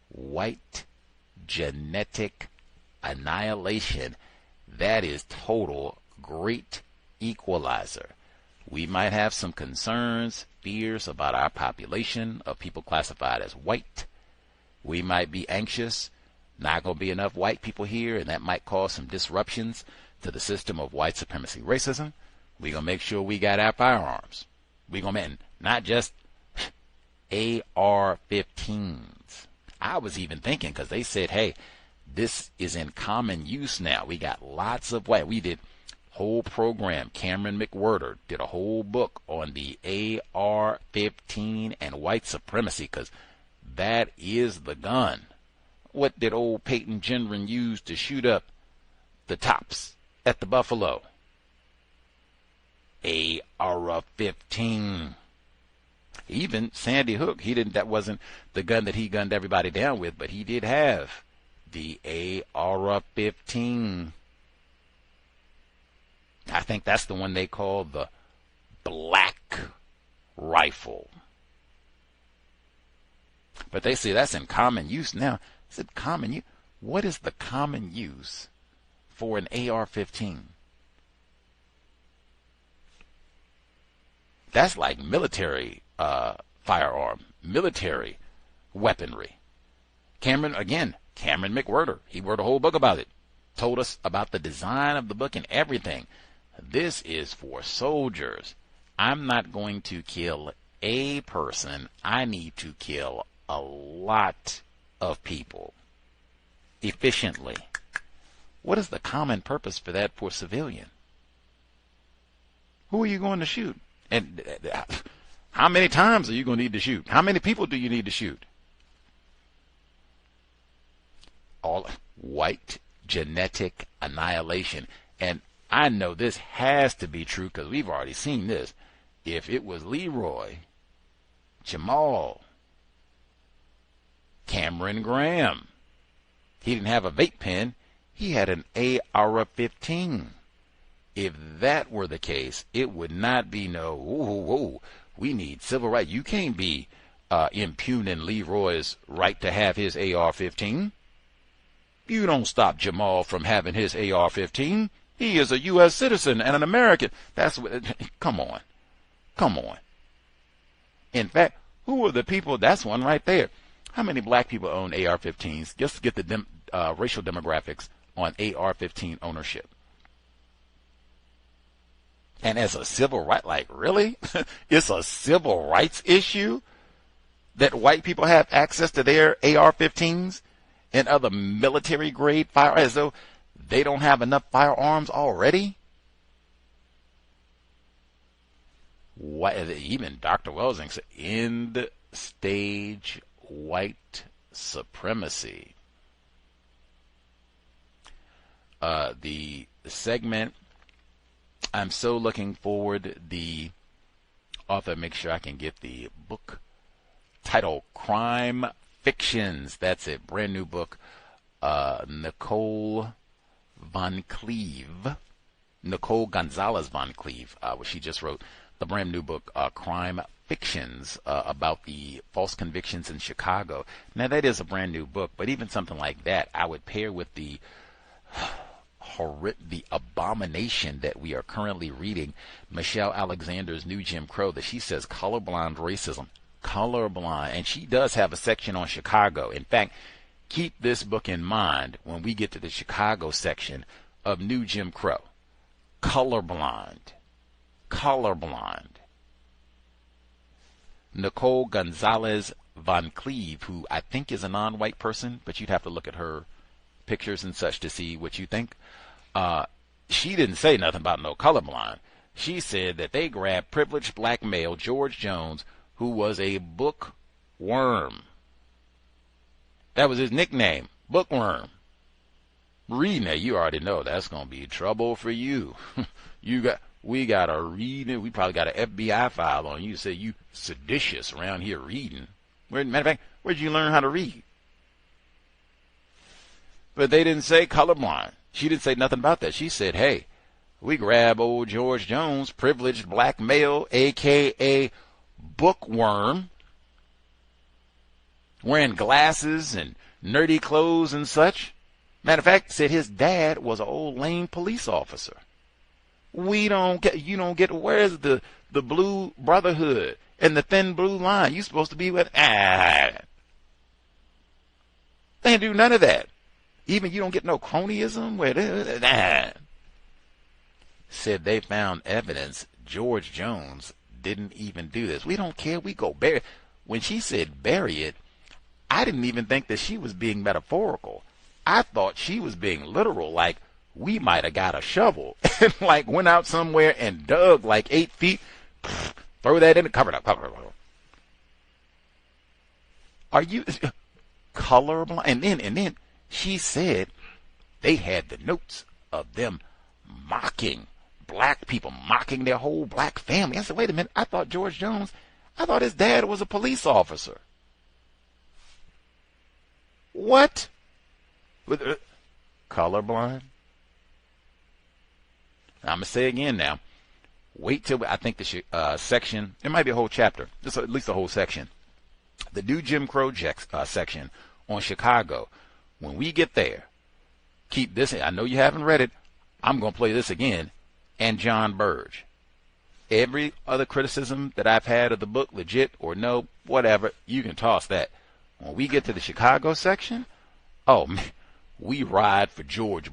White genetic annihilation. That is total great equalizer. We might have some concerns, fears about our population of people classified as white. We might be anxious. Not going to be enough white people here, and that might cause some disruptions to the system of white supremacy racism. We're going to make sure we got our firearms. We're going to, not just AR-15s. I was even thinking, because they said, hey, this is in common use now. We got lots of white. We did whole program. Cameron McWhirter did a whole book on the AR-15 and white supremacy, because that is the gun. What did old Peyton Gendron use to shoot up the tops at the Buffalo? AR-15. Even Sandy Hook, that wasn't the gun that he gunned everybody down with, but he did have the AR-15. I think that's the one they call the black rifle. But they say that's in common use now. Is it common use? What is the common use for an AR-15? That's like military firearm, military weaponry. Cameron McWhirter, he wrote a whole book about it. Told us about the design of the book and everything. This is for soldiers. I'm not going to kill a person. I need to kill a lot of people efficiently. What is the common purpose for that for civilian? Who are you going to shoot? And how many times are you going to need to shoot? How many people do you need to shoot? All white genetic annihilation. And I know this has to be true because we've already seen this. If it was Leroy, Jamal, Cameron Graham, he didn't have a vape pen, he had an AR-15. If that were the case, it would not be we need civil rights. You can't be impugning Leroy's right to have his AR-15. You don't stop Jamal from having his AR-15. He is a U.S. citizen and an American. That's what. Come on. In fact, who are the people? That's one right there. How many black people own AR-15s? Just get the racial demographics on AR-15 ownership. And as a civil right, like really? It's a civil rights issue that white people have access to their AR-15s and other military grade firearms as though they don't have enough firearms already? Even Dr. Welsing said, end stage white supremacy. The segment, I'm so looking forward, the author, make sure I can get the book title, Crime Fictions. That's it, brand new book. Nicole Gonzalez Von Cleve, what she just wrote, the brand new book, Crime Fictions, about the false convictions in Chicago. Now, that is a brand new book, but even something like that, I would pair with the abomination that we are currently reading, Michelle Alexander's new Jim Crow, that she says colorblind racism. Colorblind. And she does have a section on Chicago. In fact, keep this book in mind when we get to the Chicago section of New Jim Crow. Colorblind. Nicole Gonzalez Von Cleve, who I think is a non-white person, but you'd have to look at her pictures and such to see what you think. She didn't say nothing about no colorblind. She said that they grabbed privileged black male George Jones, who was a bookworm. That was his nickname, bookworm. Reading that, you already know that's going to be trouble for you. We got to read it. We probably got an FBI file on you. Say you seditious around here reading. Matter of fact, where'd you learn how to read? But they didn't say colorblind. She didn't say nothing about that. She said, hey, We grab old George Jones, privileged black male, a.k.a. bookworm, wearing glasses and nerdy clothes and such. Matter of fact, said his dad was an old lame police officer. You don't get, where's the blue brotherhood and the thin blue line? You supposed to be with, They didn't do none of that. Even you don't get no cronyism where, Said they found evidence George Jones didn't even do this. We don't care. We go bury. When she said bury it, I didn't even think that she was being metaphorical. I thought she was being literal, like we might have got a shovel and like went out somewhere and dug like 8 feet, throw that in and cover it up. Are you colorblind? And then she said they had the notes of them mocking black people, mocking their whole black family. I said, wait a minute, I thought George Jones, I thought his dad was a police officer. What? Colorblind? I'm going to say again now. Wait till I think the section, it might be a whole chapter, just at least a whole section. The new Jim Crow section on Chicago. When we get there, keep this in. I know you haven't read it. I'm going to play this again. And John Burge. Every other criticism that I've had of the book, legit or no, whatever, you can toss that. When we get to the Chicago section, oh man, we ride for John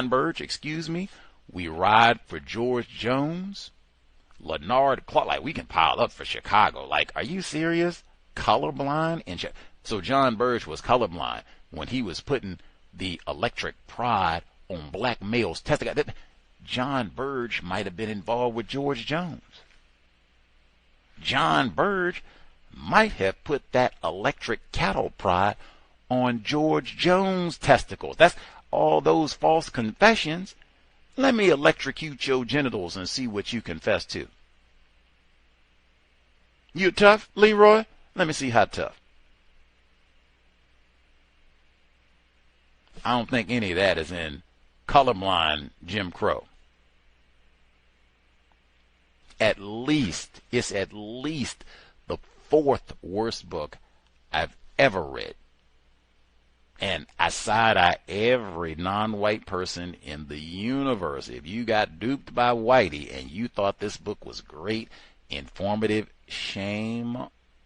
Burge, excuse me. We ride for George Jones, Leonard Clark. Like, we can pile up for Chicago. Like, are you serious? Colorblind? So John Burge was colorblind when he was putting the electric pride on black males. John Burge might have been involved with George Jones. John Burge might have put that electric cattle prod on George Jones' testicles. That's all those false confessions. Let me electrocute your genitals and see what you confess to. You tough, Leroy? Let me see how tough. I don't think any of that is in colorblind Jim Crow. It's at least the 4th worst book I've ever read. And I side-eye every non-white person in the universe. If you got duped by Whitey and you thought this book was great, informative, shame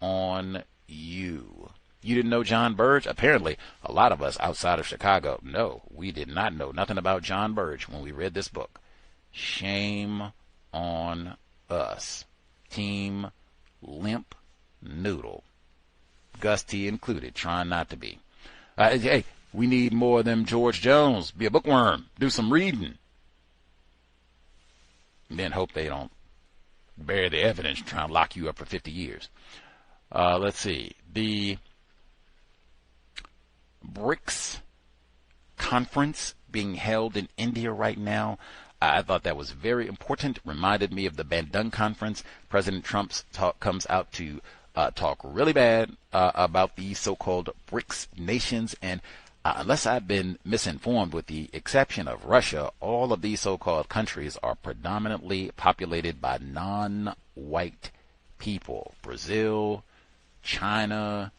on you. You didn't know John Burge? Apparently, a lot of us outside of Chicago, no, we did not know nothing about John Burge when we read this book. Shame on us. Team Limp Noodle. Gus T included, trying not to be. Hey, we need more of them George Jones. Be a bookworm. Do some reading. And then hope they don't bury the evidence and try and lock you up for 50 years. Let's see. The BRICS conference being held in India right now. I thought that was very important. Reminded me of the Bandung conference. President Trump's comes out to talk really bad about the so-called BRICS nations. And unless I've been misinformed, with the exception of Russia, all of these so-called countries are predominantly populated by non-white people. Brazil, China,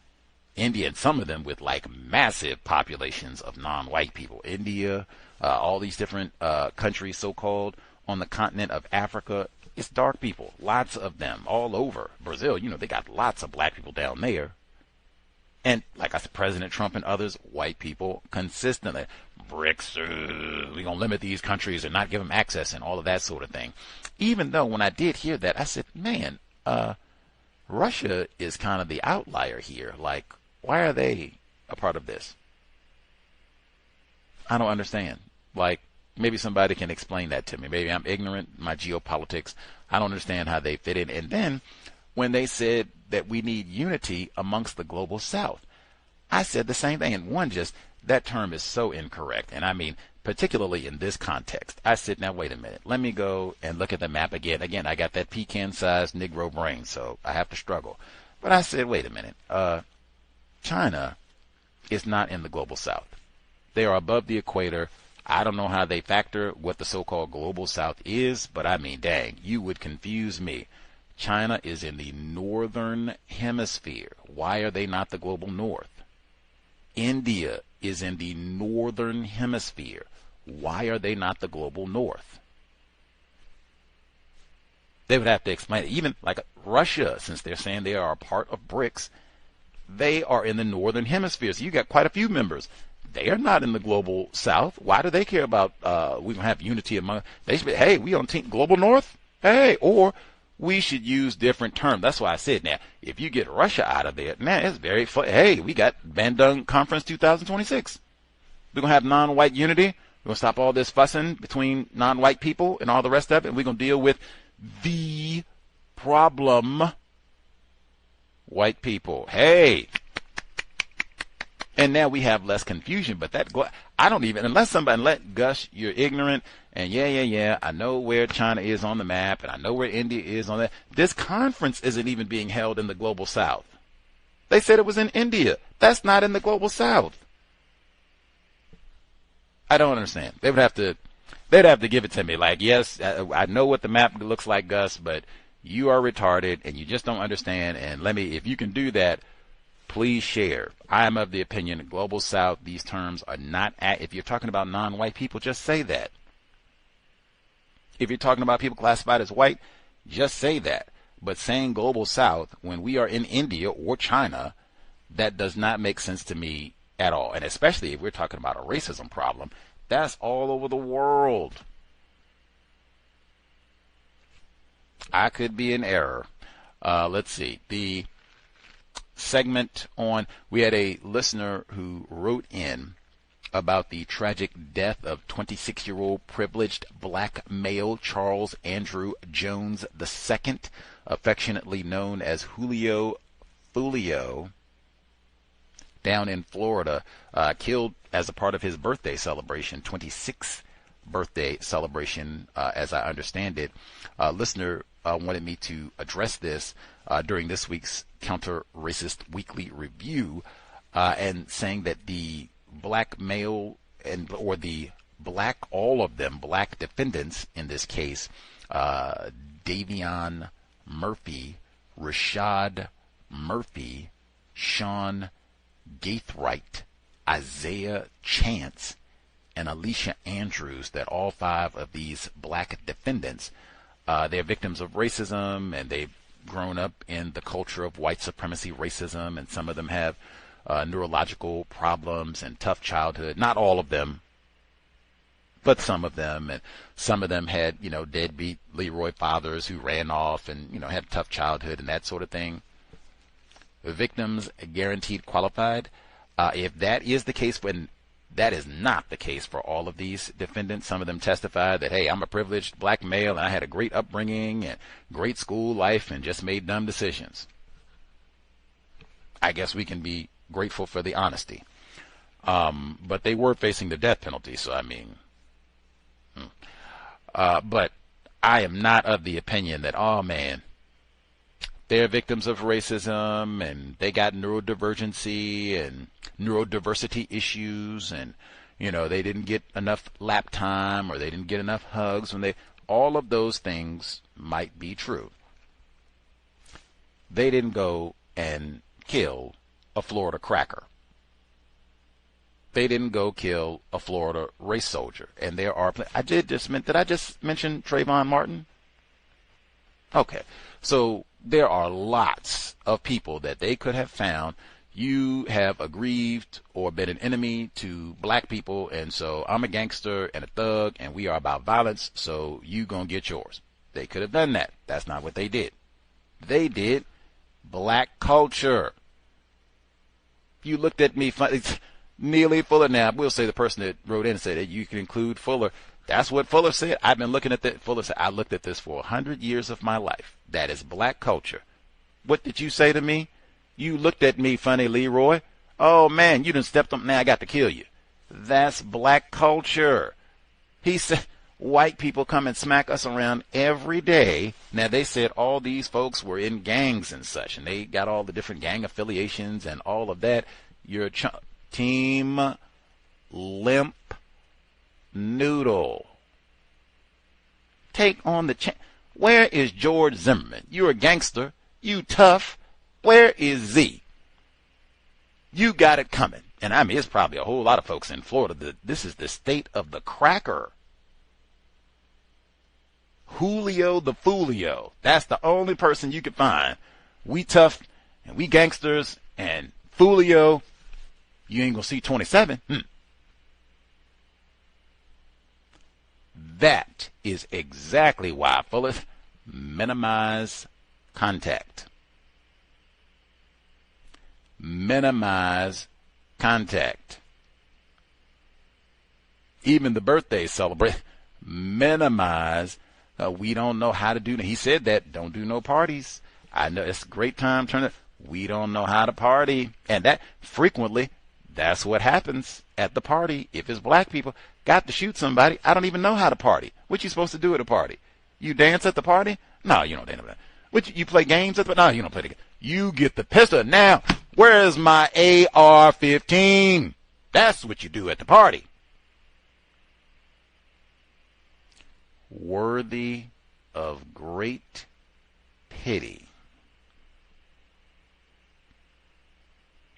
India, and some of them with like massive populations of non-white people. India, all these different countries so-called on the continent of Africa. It's dark people, lots of them all over. Brazil, they got lots of black people down there. And like I said, President Trump and others, white people consistently. BRICS, we're going to limit these countries and not give them access and all of that sort of thing. Even though when I did hear that, I said, man, Russia is kind of the outlier here. Like, why are they a part of this? I don't understand. Like, maybe somebody can explain that to me. Maybe I'm ignorant, my geopolitics. I don't understand how they fit in. And then when they said that we need unity amongst the global South, I said the same thing. And that term is so incorrect. And I mean, particularly in this context. I said, now, wait a minute. Let me go and look at the map again. Again, I got that pecan-sized Negro brain, so I have to struggle. But I said, wait a minute. China is not in the global South. They are above the equator, I don't know how they factor what the so-called global south is, but I mean, dang, you would confuse me. China is in the northern hemisphere. Why are they not the global north? India is in the northern hemisphere. Why are they not the global north? They would have to explain it. Even like Russia, since they're saying they are a part of BRICS, they are in the northern hemisphere. So you got quite a few members. They are not in the global south. Why do they care about we don't have unity among? They should be, hey, we on team global north. Hey, or we should use different terms. That's why I said now, if you get Russia out of there, man, it's very fun. Hey, we got Bandung Conference 2026. We're gonna have non-white unity. We're gonna stop all this fussing between non-white people and all the rest of it. And we're gonna deal with the problem, white people. Hey. And now we have less confusion, but I don't even, unless somebody let Gus, you're ignorant, and yeah, I know where China is on the map, and I know where India is on that. This conference isn't even being held in the global south. They said it was in India. That's not in the global south. I don't understand. They'd have to give it to me. Like, yes, I know what the map looks like, Gus, but you are retarded, and you just don't understand, and if you can do that, please share. I am of the opinion global south, these terms are not, if you're talking about non-white people, just say that. If you're talking about people classified as white, just say that. But saying global south when we are in India or China, that does not make sense to me at all. And especially if we're talking about a racism problem, that's all over the world. I could be in error. Let's see. The segment on, we had a listener who wrote in about the tragic death of 26-year-old privileged black male Charles Andrew Jones II, affectionately known as Julio, Foolio, down in Florida, killed as a part of his birthday celebration, 26th birthday celebration, as I understand it. Listener wanted me to address this during this week's Counter-Racist Weekly Review, and saying that the black male or the black, all of them black defendants in this case, Davion Murphy, Rashad Murphy, Sean Gaithright, Isaiah Chance, and Alicia Andrews, that all 5 of these black defendants, they're victims of racism, and they've grown up in the culture of white supremacy racism, and some of them have neurological problems and tough childhood. Not all of them, but some of them. And some of them had, deadbeat Leroy fathers who ran off and, had a tough childhood and that sort of thing. The victims guaranteed qualified. If that is the case, when that is not the case for all of these defendants. Some of them testified that, hey, I'm a privileged black male and I had a great upbringing and great school life and just made dumb decisions. I guess we can be grateful for the honesty. But they were facing the death penalty, so I mean, but I am not of the opinion that, oh man, they're victims of racism and they got neurodivergency and neurodiversity issues, and they didn't get enough lap time or they didn't get enough hugs when all of those things might be true. They didn't go and kill a Florida cracker. They didn't go kill a Florida race soldier. And there are, did I just mention Trayvon Martin? Okay. So there are lots of people that they could have found. You have aggrieved or been an enemy to black people, and so I'm a gangster and a thug, and we are about violence, so you gonna get yours. They could have done that. That's not what they did. They did black culture. You looked at me funny. Neely Fuller. Now, we'll say the person that wrote in and said that you can include Fuller. That's what Fuller said. I've been looking at that. Fuller said, I looked at this for 100 years of my life. That is black culture. What did you say to me? You looked at me funny, Leroy. Oh, man, you done stepped on. Now I got to kill you. That's black culture. He said, white people come and smack us around every day. Now, they said all these folks were in gangs and such, and they got all the different gang affiliations and all of that. You're Team Limp noodle. Take on the chance. Where is George Zimmerman? You're a gangster. You tough. Where is Z? You got it coming. And I mean, it's probably a whole lot of folks in Florida that this is the state of the cracker. Julio the Foolio. That's the only person you could find. We tough and we gangsters and Foolio. You ain't gonna see 27. That is exactly why, Fulleth, minimize contact. Minimize contact. Even the birthday celebrate. Minimize. We don't know how to do that. He said that. Don't do no parties. I know it's a great time. We don't know how to party. And that frequently, that's what happens at the party. If it's black people, got to shoot somebody. I don't even know how to party. What you supposed to do at a party? You dance at the party? No, you don't dance at the party. What, you play games at the party? No, you don't play the game. You get the pistol. Now, where's my AR-15? That's what you do at the party. Worthy of great pity.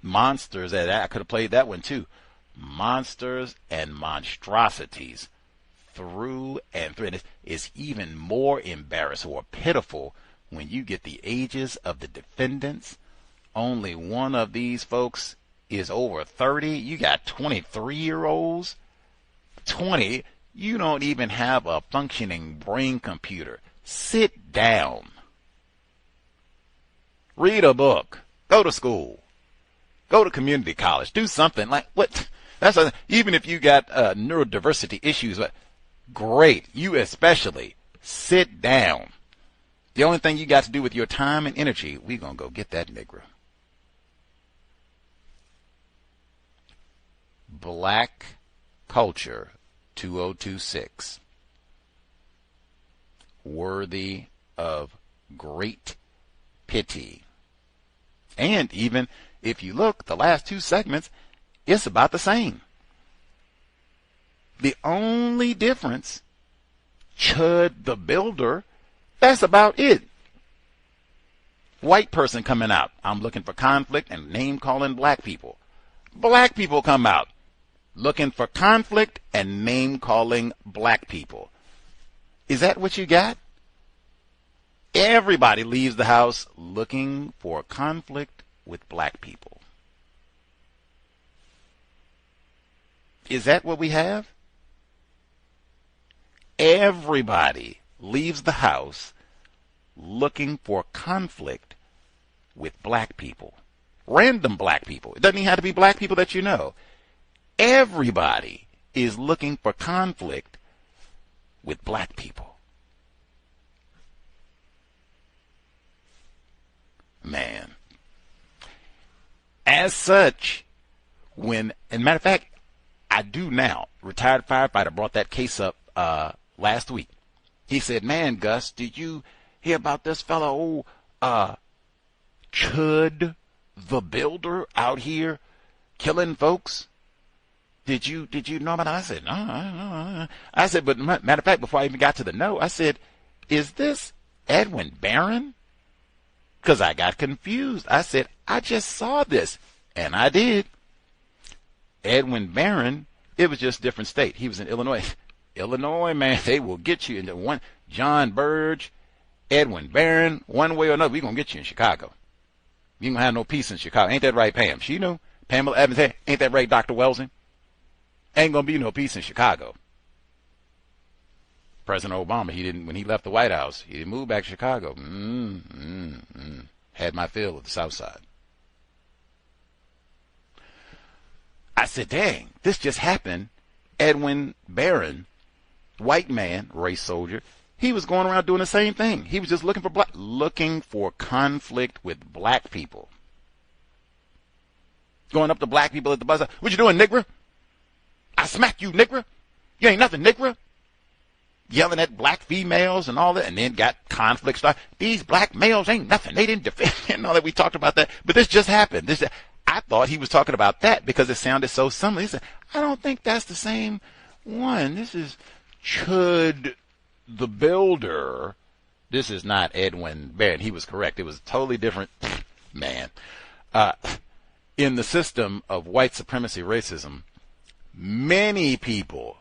Monsters, I could have played that one too. Monsters and monstrosities through and through. And it's even more embarrassing or pitiful when you get the ages of the defendants. Only one of these folks is over 30. You got 23-year-olds. 20. You don't even have a functioning brain computer. Sit down. Read a book. Go to school. Go to community college. Do something like what? Even if you got neurodiversity issues, great. You especially sit down. The only thing you got to do with your time and energy, we're going to go get that Negro. Black Culture 2026. Worthy of great pity. And even if you look, the last two segments, it's about the same. The only difference, Chud the Builder, that's about it. White person coming out. I'm looking for conflict and name calling black people. Black people come out looking for conflict and name calling black people. Is that what you got? Everybody leaves the house looking for conflict with black people. Is that what we have? Everybody leaves the house looking for conflict with black people. Random black people. It doesn't even have to be black people that you know. Everybody is looking for conflict with black people. Man. As such, and matter of fact, I do now. Retired firefighter brought that case up last week. He said, man, Gus, did you hear about this fellow, Chud the Builder out here killing folks? Did you know about that? I said, no. I said, but matter of fact, before I even got to the no, I said, is this Edwin Barron? Because I got confused. I said, I just saw this. And I did. Edwin Barron, it was just a different state. He was in Illinois. Illinois, man, they will get you into one. John Burge, Edwin Barron, one way or another, we're going to get you in Chicago. You ain't going to have no peace in Chicago. Ain't that right, Pam? She knew. Pamela Evans, ain't that right, Dr. Welsing? Ain't going to be no peace in Chicago. President Obama, when he left the White House, he didn't move back to Chicago. Had my fill of the South Side. I said, dang, this just happened. Edwin Barron, white man, race soldier, he was going around doing the same thing. He was just looking for conflict with black people. Going up to black people at the bus. What you doing, nigger? I smack you, nigger. You ain't nothing, nigger. Yelling at black females and all that, and then got conflict stuff. These black males ain't nothing. They didn't defend and all that. We talked about that, but this just happened. I thought he was talking about that because it sounded so similar. He said, I don't think that's the same One, this is Chud the Builder. This is not Edwin Barron. He was correct. It was a totally different man. In the system of white supremacy racism, many people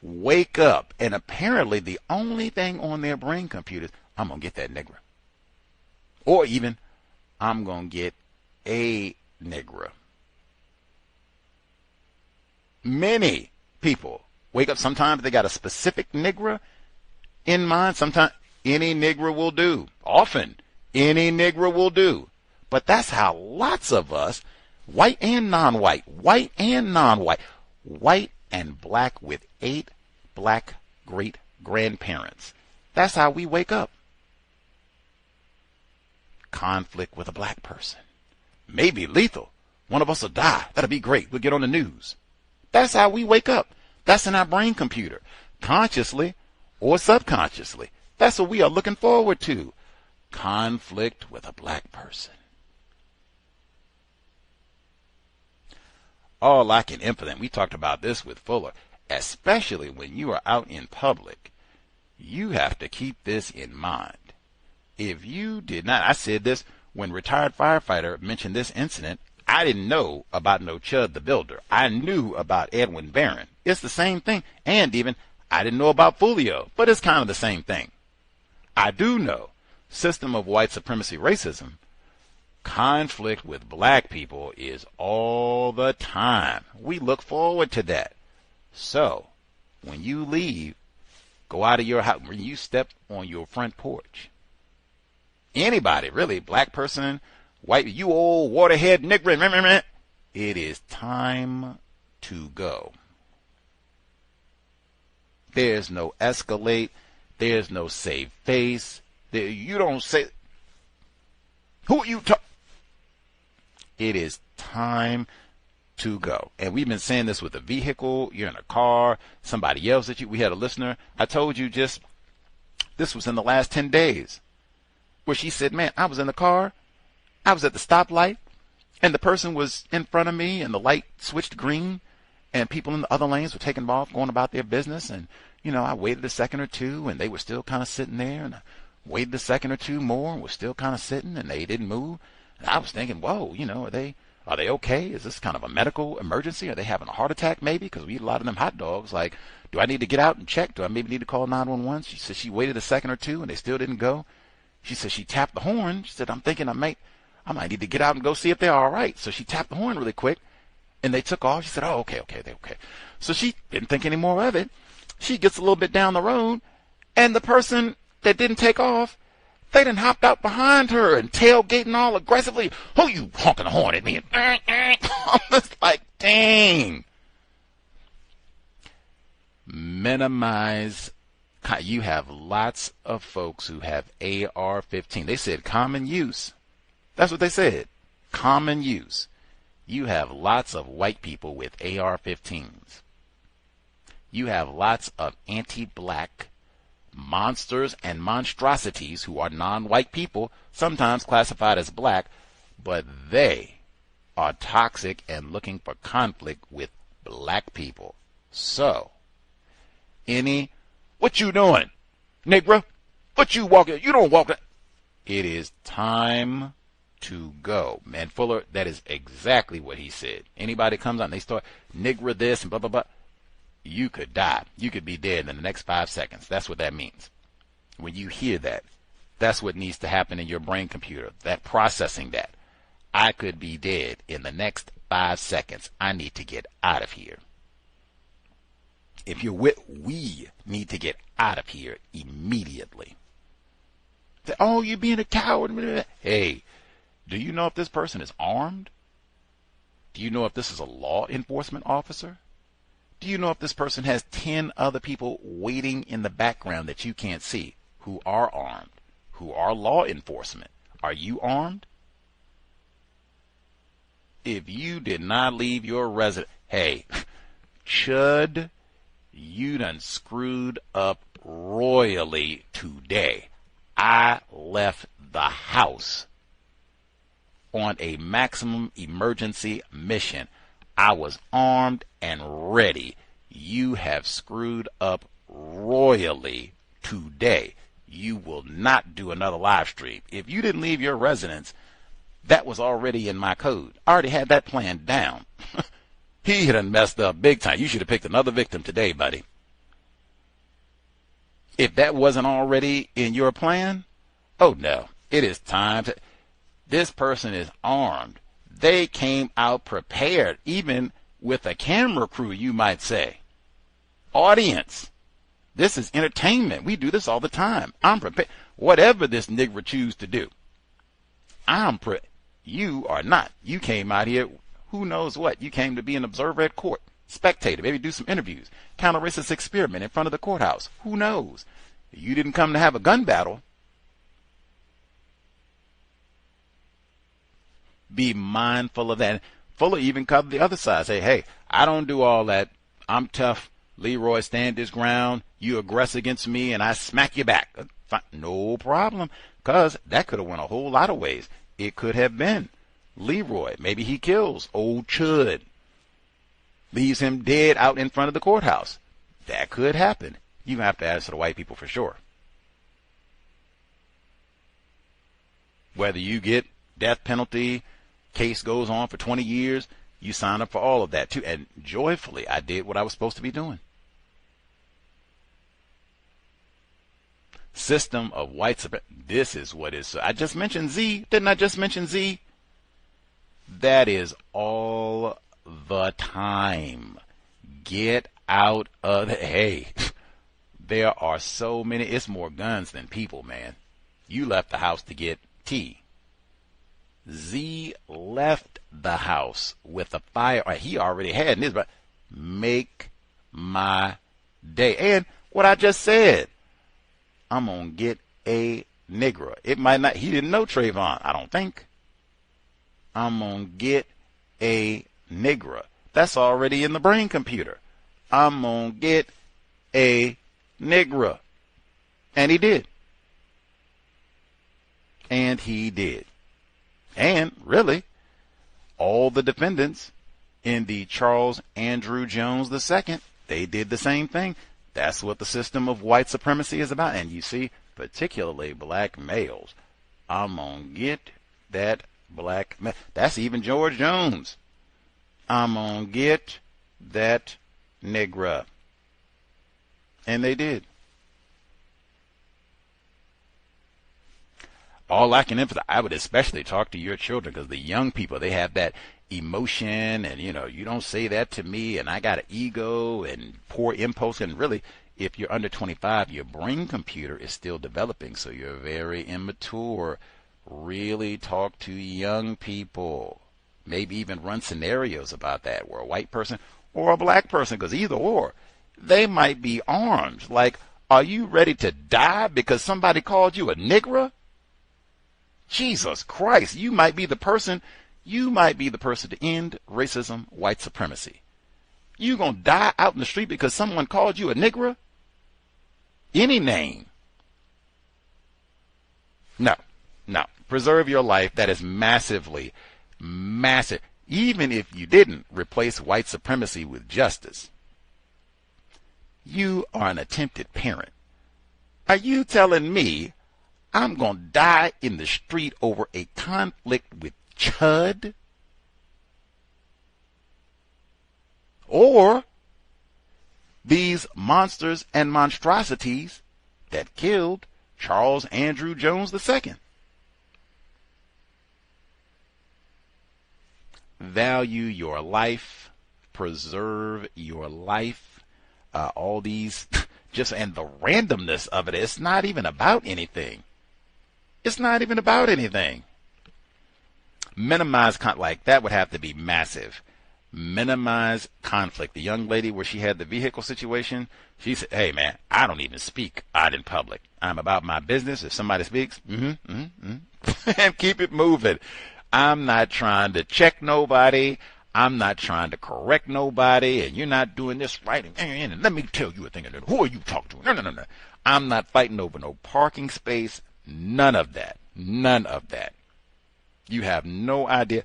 wake up, and apparently the only thing on their brain computers, I'm going to get that nigger. Or even, I'm going to get a nigger. Many people wake up, sometimes they got a specific nigger in mind. Sometimes any nigger will do. Often, any nigger will do. But that's how lots of us, white and non-white, white and black with 8 black great-grandparents. That's how we wake up. Conflict with a black person. Maybe lethal. One of us will die. That'll be great. We'll get on the news. That's how we wake up. That's in our brain computer. Consciously or subconsciously. That's what we are looking forward to. Conflict with a black person. All I can implement, we talked about this with Fuller, especially when you are out in public, you have to keep this in mind. If you did not, I said this when retired firefighter mentioned this incident, I didn't know about no Chud the Builder. I knew about Edwin Barron. It's the same thing. And even, I didn't know about Foolio, but it's kind of the same thing. I do know system of white supremacy racism, conflict with black people is all the time. We look forward to that. So, when you leave, go out of your house, when you step on your front porch, anybody, really, black person, white, you old waterhead nigger, it is time to go. There's no escalate. There's no save face. You don't say, who are you talking? It is time to go. And we've been saying this with a vehicle. You're in a car. Somebody yells at you. We had a listener. I told you just, this was in the last 10 days, where she said, man, I was in the car. I was at the stoplight, and the person was in front of me, and the light switched green, and people in the other lanes were taking off, going about their business. And, you know, I waited a second or two, and they were still kind of sitting there. And I waited a second or two more, and were still kind of sitting, and they didn't move. And I was thinking, whoa, you know, are they okay? Is this kind of a medical emergency? Are they having a heart attack maybe? Because we eat a lot of them hot dogs. Like, do I need to get out and check? Do I maybe need to call 911? She said she waited a second or two, and they still didn't go. She said she tapped the horn. She said, I'm thinking I might need to get out and go see if they're all right. So she tapped the horn really quick, and they took off. She said, oh, okay, they're okay. So she didn't think any more of it. She gets a little bit down the road, and the person that didn't take off, they done hopped out behind her and tailgating all aggressively. Who you honking the horn at me? I'm just like, dang. Minimize. You have lots of folks who have AR-15. They said common use. That's what they said. Common use. You have lots of white people with AR-15s. You have lots of anti-black monsters and monstrosities who are non-white people, sometimes classified as black, but they are toxic and looking for conflict with black people. So, what you doing, Negro? What you walking? You don't walk. It is time to go. Man, Fuller, that is exactly what he said. Anybody comes out and they start nigger this and blah, blah, blah, you could die. You could be dead in the next 5 seconds. That's what that means. When you hear that, that's what needs to happen in your brain computer, that processing that. I could be dead in the next 5 seconds. I need to get out of here. If you're with, we need to get out of here immediately. Oh, you're being a coward. Hey, do you know if this person is armed? Do you know if this is a law enforcement officer? Do you know if this person has 10 other people waiting in the background that you can't see who are armed, who are law enforcement? Are you armed? If you did not leave your residence, hey, Chud, you done screwed up royally today. I left the house on a maximum emergency mission. I was armed and ready. you have screwed up royally today. You will not do another live stream. If you didn't leave your residence, that was already in my code. I already had that planned down. He done messed up big time. You should have picked another victim today, buddy. If that wasn't already in your plan, oh no, it is time to... This person is armed. They came out prepared, even with a camera crew, you might say. Audience. This is entertainment. We do this all the time. I'm prepared. Whatever this nigger choose to do, you are not. You came out here, who knows what? You came to be an observer at court, spectator, maybe do some interviews, counter-racist experiment in front of the courthouse. Who knows? You didn't come to have a gun battle. Be mindful of that. Fuller even covered the other side. Say, hey, I don't do all that. I'm tough. Leroy, stand his ground. You aggress against me, and I smack you back. No problem, because that could have went a whole lot of ways. It could have been Leroy. Maybe he kills old Chud, leaves him dead out in front of the courthouse. That could happen. You have to answer the white people for sure. Whether you get death penalty, case goes on for 20 years, you sign up for all of that too. And joyfully, I did what I was supposed to be doing. System of white supremacy. This is what is. I just mentioned Z. Didn't I just mention Z? That is all the time. Get out of the... Hey, there are so many. It's more guns than people, man. You left the house to get T. Z left the house with a fire. He already had his, but make my day. And what I just said, I'm going to get a nigger. It might not, he didn't know Trayvon, I don't think. I'm going to get a nigger. That's already in the brain computer. I'm going to get a nigger. And he did. And he did. And really, all the defendants in the Charles Andrew Jones II, they did the same thing. That's what the system of white supremacy is about. And you see, particularly black males, I'm going to get that black male. That's even George Jones. I'm going to get that nigger. And they did. All I can emphasize, I would especially talk to your children, because the young people, they have that emotion, and, you don't say that to me, and I got an ego and poor impulse. And really, if you're under 25, your brain computer is still developing, so you're very immature. Really talk to young people. Maybe even run scenarios about that, where a white person or a black person, because either or, they might be armed. Like, are you ready to die because somebody called you a nigger? Jesus Christ, you might be the person to end racism, white supremacy. You gonna die out in the street because someone called you a nigger? Any name. No. Preserve your life. That is massive. Even if you didn't replace white supremacy with justice, you are an attempted parent. Are you telling me I'm going to die in the street over a conflict with Chud? Or these monsters and monstrosities that killed Charles Andrew Jones II? Value your life. Preserve your life. All these, and the randomness of it, it's not even about anything. It's not even about anything. Minimize like that would have to be massive. Minimize conflict. The young lady where she had the vehicle situation, she said, hey man, I don't even speak out in public. I'm about my business. If somebody speaks, and keep it moving. I'm not trying to check nobody. I'm not trying to correct nobody, and you're not doing this right. And let me tell you a thing. Who are you talking to? No. I'm not fighting over no parking space. None of that. You have no idea.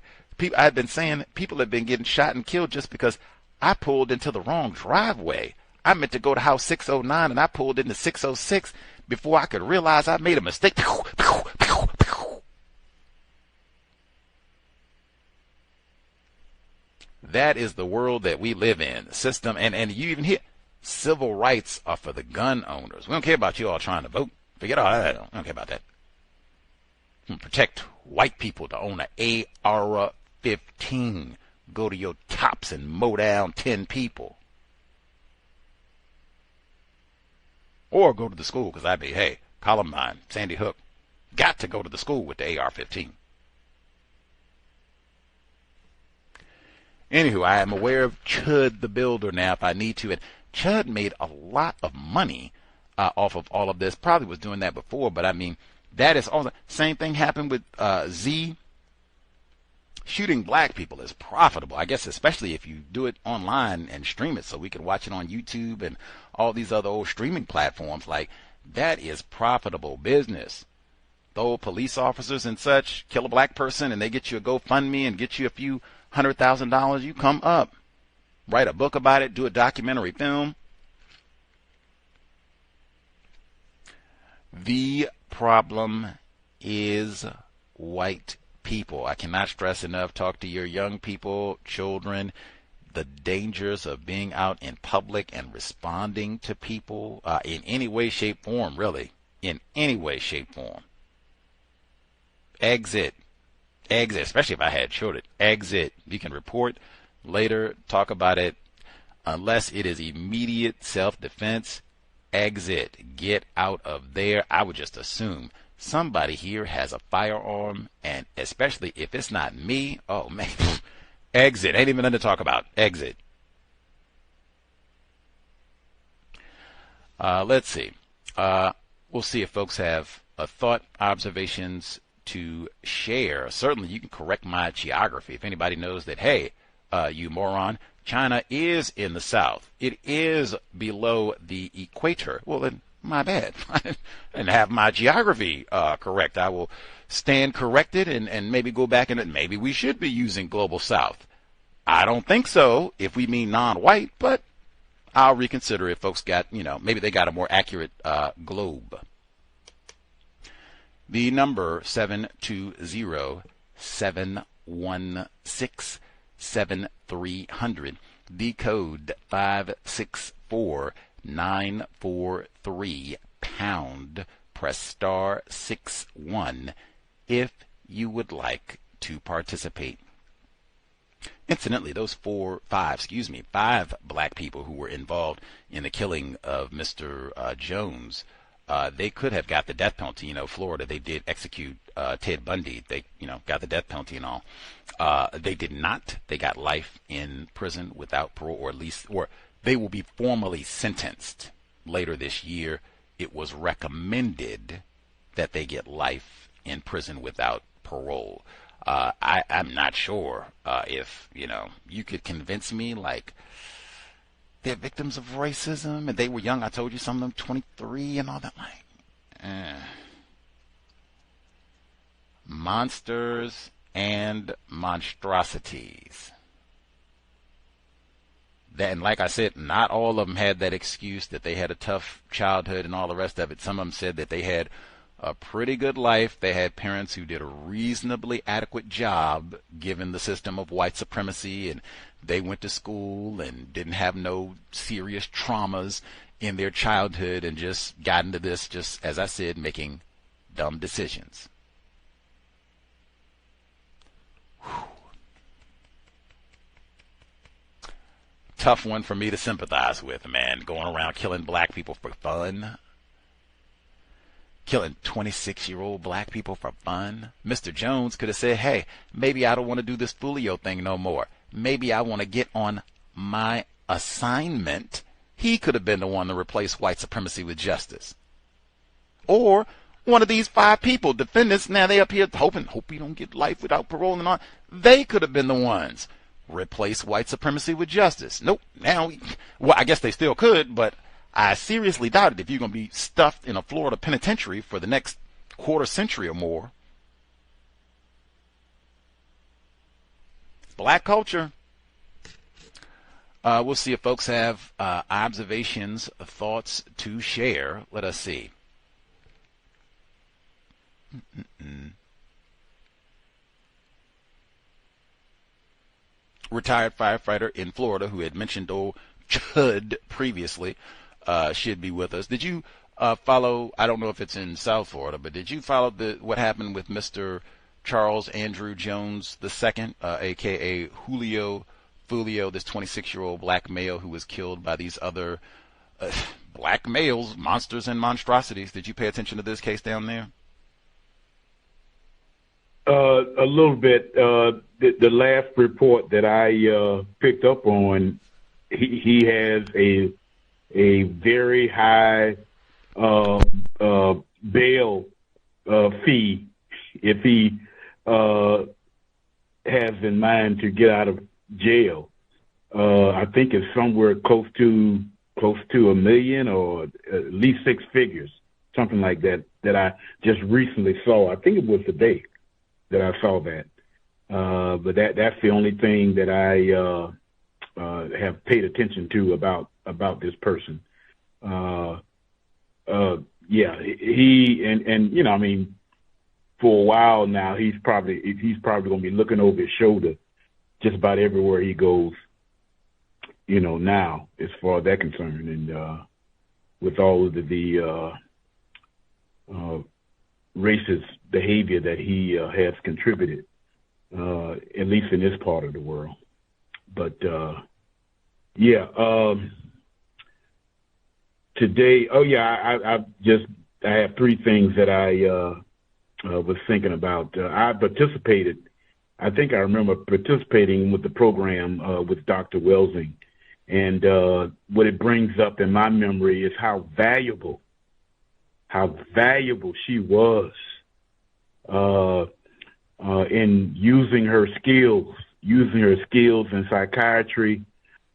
I've been saying people have been getting shot and killed just because I pulled into the wrong driveway. I meant to go to house 609 and I pulled into 606 before I could realize I made a mistake. That is the world that we live in. The system, and you even hear civil rights are for the gun owners. We don't care about you all trying to vote. Forget all that. I don't care about that. Protect white people to own an AR-15. Go to your tops and mow down 10 people. Or go to the school, because I'd be, hey, Columbine, Sandy Hook, got to go to the school with the AR-15. Anywho, I am aware of Chud the Builder now if I need to. And Chud made a lot of money off of all of this. Probably was doing that before, but I mean, that is all the same thing happened with Z. Shooting black people is profitable, I guess, especially if you do it online and stream it so we can watch it on YouTube and all these other old streaming platforms. Like, that is profitable business. The old police officers and such kill a black person and they get you a GoFundMe and get you a few $100,000, you come up. Write a book about it, do a documentary film. The problem is white people. I cannot stress enough, talk to your young people, children, the dangers of being out in public and responding to people in any way, shape, form, really. In any way, shape, form. Exit, especially if I had children. Exit. You can report later, talk about it. Unless it is immediate self-defense, exit. Get out of there. I would just assume somebody here has a firearm, and especially if it's not me, oh man, exit. Ain't even nothing to talk about. Exit. Let's see. We'll see if folks have a thought, observations to share. Certainly you can correct my geography. If anybody knows that, hey, you moron, China is in the south. It is below the equator. Well, then, my bad. I didn't have my geography correct. I will stand corrected and maybe go back and maybe we should be using global south. I don't think so if we mean non-white, but I'll reconsider if folks got, maybe they got a more accurate globe. The number 720-716-7300. The code 564943 pound. Press star 61 if you would like to participate. Incidentally, those five black people who were involved in the killing of Mr. Jones, they could have got the death penalty. Florida, they did execute Ted Bundy. They, got the death penalty and all. They did not. They got life in prison without parole, or they will be formally sentenced later this year. It was recommended that they get life in prison without parole. I'm not sure if, you could convince me, like, they're victims of racism and they were young. I told you some of them 23 and all that. Like, monsters and monstrosities. And like I said, not all of them had that excuse that they had a tough childhood and all the rest of it. Some of them said that they had a pretty good life. They had parents who did a reasonably adequate job given the system of white supremacy, and they went to school and didn't have no serious traumas in their childhood and just got into this, just as I said, making dumb decisions. Whew. Tough one for me to sympathize with, man. Going around killing black people for fun. Killing 26-year-old black people for fun. Mr. Jones could have said, hey, maybe I don't want to do this Foolio thing no more. Maybe I want to get on my assignment. He could have been the one to replace white supremacy with justice. Or one of these 5 people, defendants, now they up here hope you don't get life without parole and all. They could have been the ones. Replace white supremacy with justice. Nope. Now, well, I guess they still could, but I seriously doubt it if you're going to be stuffed in a Florida penitentiary for the next quarter century or more. Black culture. We'll see if folks have observations, thoughts to share. Let us see. Retired firefighter in Florida who had mentioned old Chud previously should be with us. Did you follow, I don't know if it's in South Florida, but did you follow what happened with Mr. Charles Andrew Jones II, a.k.a. Julio, Foolio, this 26-year-old black male who was killed by these other black males, monsters and monstrosities? Did you pay attention to this case down there? A little bit. The last report that I picked up on, he has a very high bail fee if he has in mind to get out of jail. I think it's somewhere close to $1 million, or at least six figures, something like that. That I just recently saw. I think it was today that I saw that. But that's the only thing that I have paid attention to about this person. Yeah, he and you know, I mean, for a while now, he's probably going to be looking over his shoulder just about everywhere he goes. You know, now as far as that concerned, and with all of the racist behavior that he has contributed, at least in this part of the world. But yeah, today, I have three things that I was thinking about. I participated. I think I remember participating with the program with Dr. Welsing, and what it brings up in my memory is how valuable she was in using her skills in psychiatry,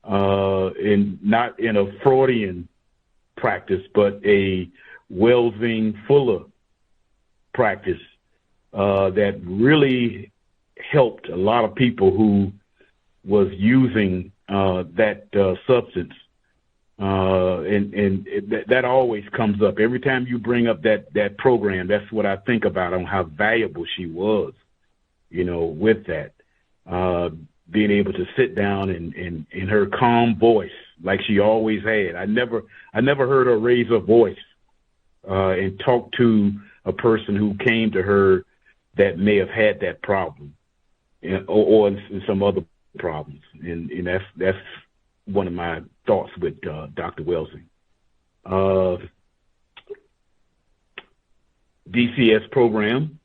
in not in a Freudian practice, but a Welsing Fuller practice that really helped a lot of people who was using that substance. And that always comes up. Every time you bring up that program, that's what I think about, on how valuable she was, you know, with that. Being able to sit down and in her calm voice, like she always had. I never heard her raise her voice and talk to a person who came to her that may have had that problem, or some other problems. And that's one of my thoughts with Dr. Welsing. DCS program.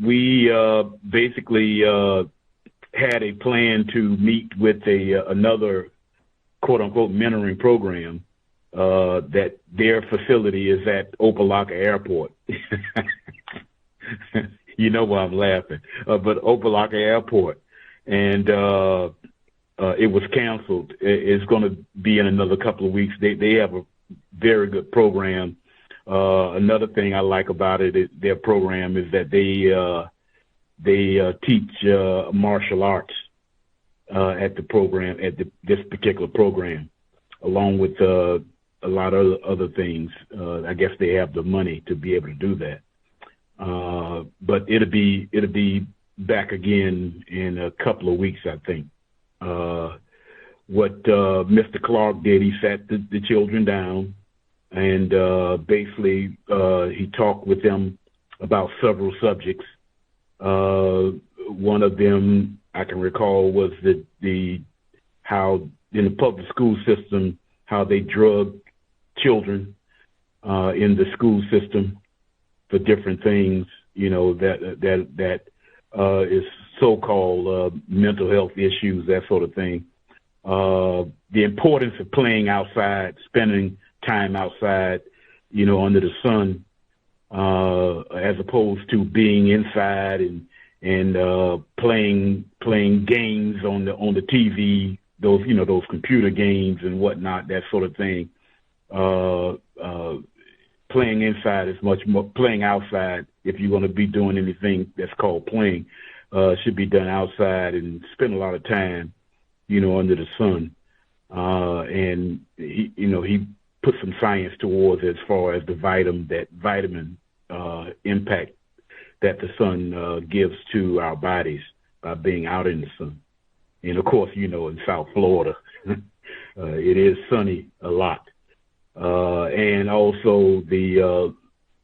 We basically had a plan to meet with another quote-unquote mentoring program that their facility is at Opelika Airport. You know why I'm laughing. But Opelika Airport. And it was canceled. It's going to be in another couple of weeks. They have a very good program. Another thing I like about their program is that they teach martial arts at the program, this particular program, along with a lot of other things. I guess they have the money to be able to do that. But it'll be back again in a couple of weeks, I think. What Mr. Clark did, he sat the children down and basically he talked with them about several subjects. One of them I can recall was how in the public school system, how they drug children in the school system for different things, you know, that is so-called mental health issues, that sort of thing. The importance of playing outside, spending time outside, you know, under the sun, as opposed to being inside and playing games on the TV, those computer games and whatnot, that sort of thing. Playing inside is much more, playing outside, if you're going to be doing anything that's called playing, should be done outside and spend a lot of time, under the sun. And he put some science towards as far as the vitamin impact that the sun gives to our bodies by being out in the sun. And of course, in South Florida, it is sunny a lot. And also the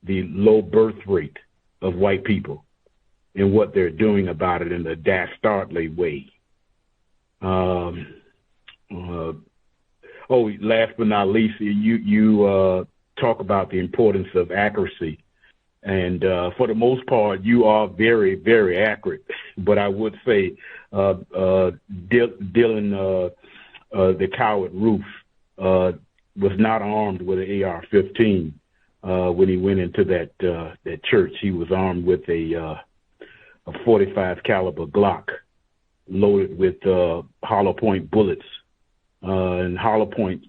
low birth rate of white people and what they're doing about it in a dastardly way. Last but not least, you talk about the importance of accuracy. And for the most part, you are very, very accurate. But I would say Dylan, the coward Roof, was not armed with an AR-15 when he went into that church. He was armed with a 45 caliber Glock loaded with hollow point bullets. And hollow points,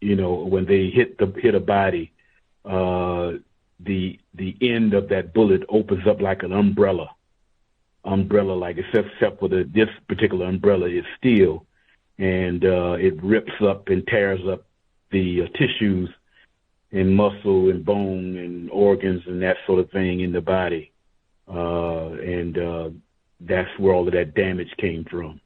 when they hit a body, the end of that bullet opens up like an umbrella, like except for this particular umbrella is steel, and it rips up and tears up the tissues and muscle and bone and organs and that sort of thing in the body, and that's where all of that damage came from.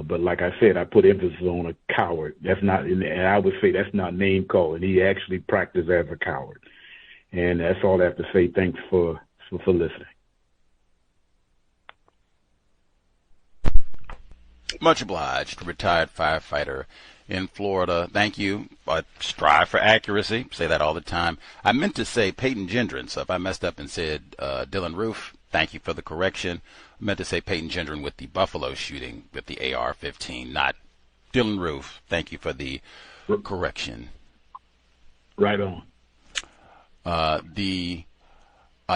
But like I said, I put emphasis on a coward. That's not, and I would say that's not name calling. He actually practiced as a coward. And that's all I have to say. Thanks for listening. Much obliged, retired firefighter in Florida. Thank you. Strive for accuracy. Say that all the time. I meant to say Peyton Gendron, so if I messed up and said Dylan Roof, thank you for the correction. I meant to say Peyton Gendron with the Buffalo shooting with the AR-15, not Dylan Roof. Thank you for the correction. Right on. I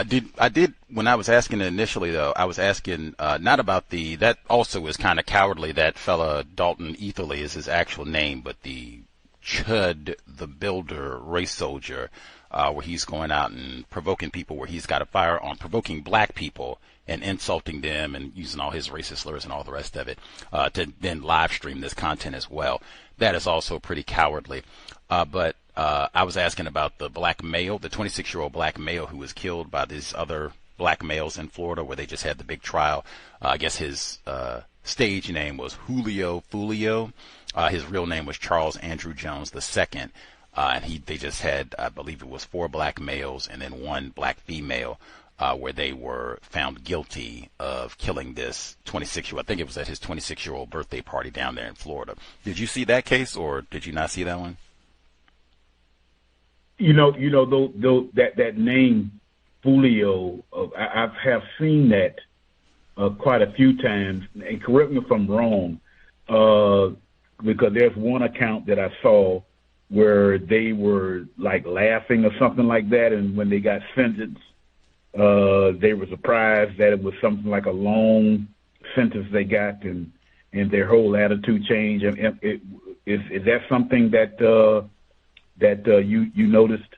did when I was asking initially though, I was asking not about that also is kind of cowardly, that fella Dalton Eatherly is his actual name, but the Chud the Builder race soldier, where he's going out and provoking people, where he's got a firearm, provoking black people and insulting them and using all his racist slurs and all the rest of it, to then live stream this content as well. That is also pretty cowardly. But I was asking about the black male, the 26-year-old black male who was killed by these other black males in Florida, where they just had the big trial. I guess his stage name was Julio Foolio. His real name was Charles Andrew Jones II. And they just had, I believe it was 4 black males and then 1 black female, where they were found guilty of killing this 26-year-old. I think it was at his 26-year-old birthday party down there in Florida. Did you see that case, or did you not see that one? That name Foolio, I have seen that quite a few times. And correct me if I'm wrong, because there's one account that I saw where they were like laughing or something like that, and when they got sentenced, they were surprised that it was something like a long sentence they got, and their whole attitude changed. Is that something that you noticed?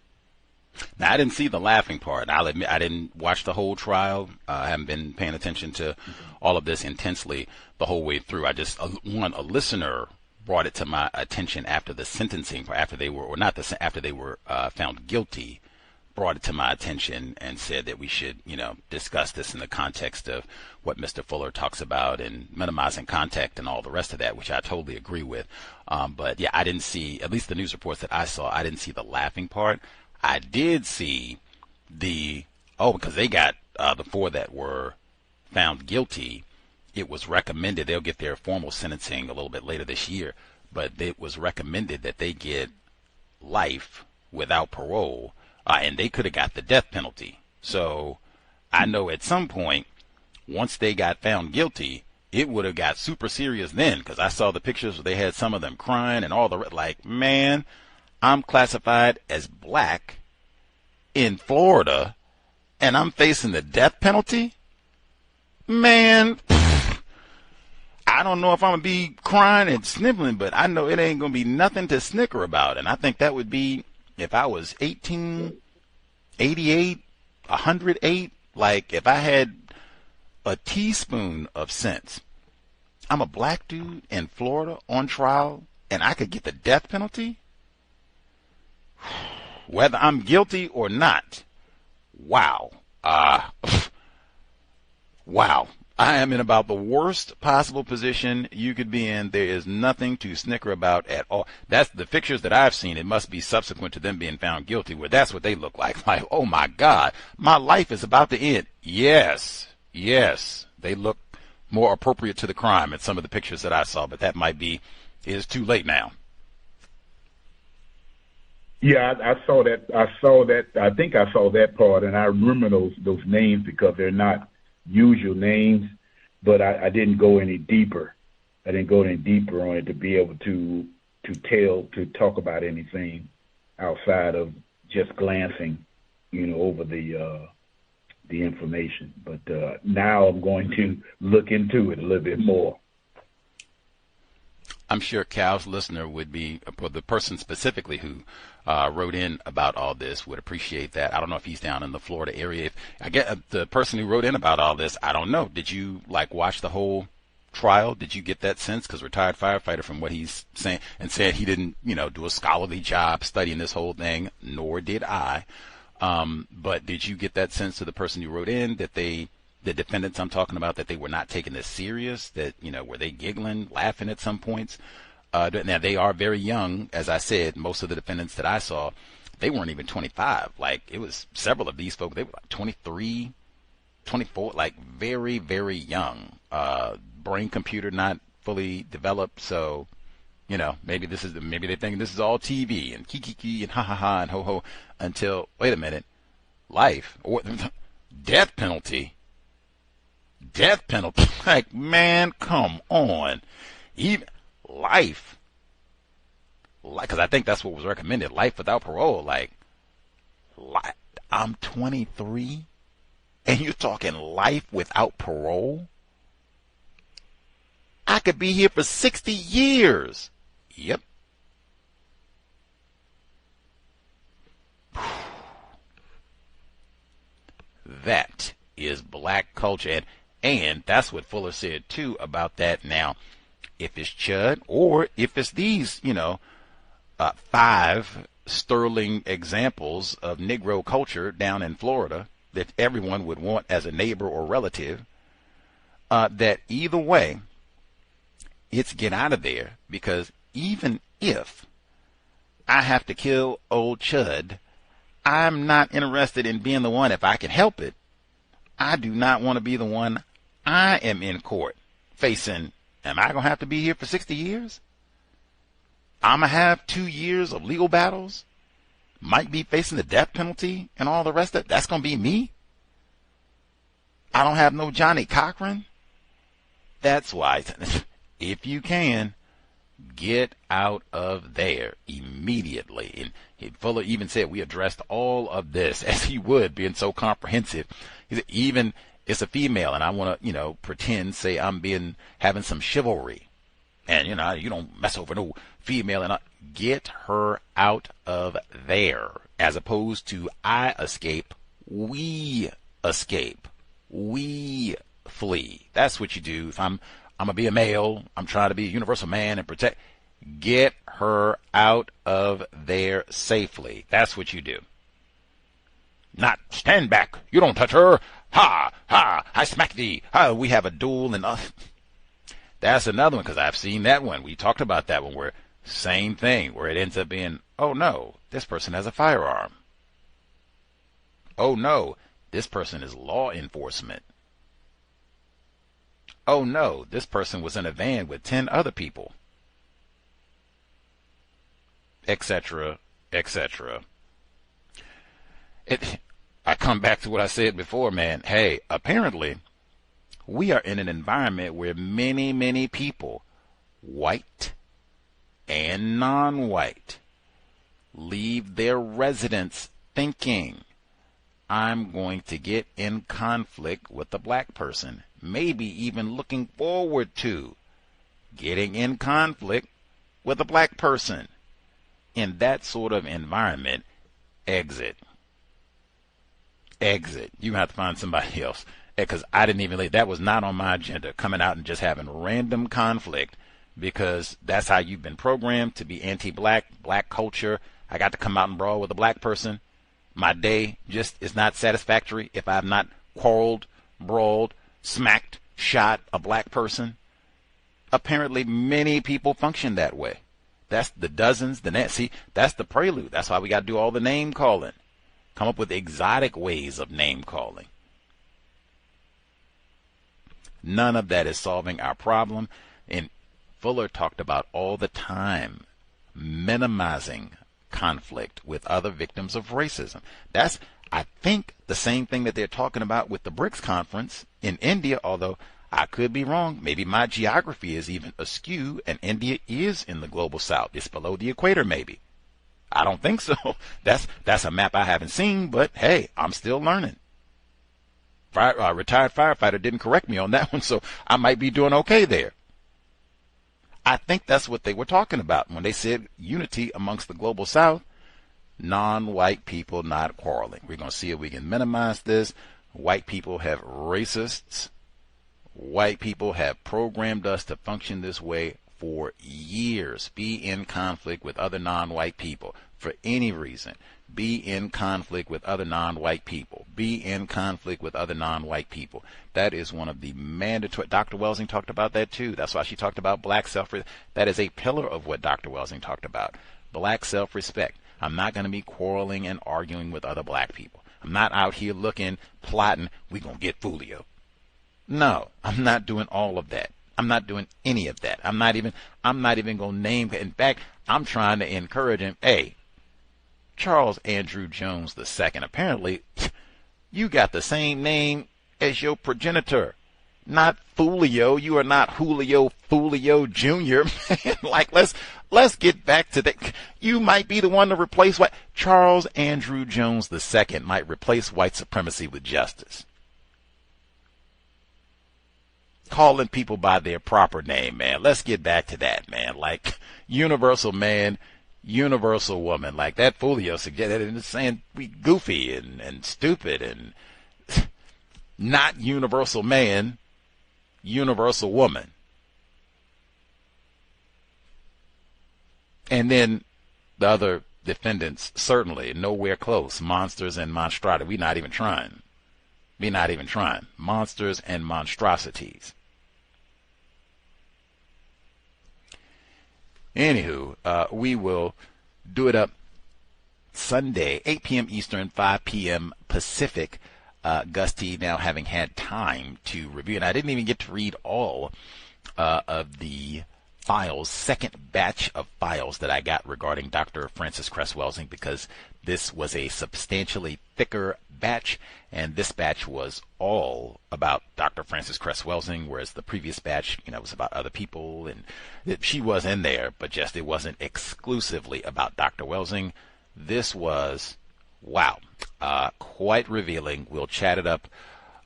Now, I didn't see the laughing part. I'll admit I didn't watch the whole trial. I haven't been paying attention to all of this intensely the whole way through. I just, a listener brought it to my attention after the sentencing, after they were found guilty, brought it to my attention and said that we should, discuss this in the context of what Mr. Fuller talks about and minimizing contact and all the rest of that, which I totally agree with. But yeah, I didn't see, at least the news reports that I saw, I didn't see the laughing part. I did see because they got the 4 that were found guilty. It was recommended they'll get their formal sentencing a little bit later this year, but it was recommended that they get life without parole, and they could have got the death penalty. So I know at some point, once they got found guilty, it would have got super serious then, because I saw the pictures where they had some of them crying and all man, I'm classified as black in Florida and I'm facing the death penalty? Man, I don't know if I'm going to be crying and sniveling, but I know it ain't going to be nothing to snicker about. And I think that would be, if I was 18, 88, 108, like if I had a teaspoon of sense, I'm a black dude in Florida on trial and I could get the death penalty? Whether I'm guilty or not. Wow. Wow. I am in about the worst possible position you could be in. There is nothing to snicker about at all. That's the pictures that I've seen. It must be subsequent to them being found guilty, where that's what they look like. Like, oh my God, my life is about to end. Yes, they look more appropriate to the crime in some of the pictures that I saw, but that might be, it is too late now. Yeah, I saw that. I think I saw that part, and I remember those names because they're not usual names, but I didn't go any deeper. I didn't go any deeper on it to be able to talk about anything outside of just glancing, over the information. But now I'm going to look into it a little bit more. I'm sure Cal's listener would be, the person specifically who wrote in about all this would appreciate that. I don't know if he's down in the Florida area. If I get the person who wrote in about all this, I don't know. Did you watch the whole trial? Did you get that sense? Because retired firefighter, from what he's saying, and said he didn't, do a scholarly job studying this whole thing, nor did I. But did you get that sense to the person who wrote in that the defendants I'm talking about, that they were not taking this serious, that, were they giggling, laughing at some points? Now, they are very young. As I said, most of the defendants that I saw, they weren't even 25. Like, it was several of these folks, they were like 23, 24, like very, very young. Brain computer not fully developed. So, maybe they think this is all TV and kiki and ha ha ha and ho ho, until, wait a minute, life or death penalty. Death penalty. Like, man, come on. Even life. Because I think that's what was recommended. Life without parole. Like, I'm 23 and you're talking life without parole? I could be here for 60 years. Yep. That is black culture. And that's what Fuller said, too, about that. Now, if it's Chud or if it's these, 5 sterling examples of Negro culture down in Florida that everyone would want as a neighbor or relative, that either way, it's get out of there. Because even if I have to kill old Chud, I'm not interested in being the one, if I can help it. I do not want to be the one I am in court facing. Am I going to have to be here for 60 years? I'm going to have 2 years of legal battles, might be facing the death penalty and all the rest of it. That's going to be me. I don't have no Johnny Cochran. That's why, if you can, get out of there immediately. And Fuller even said we addressed all of this, as he would, being so comprehensive. He said, even it's a female and I want to, pretend, say I'm having some chivalry. And, you don't mess over no female, and get her out of there. As opposed to I escape, we escape, we flee. That's what you do. If I'm going to be a male, I'm trying to be a universal man and protect. Get her out of there safely. That's what you do. Not stand back. You don't touch her. Ha, ha, I smack thee. Ha, we have a duel. And that's another one, because I've seen that one. We talked about that one where same thing, where it ends up being, oh no, this person has a firearm. Oh no, this person is law enforcement. Oh no, this person was in a van with 10 other people. Etc., etc. I come back to what I said before, man. Hey, apparently, we are in an environment where many, many people, white and non-white, leave their residence thinking, I'm going to get in conflict with a black person. Maybe even looking forward to getting in conflict with a black person. In that sort of environment, exit. Exit. You have to find somebody else. because I didn't even, that was not on my agenda, coming out and just having random conflict, because that's how you've been programmed to be anti-black, black culture. I got to come out and brawl with a black person. My day just is not satisfactory if I have not quarreled, brawled, smacked, shot a black person. Apparently many people function that way. That's the dozens, see, that's the prelude. That's why we got to do all the name calling. Come up with exotic ways of name calling. None of that is solving our problem. And Fuller talked about all the time minimizing conflict with other victims of racism. That's, I think, the same thing that they're talking about with the BRICS conference in India, although I could be wrong. Maybe my geography is even askew and India is in the global south. It's below the equator, maybe. I don't think so. That's a map I haven't seen, but hey, I'm still learning. Retired firefighter didn't correct me on that one, so I might be doing okay there. I think that's what they were talking about when they said unity amongst the global south. Non-white people not quarreling. We're going to see if we can minimize this. White people have racists. White people have programmed us to function this way for years. Be in conflict with other non-white people for any reason. Be in conflict with other non-white people. Be in conflict with other non-white people. That is one of the mandatory. Dr. Welsing talked about that too. That's why she talked about black self-respect. That is a pillar of what Dr. Welsing talked about. Black self-respect. I'm not going to be quarreling and arguing with other black people. I'm not out here looking, plotting, we're going to get Foolio. No, I'm not doing all of that. I'm not doing any of that. I'm not even going to name. In fact, I'm trying to encourage him. Hey, Charles Andrew Jones II, apparently you got the same name as your progenitor. Not Foolio. You are not Julio Foolio Jr. Man, like, let's get back to that. You might be the one to replace what Charles Andrew Jones II might replace white supremacy with justice. Calling people by their proper name, man. Let's get back to that, man. Like, universal man, universal woman. Like that Foolio suggested, and saying we goofy and stupid and not universal man, universal woman. And then the other defendants, certainly nowhere close. Monsters and monstrosity. We're not even trying. We're not even trying. Monsters and monstrosities. Anywho, we will do it up Sunday, 8 p.m. Eastern, 5 p.m. Pacific. Gus T. now having had time to review, and I didn't even get to read all of the files, second batch of files that I got regarding Dr. Frances Cress Welsing, because this was a substantially thicker batch, and this batch was all about Dr. Frances Cress Welsing, whereas the previous batch, was about other people, and she was in there, but just it wasn't exclusively about Dr. Welsing. This was, wow, quite revealing. We'll chat it up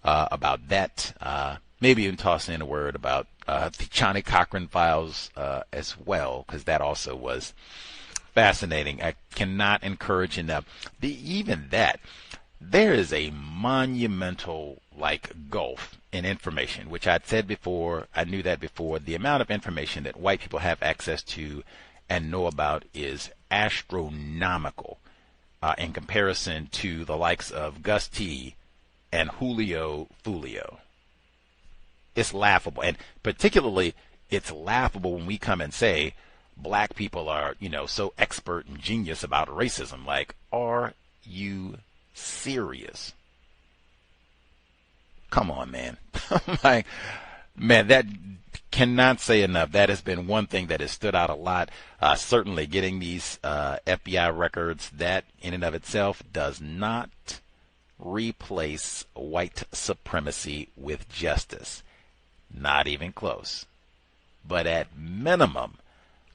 about that. Maybe even toss in a word about the Johnny Cochran files as well, because that also was fascinating. I cannot encourage enough. Even that, there is a monumental gulf in information, which I'd said before. I knew that before. The amount of information that white people have access to and know about is astronomical in comparison to the likes of Gus T. and Julio Foolio. It's laughable, and particularly it's laughable when we come and say black people are, so expert and genius about racism. Like, are you serious? Come on, man. Man, that cannot say enough. That has been one thing that has stood out a lot. Certainly getting these FBI records, that in and of itself does not replace white supremacy with justice. Not even close. But at minimum,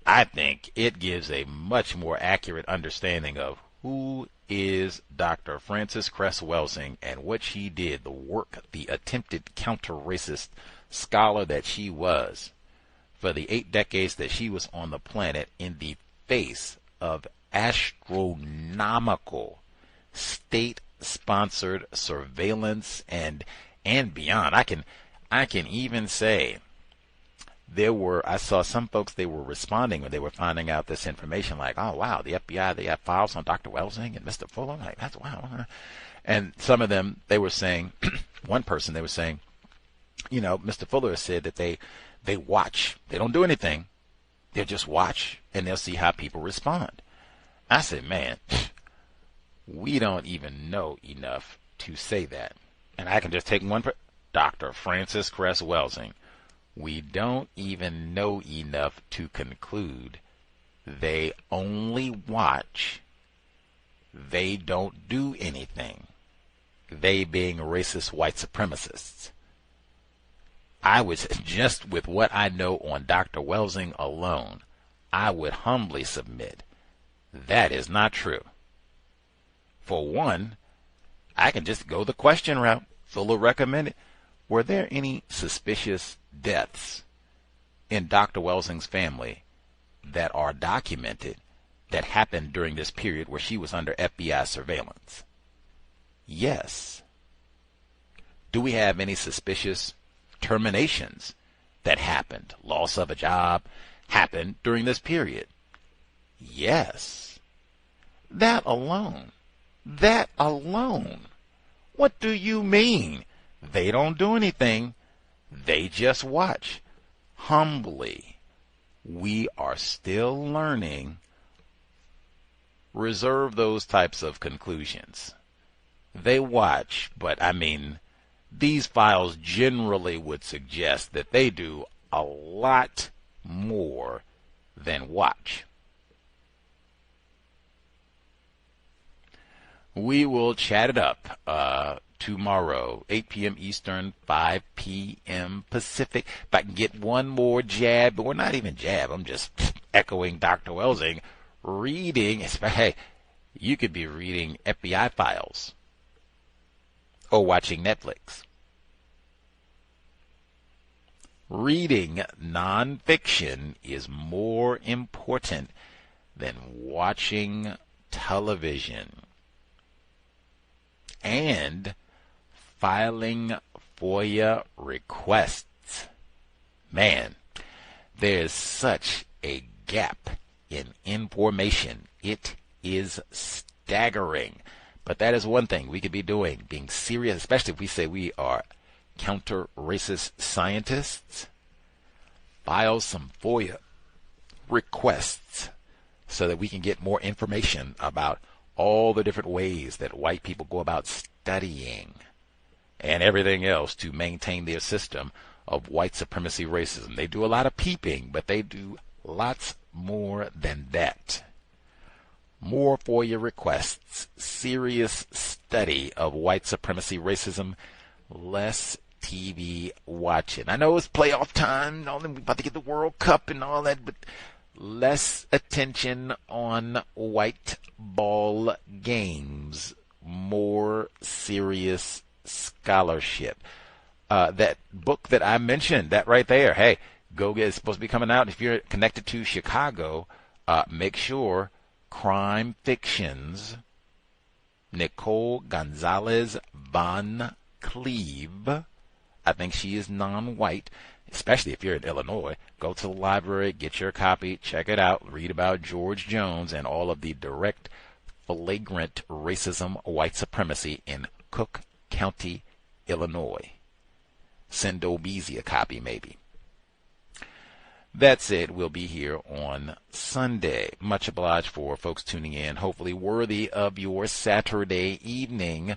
I think it gives a much more accurate understanding of who is Dr. Frances Cress Welsing and what she did, the work, the attempted counter-racist scholar that she was for the 8 decades that she was on the planet in the face of astronomical state-sponsored surveillance and and beyond. I can even say I saw some folks, they were responding when they were finding out this information, like, oh wow, the FBI, they have files on Dr. Welsing and Mr. Fuller. I'm like, that's wow. And some of them, they were saying, one person, they were saying, you know, Mr. Fuller said that they watch. They don't do anything. They'll just watch and they'll see how people respond. I said, man, we don't even know enough to say that. And I can just take one, Dr. Francis Cress Welsing. We don't even know enough to conclude they only watch. They don't do anything. They being racist white supremacists. I would, just with what I know on Dr. Welsing alone, I would humbly submit that is not true. For one, I can just go the question route. Fuller recommended. Were there any suspicious deaths in Dr. Welsing's family that are documented that happened during this period where she was under FBI surveillance? Yes. Do we have any suspicious terminations that happened? Loss of a job happened during this period? Yes. That alone. What do you mean? They don't do anything. They just watch. Humbly, we are still learning. Reserve those types of conclusions. They watch, but I mean, these files generally would suggest that they do a lot more than watch. We will chat it up tomorrow, 8 p.m. Eastern, 5 p.m. Pacific. If I can get one more jab, but we're not even jab, I'm just echoing Dr. Welsing, reading, hey, you could be reading FBI files or watching Netflix. Reading nonfiction is more important than watching television. And filing FOIA requests. Man, there's such a gap in information. It is staggering. But that is one thing we could be doing, being serious, especially if we say we are counter-racist scientists. File some FOIA requests so that we can get more information about all the different ways that white people go about studying and everything else to maintain their system of white supremacy racism. They do a lot of peeping, but they do lots more than that. More FOIA requests, serious study of white supremacy racism, less TV watching. I know it's playoff time, we're about to get the World Cup and all that, but less attention on white ball games, more serious scholarship. That book that I mentioned, that right there, hey, go get, it's supposed to be coming out. If you're connected to Chicago, make sure Crime Fictions, Nicole Gonzalez Von Cleve, I think she is non-white, especially if you're in Illinois, go to the library, get your copy, check it out, read about George Jones and all of the direct, flagrant racism, white supremacy in Cook County, Illinois. Send Obeezy a copy, maybe. That's it. We'll be here on Sunday. Much obliged for folks tuning in. Hopefully worthy of your Saturday evening.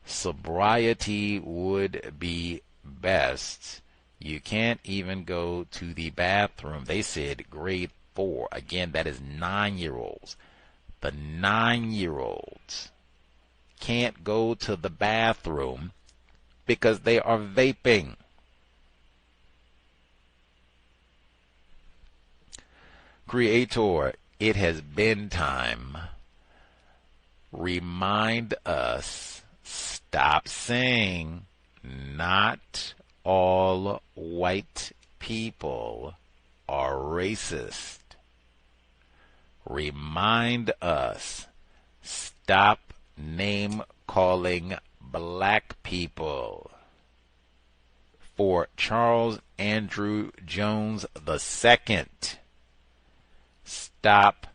Sobriety would be best. You can't even go to the bathroom. They said grade 4. Again, that is 9-year-olds. The 9-year-olds can't go to the bathroom because they are vaping. Creator, it has been time. Remind us, stop saying not all white people are racist. Remind us, stop name calling black people. for Charles Andrew Jones II. Stop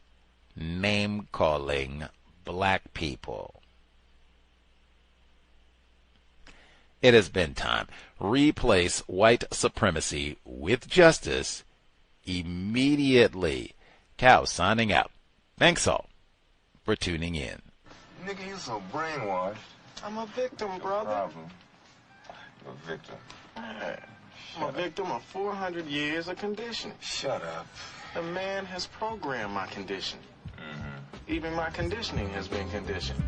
name-calling black people. It has been time. Replace white supremacy with justice immediately. Cow signing out. Thanks all for tuning in. Nigga, you so brainwashed. I'm a victim, brother. You're a victim. I'm a victim of 400 years of conditioning. Shut up. The man has programmed my conditioning. Even my conditioning has been conditioned.